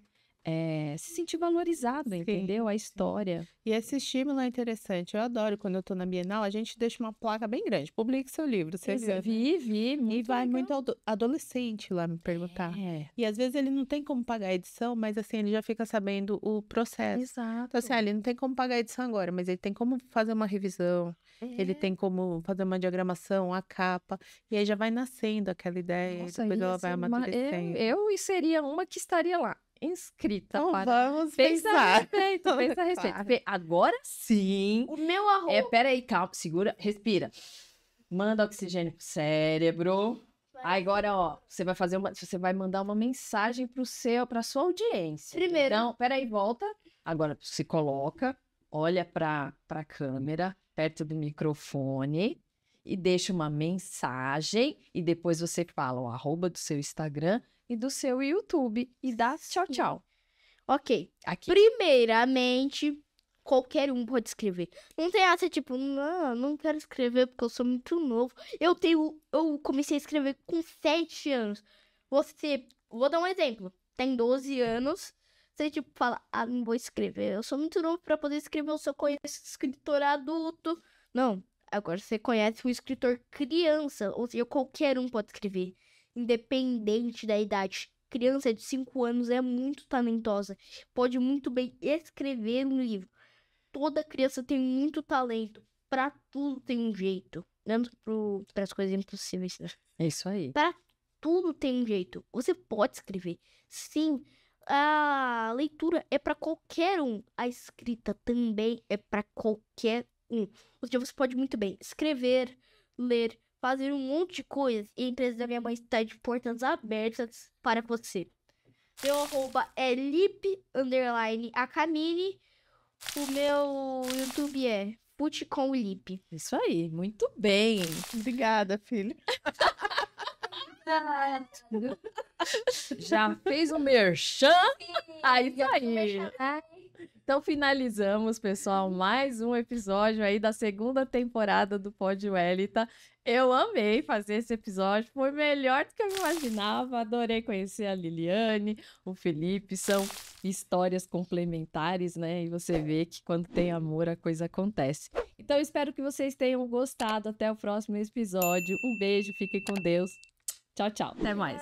se sentir valorizado, entendeu? A história. E esse estímulo é interessante. Eu adoro quando eu tô na Bienal, a gente deixa uma placa bem grande. Publique seu livro, você viu? Vi, muito E vai legal. muito adolescente lá me perguntar. E às vezes ele não tem como pagar a edição, mas assim, ele já fica sabendo o processo. Exato. Então assim, ele não tem como pagar a edição agora, mas ele tem como fazer uma revisão, ele tem como fazer uma diagramação, a capa, e aí já vai nascendo aquela ideia, Nossa, e depois ia ela vai ser amadurecendo. eu seria uma que estaria lá, inscrita Então para... vamos Pensa a pensar. respeito, pensa a respeito. Claro. Fê, agora sim. O meu arroba. Peraí, calma, segura, respira. Manda oxigênio pro cérebro. Agora, ó, você vai mandar uma mensagem pra sua audiência. Primeiro. Então, peraí, volta. Agora, se coloca, olha pra câmera, perto do microfone e deixa uma mensagem e depois você fala o arroba do seu Instagram e do seu YouTube e dá tchau, tchau. Ok. Aqui. Primeiramente, qualquer um pode escrever. Não tem essa, tipo, não quero escrever porque eu sou muito novo. Eu comecei a escrever com 7 anos. Vou dar um exemplo. Tem 12 anos. Você, tipo, fala, não vou escrever. Eu sou muito novo pra poder escrever. Eu só conheço escritor adulto. Não. Agora você conhece o escritor criança. Ou seja, qualquer um pode escrever. independente da idade. Criança de 5 anos é muito talentosa, pode muito bem escrever um livro. Toda criança tem muito talento, pra tudo tem um jeito. Menos para as coisas impossíveis, né? É isso aí. Pra tudo tem um jeito. Você pode escrever. Sim, a leitura é pra qualquer um. A escrita também é pra qualquer um. Ou seja, você pode muito bem escrever, ler, fazer um monte de coisas. E a empresa da minha mãe está de portas abertas para você. Meu @ é lip_acamini. O meu YouTube é Fute com o Lip. Isso aí, muito bem. Obrigada, filho. Já fez um merchan? Aí, isso aí. Então finalizamos, pessoal, mais um episódio aí da segunda temporada do Pod Wellita. Eu amei fazer esse episódio, foi melhor do que eu imaginava. Adorei conhecer a Liliane, o Felipe, são histórias complementares, né? E você vê que quando tem amor a coisa acontece. Então eu espero que vocês tenham gostado. Até o próximo episódio. Um beijo, fiquem com Deus. Tchau, tchau. Até mais.